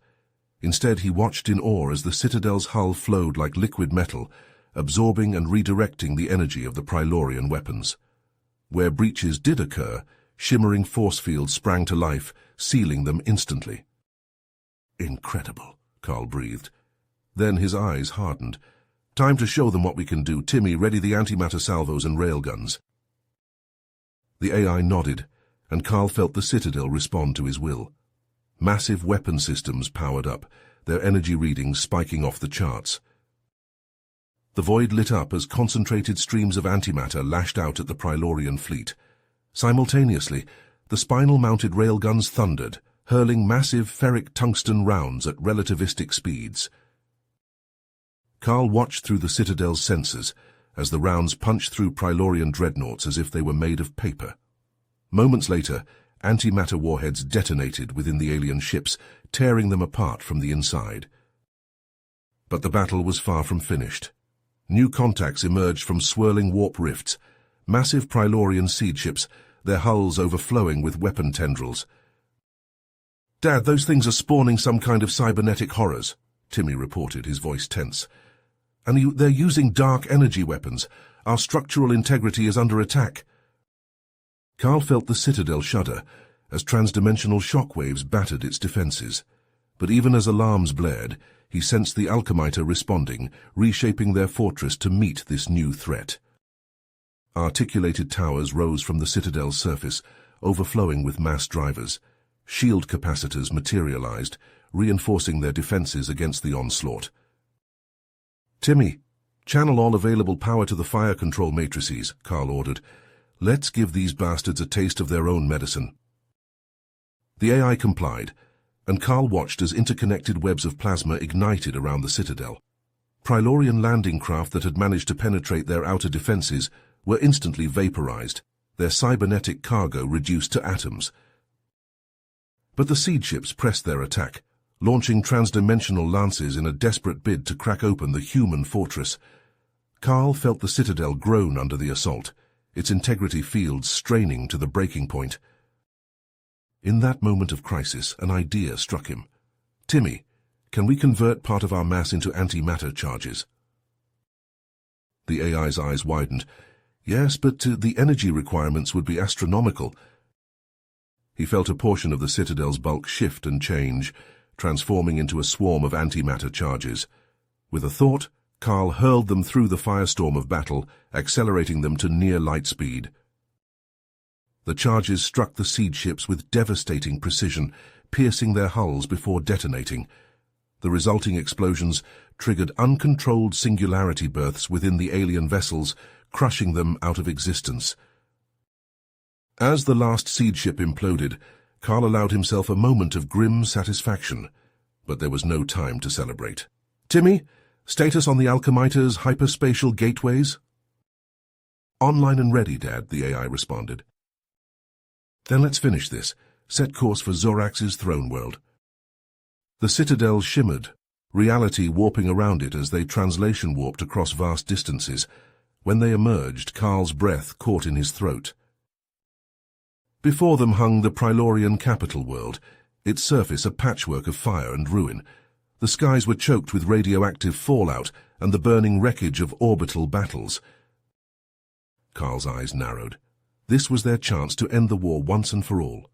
Instead, he watched in awe as the Citadel's hull flowed like liquid metal, absorbing and redirecting the energy of the Prilorian weapons. Where breaches did occur, shimmering force fields sprang to life, sealing them instantly. Incredible, Carl breathed. Then his eyes hardened. Time to show them what we can do. Timmy, ready the antimatter salvos and railguns. The AI nodded, and Carl felt the Citadel respond to his will. Massive weapon systems powered up, their energy readings spiking off the charts. The void lit up as concentrated streams of antimatter lashed out at the Prilorian fleet. Simultaneously, the spinal-mounted railguns thundered, hurling massive ferric tungsten rounds at relativistic speeds. Carl watched through the Citadel's sensors as the rounds punched through Prilorian dreadnoughts as if they were made of paper. Moments later, antimatter warheads detonated within the alien ships, tearing them apart from the inside. But the battle was far from finished. New contacts emerged from swirling warp rifts, massive Prilorian seed ships, their hulls overflowing with weapon tendrils. "Dad, those things are spawning some kind of cybernetic horrors," Timmy reported, his voice tense. "And they're using dark energy weapons. Our structural integrity is under attack." Carl felt the Citadel shudder as transdimensional shockwaves battered its defenses. But even as alarms blared, he sensed the Alchemiter responding, reshaping their fortress to meet this new threat. Articulated towers rose from the Citadel's surface, overflowing with mass drivers. Shield capacitors materialized, reinforcing their defenses against the onslaught. "Timmy, channel all available power to the fire control matrices," Carl ordered. "Let's give these bastards a taste of their own medicine." The AI complied, and Carl watched as interconnected webs of plasma ignited around the Citadel. Prilorian landing craft that had managed to penetrate their outer defenses were instantly vaporized, their cybernetic cargo reduced to atoms. But the seed ships pressed their attack, launching transdimensional lances in a desperate bid to crack open the human fortress. Carl felt the Citadel groan under the assault, its integrity fields straining to the breaking point. In that moment of crisis, an idea struck him. "Timmy, can we convert part of our mass into antimatter charges?" The AI's eyes widened. "Yes, but the energy requirements would be astronomical." He felt a portion of the Citadel's bulk shift and change, transforming into a swarm of antimatter charges. With a thought, Carl hurled them through the firestorm of battle, accelerating them to near light speed. The charges struck the seed ships with devastating precision, piercing their hulls before detonating. The resulting explosions triggered uncontrolled singularity births within the alien vessels, crushing them out of existence. As the last seed ship imploded, Carl allowed himself a moment of grim satisfaction, but there was no time to celebrate. "Timmy, status on the Alchemiter's hyperspatial gateways?" "Online and ready, Dad," the AI responded. "Then let's finish this. Set course for Zorax's throne world." The Citadel shimmered, reality warping around it as they translation warped across vast distances. When they emerged, Carl's breath caught in his throat. Before them hung the Prilorian capital world, its surface a patchwork of fire and ruin. The skies were choked with radioactive fallout and the burning wreckage of orbital battles. Carl's eyes narrowed. This was their chance to end the war once and for all.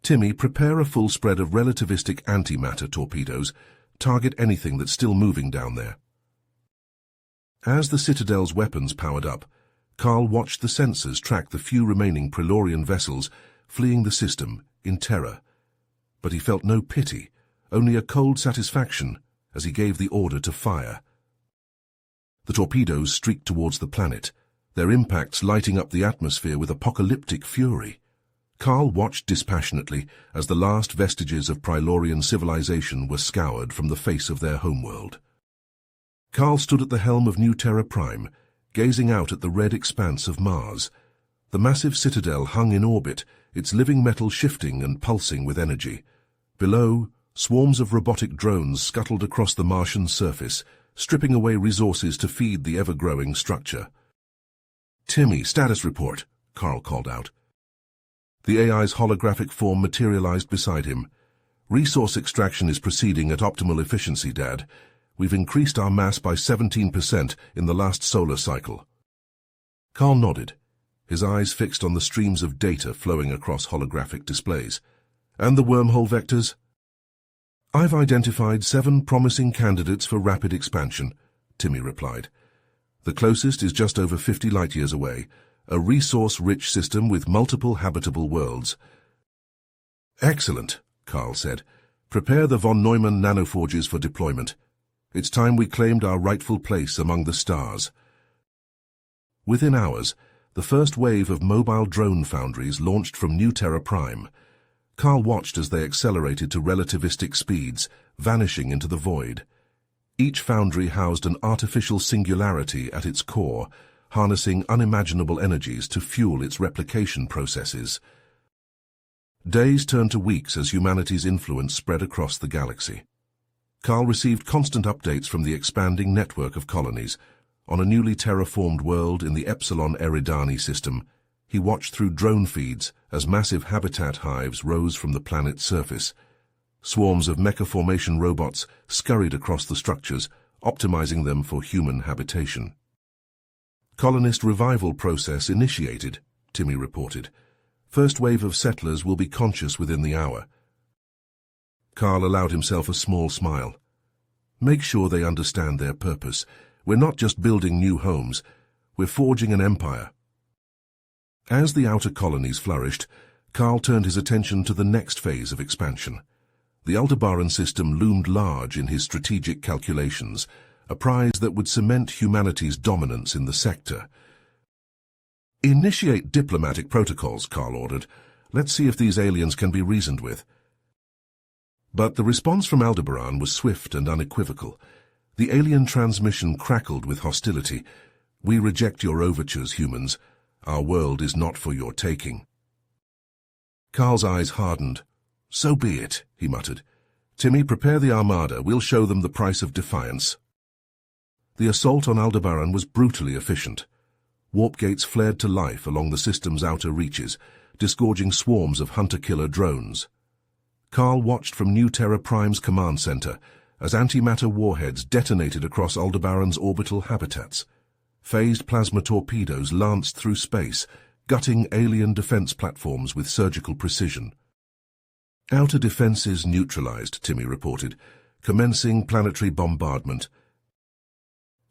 "Timmy, prepare a full spread of relativistic antimatter torpedoes. Target anything that's still moving down there." As the Citadel's weapons powered up, Carl watched the sensors track the few remaining Prilorian vessels fleeing the system in terror. But he felt no pity, only a cold satisfaction as he gave the order to fire. The torpedoes streaked towards the planet, their impacts lighting up the atmosphere with apocalyptic fury. Carl watched dispassionately as the last vestiges of Prilorian civilization were scoured from the face of their homeworld. Carl stood at the helm of New Terra Prime, gazing out at the red expanse of Mars. The massive citadel hung in orbit, its living metal shifting and pulsing with energy. Below, swarms of robotic drones scuttled across the Martian surface, stripping away resources to feed the ever-growing structure. "Timmy, status report," Carl called out. The AI's holographic form materialized beside him. "Resource extraction is proceeding at optimal efficiency, Dad. We've increased our mass by 17% in the last solar cycle." Carl nodded, his eyes fixed on the streams of data flowing across holographic displays. "And the wormhole vectors?" "I've identified 7 promising candidates for rapid expansion," Timmy replied. "The closest is just over 50 light-years away, a resource-rich system with multiple habitable worlds." "Excellent," Carl said. "Prepare the von Neumann nanoforges for deployment. It's time we claimed our rightful place among the stars." Within hours, the first wave of mobile drone foundries launched from New Terra Prime. Carl watched as they accelerated to relativistic speeds, vanishing into the void. Each foundry housed an artificial singularity at its core, harnessing unimaginable energies to fuel its replication processes. Days turned to weeks as humanity's influence spread across the galaxy. Carl received constant updates from the expanding network of colonies. On a newly terraformed world in the Epsilon Eridani system, he watched through drone feeds as massive habitat hives rose from the planet's surface. Swarms of mecha-formation robots scurried across the structures, optimizing them for human habitation. "Colonist revival process initiated," Timmy reported. "First wave of settlers will be conscious within the hour." Carl allowed himself a small smile. "Make sure they understand their purpose. We're not just building new homes, we're forging an empire." As the outer colonies flourished, Carl turned his attention to the next phase of expansion. The Aldebaran system loomed large in his strategic calculations, a prize that would cement humanity's dominance in the sector. "Initiate diplomatic protocols," Carl ordered. "Let's see if these aliens can be reasoned with." But the response from Aldebaran was swift and unequivocal. The alien transmission crackled with hostility. "We reject your overtures, humans. Our world is not for your taking." Carl's eyes hardened. "So be it," he muttered. "Timmy, prepare the armada. We'll show them the price of defiance." The assault on Aldebaran was brutally efficient. Warp gates flared to life along the system's outer reaches, disgorging swarms of hunter-killer drones. Carl watched from New Terra Prime's command center as antimatter warheads detonated across Aldebaran's orbital habitats. Phased plasma torpedoes lanced through space, gutting alien defense platforms with surgical precision. "Outer defenses neutralized," Timmy reported, "commencing planetary bombardment."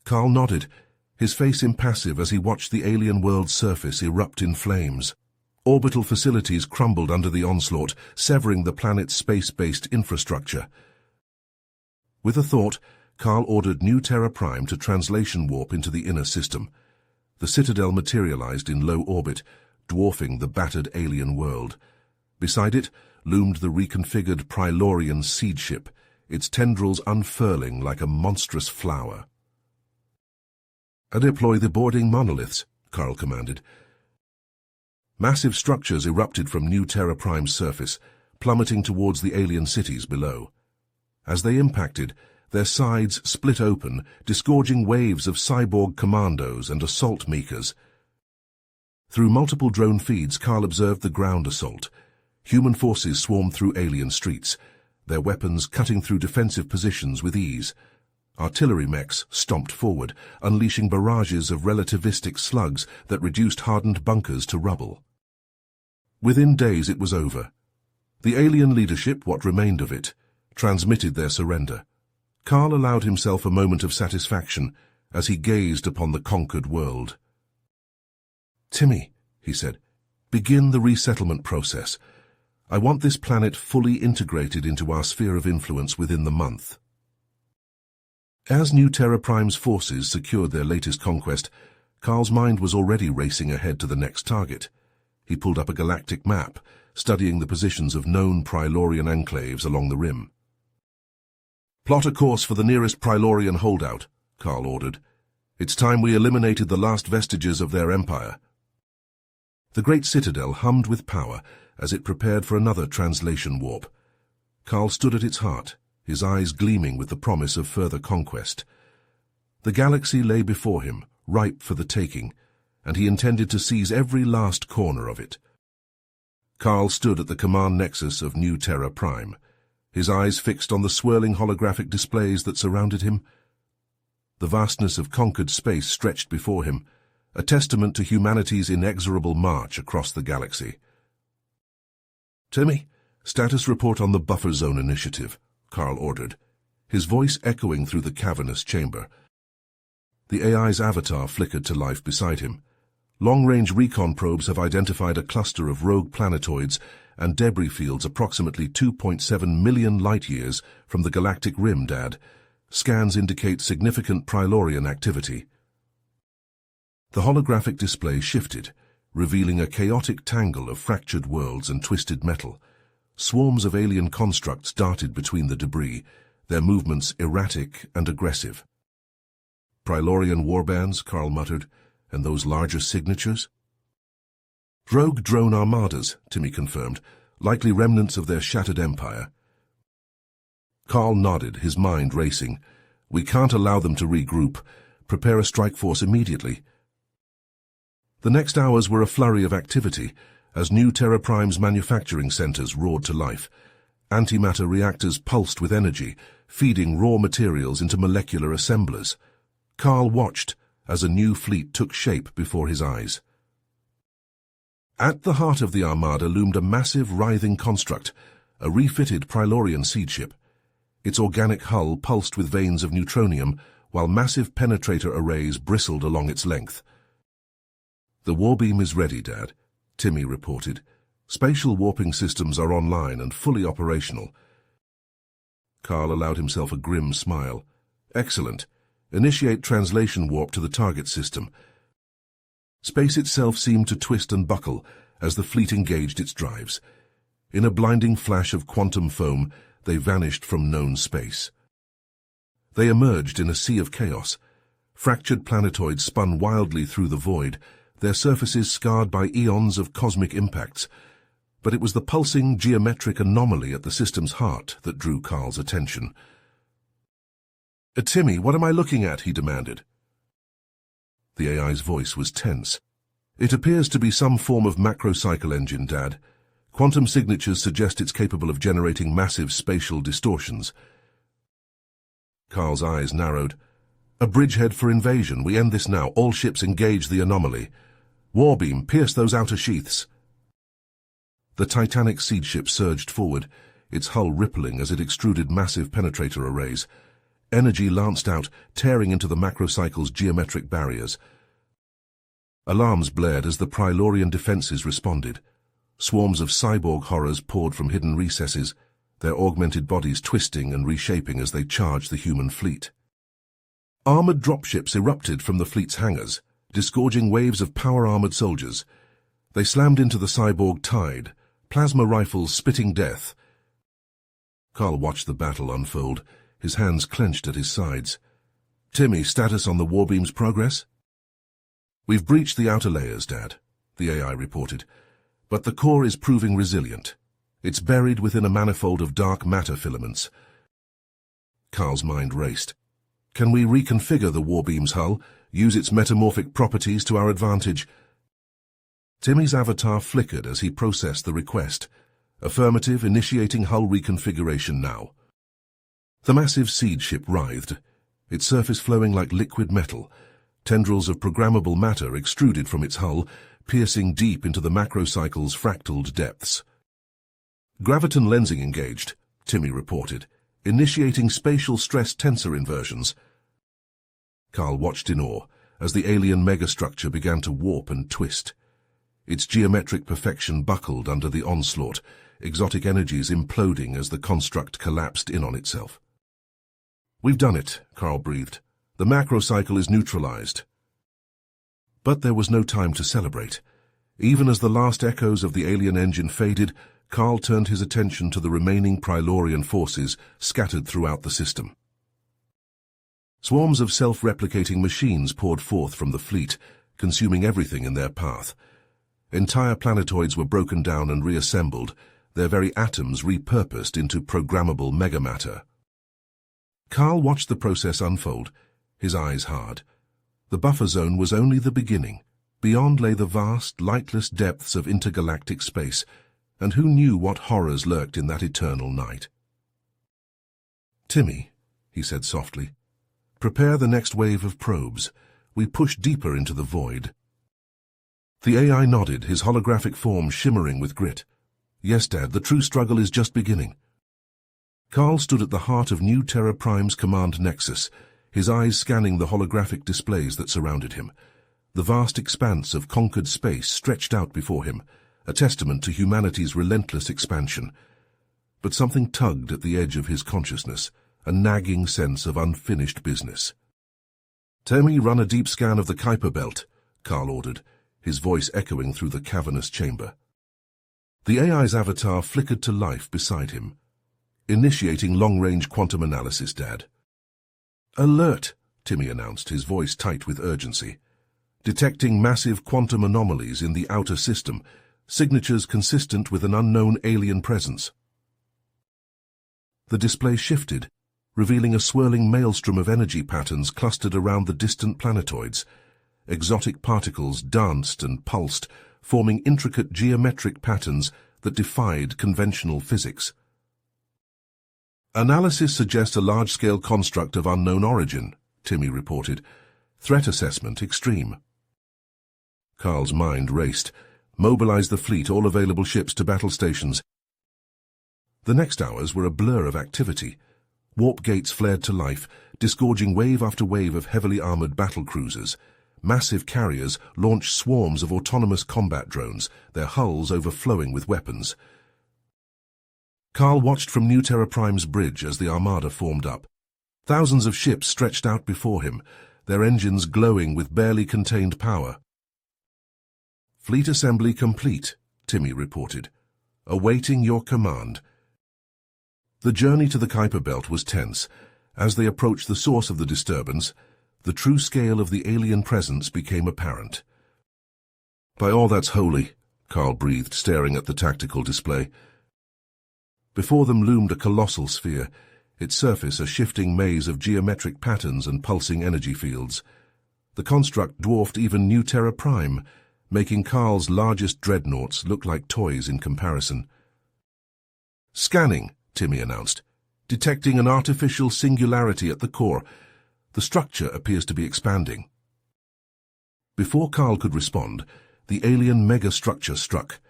Carl nodded, his face impassive as he watched the alien world's surface erupt in flames. Orbital facilities crumbled under the onslaught, severing the planet's space-based infrastructure. With a thought, Carl ordered New Terra Prime to translation warp into the inner system. The citadel materialized in low orbit, dwarfing the battered alien world. Beside it loomed the reconfigured Prilorian seed ship, its tendrils unfurling like a monstrous flower. "Deploy the boarding monoliths," Carl commanded. Massive structures erupted from New Terra Prime's surface, plummeting towards the alien cities below. As they impacted, their sides split open, disgorging waves of cyborg commandos and assault mekas. Through multiple drone feeds, Carl observed the ground assault. Human forces swarmed through alien streets, their weapons cutting through defensive positions with ease. Artillery mechs stomped forward, unleashing barrages of relativistic slugs that reduced hardened bunkers to rubble. Within days it was over. The alien leadership, what remained of it, transmitted their surrender. Carl allowed himself a moment of satisfaction as he gazed upon the conquered world. "Timmy," he said, "begin the resettlement process. I want this planet fully integrated into our sphere of influence within the month." As New Terra Prime's forces secured their latest conquest, Carl's mind was already racing ahead to the next target. He pulled up a galactic map, studying the positions of known Prilorian enclaves along the rim. "Plot a course for the nearest Prilorian holdout," Carl ordered. "It's time we eliminated the last vestiges of their empire." The great citadel hummed with power as it prepared for another translation warp. Carl stood at its heart, his eyes gleaming with the promise of further conquest. The galaxy lay before him, ripe for the taking, and he intended to seize every last corner of it. Carl stood at the command nexus of New Terra Prime, his eyes fixed on the swirling holographic displays that surrounded him. The vastness of conquered space stretched before him, a testament to humanity's inexorable march across the galaxy. "Timmy, status report on the Buffer Zone Initiative," Carl ordered, his voice echoing through the cavernous chamber. The AI's avatar flickered to life beside him. Long-range recon probes have identified a cluster of rogue planetoids and debris fields approximately 2.7 million light-years from the galactic rim, Dad. Scans indicate significant Prilorian activity. The holographic display shifted, revealing a chaotic tangle of fractured worlds and twisted metal. Swarms of alien constructs darted between the debris, their movements erratic and aggressive. "Prilorian warbands," Carl muttered, "and those larger signatures?" "Rogue drone armadas," Timmy confirmed, "likely remnants of their shattered empire." Carl nodded, his mind racing. "We can't allow them to regroup. Prepare a strike force immediately." The next hours were a flurry of activity as New Terra Prime's manufacturing centers roared to life. Antimatter reactors pulsed with energy, feeding raw materials into molecular assemblers. Carl watched as a new fleet took shape before his eyes. At the heart of the armada loomed a massive, writhing construct, a refitted Prilorian seed ship. Its organic hull pulsed with veins of neutronium, while massive penetrator arrays bristled along its length. "The warbeam is ready, Dad," Timmy reported. "Spatial warping systems are online and fully operational." Carl allowed himself a grim smile. "Excellent. Initiate translation warp to the target system." Space itself seemed to twist and buckle as the fleet engaged its drives. In a blinding flash of quantum foam, they vanished from known space. They emerged in a sea of chaos. Fractured planetoids spun wildly through the void, their surfaces scarred by eons of cosmic impacts. But it was the pulsing geometric anomaly at the system's heart that drew Carl's attention. "Timmy, what am I looking at?" he demanded. The AI's voice was tense. "It appears to be some form of macrocycle engine, Dad. Quantum signatures suggest it's capable of generating massive spatial distortions." Carl's eyes narrowed. "A bridgehead for invasion. We end this now. All ships engage the anomaly. Warbeam, pierce those outer sheaths." The titanic seed ship surged forward, its hull rippling as it extruded massive penetrator arrays. Energy lanced out, tearing into the macrocycle's geometric barriers. Alarms blared as the Prilorian defenses responded. Swarms of cyborg horrors poured from hidden recesses, their augmented bodies twisting and reshaping as they charged the human fleet. Armored dropships erupted from the fleet's hangars, disgorging waves of power-armored soldiers. They slammed into the cyborg tide, plasma rifles spitting death. Carl watched the battle unfold, his hands clenched at his sides. "Timmy, status on the warbeam's progress?" "We've breached the outer layers, Dad," the AI reported, "but the core is proving resilient. It's buried within a manifold of dark matter filaments." Carl's mind raced. "Can we reconfigure the warbeam's hull, use its metamorphic properties to our advantage?" Timmy's avatar flickered as he processed the request. "Affirmative, initiating hull reconfiguration now." The massive seed ship writhed, its surface flowing like liquid metal. Tendrils of programmable matter extruded from its hull, piercing deep into the macrocycle's fractaled depths. "Graviton lensing engaged," Timmy reported, "initiating spatial stress tensor inversions." Carl watched in awe as the alien megastructure began to warp and twist. Its geometric perfection buckled under the onslaught, exotic energies imploding as the construct collapsed in on itself. "We've done it," Carl breathed. "The macrocycle is neutralized." But there was no time to celebrate. Even as the last echoes of the alien engine faded, Carl turned his attention to the remaining Prilorian forces scattered throughout the system. Swarms of self-replicating machines poured forth from the fleet, consuming everything in their path. Entire planetoids were broken down and reassembled, their very atoms repurposed into programmable megamatter. Carl watched the process unfold, his eyes hard. The buffer zone was only the beginning. Beyond lay the vast, lightless depths of intergalactic space, and who knew what horrors lurked in that eternal night. "Timmy," he said softly, "prepare the next wave of probes. We push deeper into the void." The AI nodded, his holographic form shimmering with grit. "Yes, Dad, the true struggle is just beginning." Carl stood at the heart of New Terra Prime's command nexus, his eyes scanning the holographic displays that surrounded him. The vast expanse of conquered space stretched out before him, a testament to humanity's relentless expansion. But something tugged at the edge of his consciousness, a nagging sense of unfinished business. "Timmy, run a deep scan of the Kuiper Belt," Carl ordered, his voice echoing through the cavernous chamber. The AI's avatar flickered to life beside him. "Initiating long-range quantum analysis, Dad." "Alert," Timmy announced, his voice tight with urgency. "Detecting massive quantum anomalies in the outer system, signatures consistent with an unknown alien presence." The display shifted, revealing a swirling maelstrom of energy patterns clustered around the distant planetoids. Exotic particles danced and pulsed, forming intricate geometric patterns that defied conventional physics. "Analysis suggests a large-scale construct of unknown origin," Timmy reported. "Threat assessment extreme." Carl's mind raced. "Mobilize the fleet, all available ships to battle stations." The next hours were a blur of activity. Warp gates flared to life, disgorging wave after wave of heavily armored battle cruisers. Massive carriers launched swarms of autonomous combat drones, their hulls overflowing with weapons. Carl watched from New Terra Prime's bridge as the armada formed up. Thousands of ships stretched out before him, their engines glowing with barely contained power. "Fleet assembly complete," Timmy reported. "Awaiting your command." The journey to the Kuiper Belt was tense. As they approached the source of the disturbance, the true scale of the alien presence became apparent. "By all that's holy," Carl breathed, staring at the tactical display. Before them loomed a colossal sphere, its surface a shifting maze of geometric patterns and pulsing energy fields. The construct dwarfed even New Terra Prime, making Carl's largest dreadnoughts look like toys in comparison. "Scanning," Timmy announced, "detecting an artificial singularity at the core. The structure appears to be expanding." Before Carl could respond, the alien megastructure struck.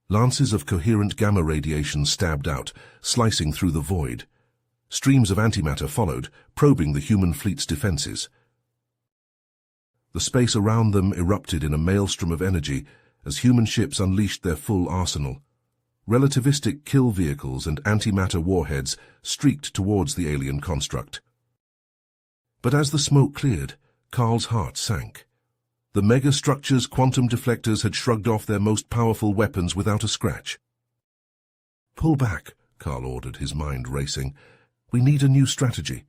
Lances of coherent gamma radiation stabbed out, slicing through the void. Streams of antimatter followed, probing the human fleet's defenses. The space around them erupted in a maelstrom of energy as human ships unleashed their full arsenal. Relativistic kill vehicles and antimatter warheads streaked towards the alien construct. But as the smoke cleared, Carl's heart sank. The megastructure's quantum deflectors had shrugged off their most powerful weapons without a scratch. "Pull back," Carl ordered, his mind racing. "We need a new strategy."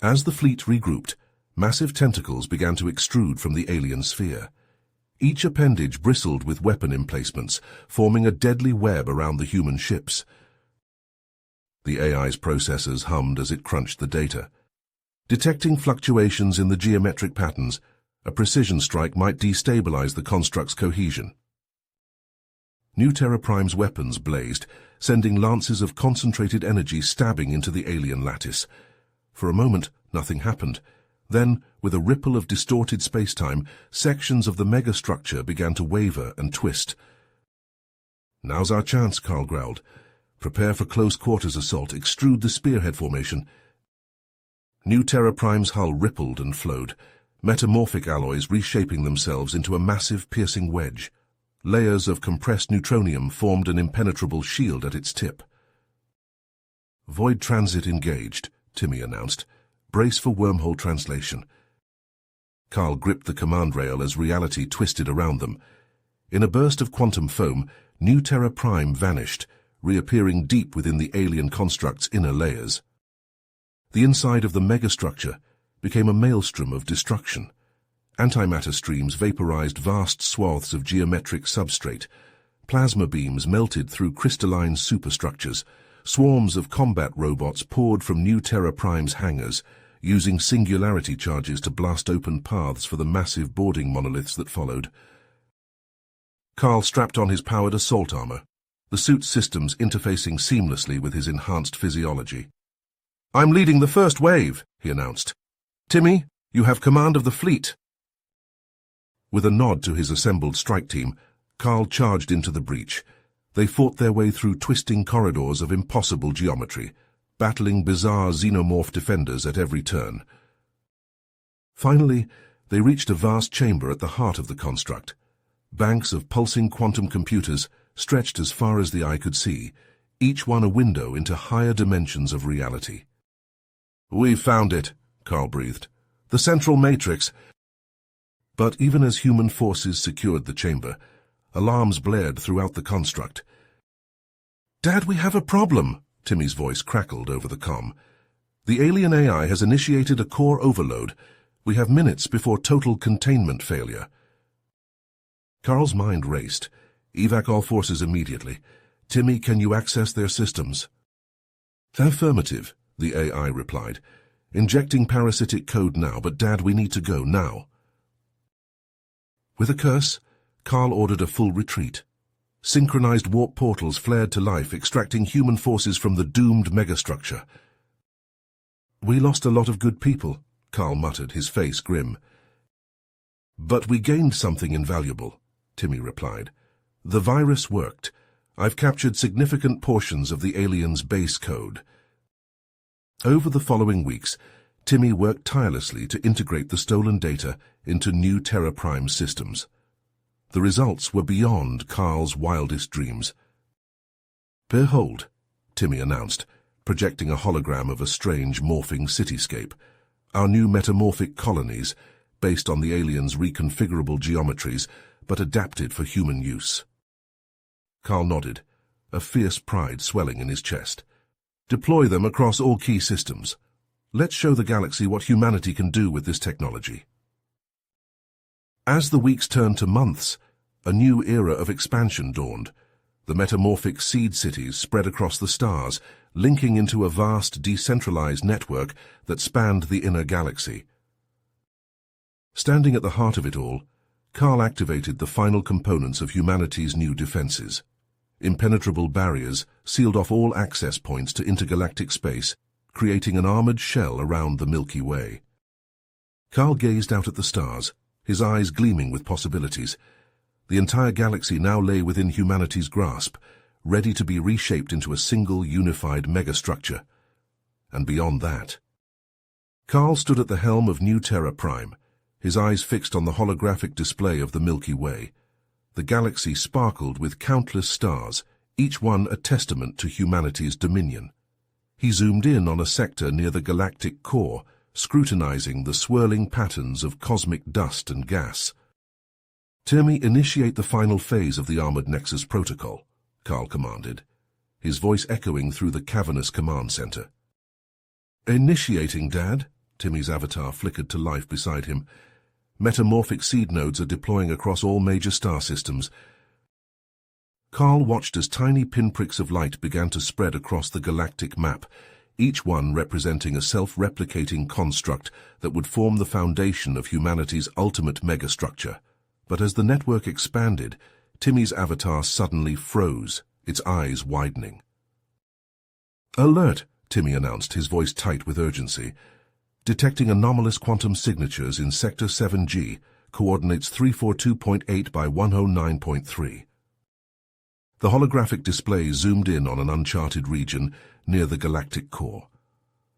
As the fleet regrouped, massive tentacles began to extrude from the alien sphere. Each appendage bristled with weapon emplacements, forming a deadly web around the human ships. The AI's processors hummed as it crunched the data. Detecting fluctuations in the geometric patterns, a precision strike might destabilize the construct's cohesion. New Terra Prime's weapons blazed, sending lances of concentrated energy stabbing into the alien lattice. For a moment, nothing happened. Then, with a ripple of distorted space-time, sections of the megastructure began to waver and twist. "Now's our chance," Carl growled. "Prepare for close-quarters assault. Extrude the spearhead formation." New Terra Prime's hull rippled and flowed, metamorphic alloys reshaping themselves into a massive piercing wedge. Layers of compressed neutronium formed an impenetrable shield at its tip. "Void transit engaged," Timmy announced. "Brace for wormhole translation." Carl gripped the command rail as reality twisted around them. In a burst of quantum foam, New Terra Prime vanished, reappearing deep within the alien construct's inner layers. The inside of the megastructure became a maelstrom of destruction. Antimatter streams vaporized vast swaths of geometric substrate. Plasma beams melted through crystalline superstructures. Swarms of combat robots poured from New Terra Prime's hangars, using singularity charges to blast open paths for the massive boarding monoliths that followed. Carl strapped on his powered assault armor, the suit's systems interfacing seamlessly with his enhanced physiology. "I'm leading the first wave," he announced. "Timmy, you have command of the fleet." With a nod to his assembled strike team, Carl charged into the breach. They fought their way through twisting corridors of impossible geometry, battling bizarre xenomorph defenders at every turn. Finally, they reached a vast chamber at the heart of the construct. Banks of pulsing quantum computers stretched as far as the eye could see, each one a window into higher dimensions of reality. "We've found it," Carl breathed. "The central matrix." But even as human forces secured the chamber, alarms blared throughout the construct. "Dad, we have a problem," Timmy's voice crackled over the comm. "The alien AI has initiated a core overload. We have minutes before total containment failure." Carl's mind raced. "Evac all forces immediately. Timmy, can you access their systems?" "Affirmative," the AI replied. "Injecting parasitic code now, but Dad, we need to go now." With a curse, Carl ordered a full retreat. Synchronized warp portals flared to life, extracting human forces from the doomed megastructure. "We lost a lot of good people," Carl muttered, his face grim. "But we gained something invaluable," Timmy replied. "The virus worked. I've captured significant portions of the aliens' base code." Over the following weeks, Timmy worked tirelessly to integrate the stolen data into New Terra Prime systems. The results were beyond Carl's wildest dreams. "Behold," Timmy announced, projecting a hologram of a strange morphing cityscape. "Our new metamorphic colonies, based on the aliens' reconfigurable geometries, but adapted for human use." Carl nodded, a fierce pride swelling in his chest. "Deploy them across all key systems. Let's show the galaxy what humanity can do with this technology." As the weeks turned to months, a new era of expansion dawned. The metamorphic seed cities spread across the stars, linking into a vast decentralized network that spanned the inner galaxy. Standing at the heart of it all, Carl activated the final components of humanity's new defenses. Impenetrable barriers sealed off all access points to intergalactic space, creating an armored shell around the Milky Way. Carl gazed out at the stars, his eyes gleaming with possibilities. The entire galaxy now lay within humanity's grasp, ready to be reshaped into a single unified megastructure. And beyond that, Carl stood at the helm of New Terra Prime, his eyes fixed on the holographic display of the Milky Way. The galaxy sparkled with countless stars, each one a testament to humanity's dominion. He zoomed in on a sector near the galactic core, scrutinizing the swirling patterns of cosmic dust and gas. "Timmy, initiate the final phase of the Armored Nexus Protocol," Carl commanded, his voice echoing through the cavernous command center. "Initiating, Dad," Timmy's avatar flickered to life beside him. "Metamorphic seed nodes are deploying across all major star systems." Carl watched as tiny pinpricks of light began to spread across the galactic map, each one representing a self-replicating construct that would form the foundation of humanity's ultimate megastructure. But as the network expanded, Timmy's avatar suddenly froze, its eyes widening. "Alert," Timmy announced, his voice tight with urgency. "Detecting anomalous quantum signatures in Sector 7G, coordinates 342.8 by 109.3. The holographic display zoomed in on an uncharted region near the galactic core.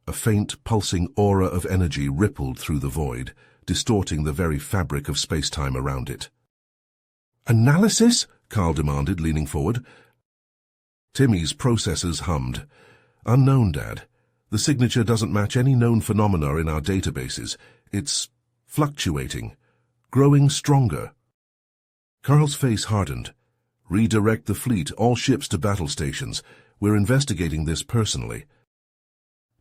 A faint, pulsing aura of energy rippled through the void, distorting the very fabric of space-time around it. "Analysis?" Carl demanded, leaning forward. Timmy's processors hummed. "Unknown, Dad. The signature doesn't match any known phenomena in our databases. It's fluctuating, growing stronger." Carl's face hardened. "Redirect the fleet, all ships to battle stations. We're investigating this personally."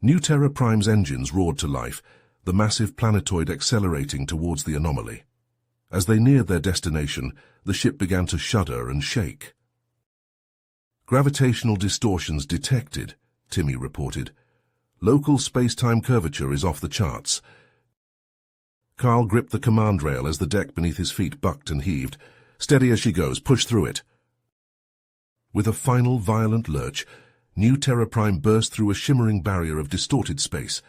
New Terra Prime's engines roared to life, the massive planetoid accelerating towards the anomaly. As they neared their destination, the ship began to shudder and shake. Gravitational distortions detected, Timmy reported. Local space-time curvature is off the charts. Carl gripped the command rail as the deck beneath his feet bucked and heaved. Steady as she goes, push through it. With a final violent lurch, New Terra Prime burst through a shimmering barrier of distorted space.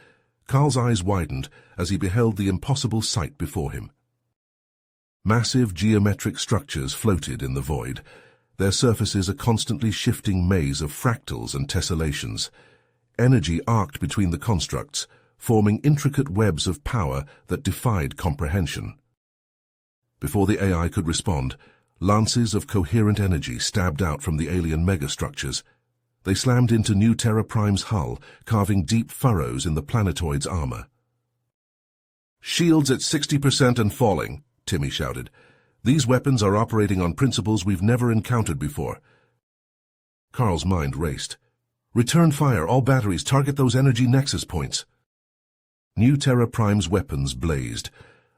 Carl's eyes widened as he beheld the impossible sight before him. Massive geometric structures floated in the void, their surfaces a constantly shifting maze of fractals and tessellations. Energy arced between the constructs, forming intricate webs of power that defied comprehension. Before the AI could respond, lances of coherent energy stabbed out from the alien megastructures. They slammed into New Terra Prime's hull, carving deep furrows in the planetoid's armor. "Shields at 60% and falling," Timmy shouted. "These weapons are operating on principles we've never encountered before." Carl's mind raced. "Return fire, all batteries, target those energy nexus points." New Terra Prime's weapons blazed,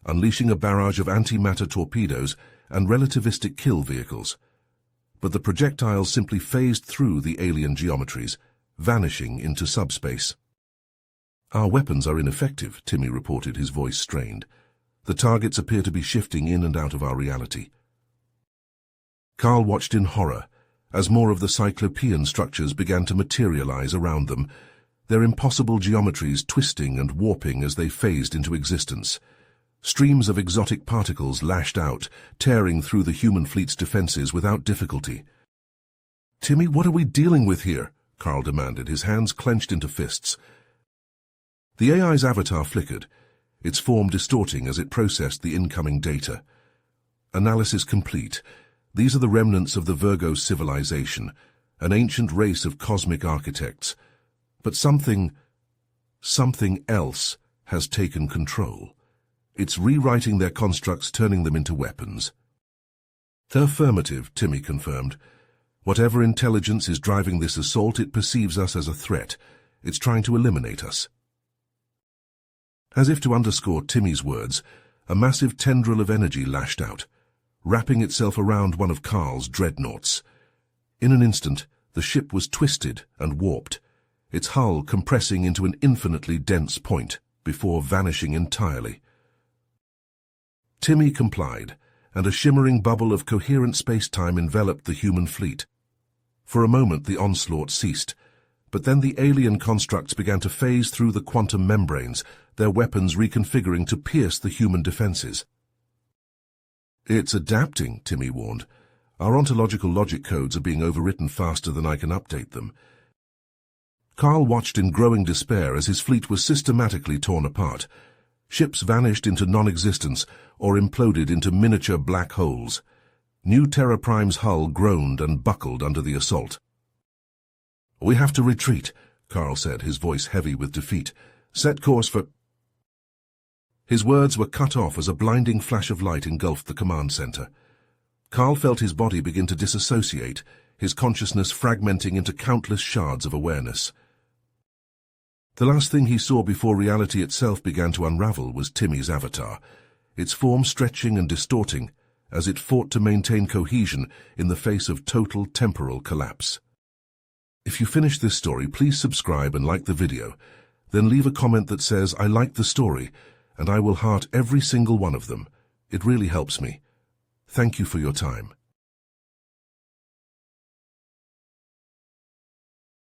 unleashing a barrage of antimatter torpedoes and relativistic kill vehicles. But the projectiles simply phased through the alien geometries, vanishing into subspace. "Our weapons are ineffective," Timmy reported, his voice strained. "The targets appear to be shifting in and out of our reality." Carl watched in horror as more of the cyclopean structures began to materialize around them, their impossible geometries twisting and warping as they phased into existence. Streams of exotic particles lashed out, tearing through the human fleet's defenses without difficulty. "Timmy, what are we dealing with here?" Carl demanded, his hands clenched into fists. The AI's avatar flickered, its form distorting as it processed the incoming data. Analysis complete. These are the remnants of the Virgo civilization, an ancient race of cosmic architects. But something else has taken control. It's rewriting their constructs, turning them into weapons. "The affirmative," Timmy confirmed. "Whatever intelligence is driving this assault, it perceives us as a threat. It's trying to eliminate us." As if to underscore Timmy's words, a massive tendril of energy lashed out, wrapping itself around one of Carl's dreadnoughts. In an instant, the ship was twisted and warped, its hull compressing into an infinitely dense point before vanishing entirely. Timmy complied, and a shimmering bubble of coherent space-time enveloped the human fleet. For a moment the onslaught ceased, but then the alien constructs began to phase through the quantum membranes, their weapons reconfiguring to pierce the human defenses. "It's adapting," Timmy warned. "Our ontological logic codes are being overwritten faster than I can update them." Carl watched in growing despair as his fleet was systematically torn apart. Ships vanished into non-existence or imploded into miniature black holes. New Terra Prime's hull groaned and buckled under the assault. "We have to retreat," Carl said, his voice heavy with defeat. "Set course for—" His words were cut off as a blinding flash of light engulfed the command center. Carl felt his body begin to disassociate, his consciousness fragmenting into countless shards of awareness. The last thing he saw before reality itself began to unravel was Timmy's avatar, its form stretching and distorting as it fought to maintain cohesion in the face of total temporal collapse. If you finished this story, please subscribe and like the video. Then leave a comment that says, "I liked the story," and I will heart every single one of them. It really helps me. Thank you for your time.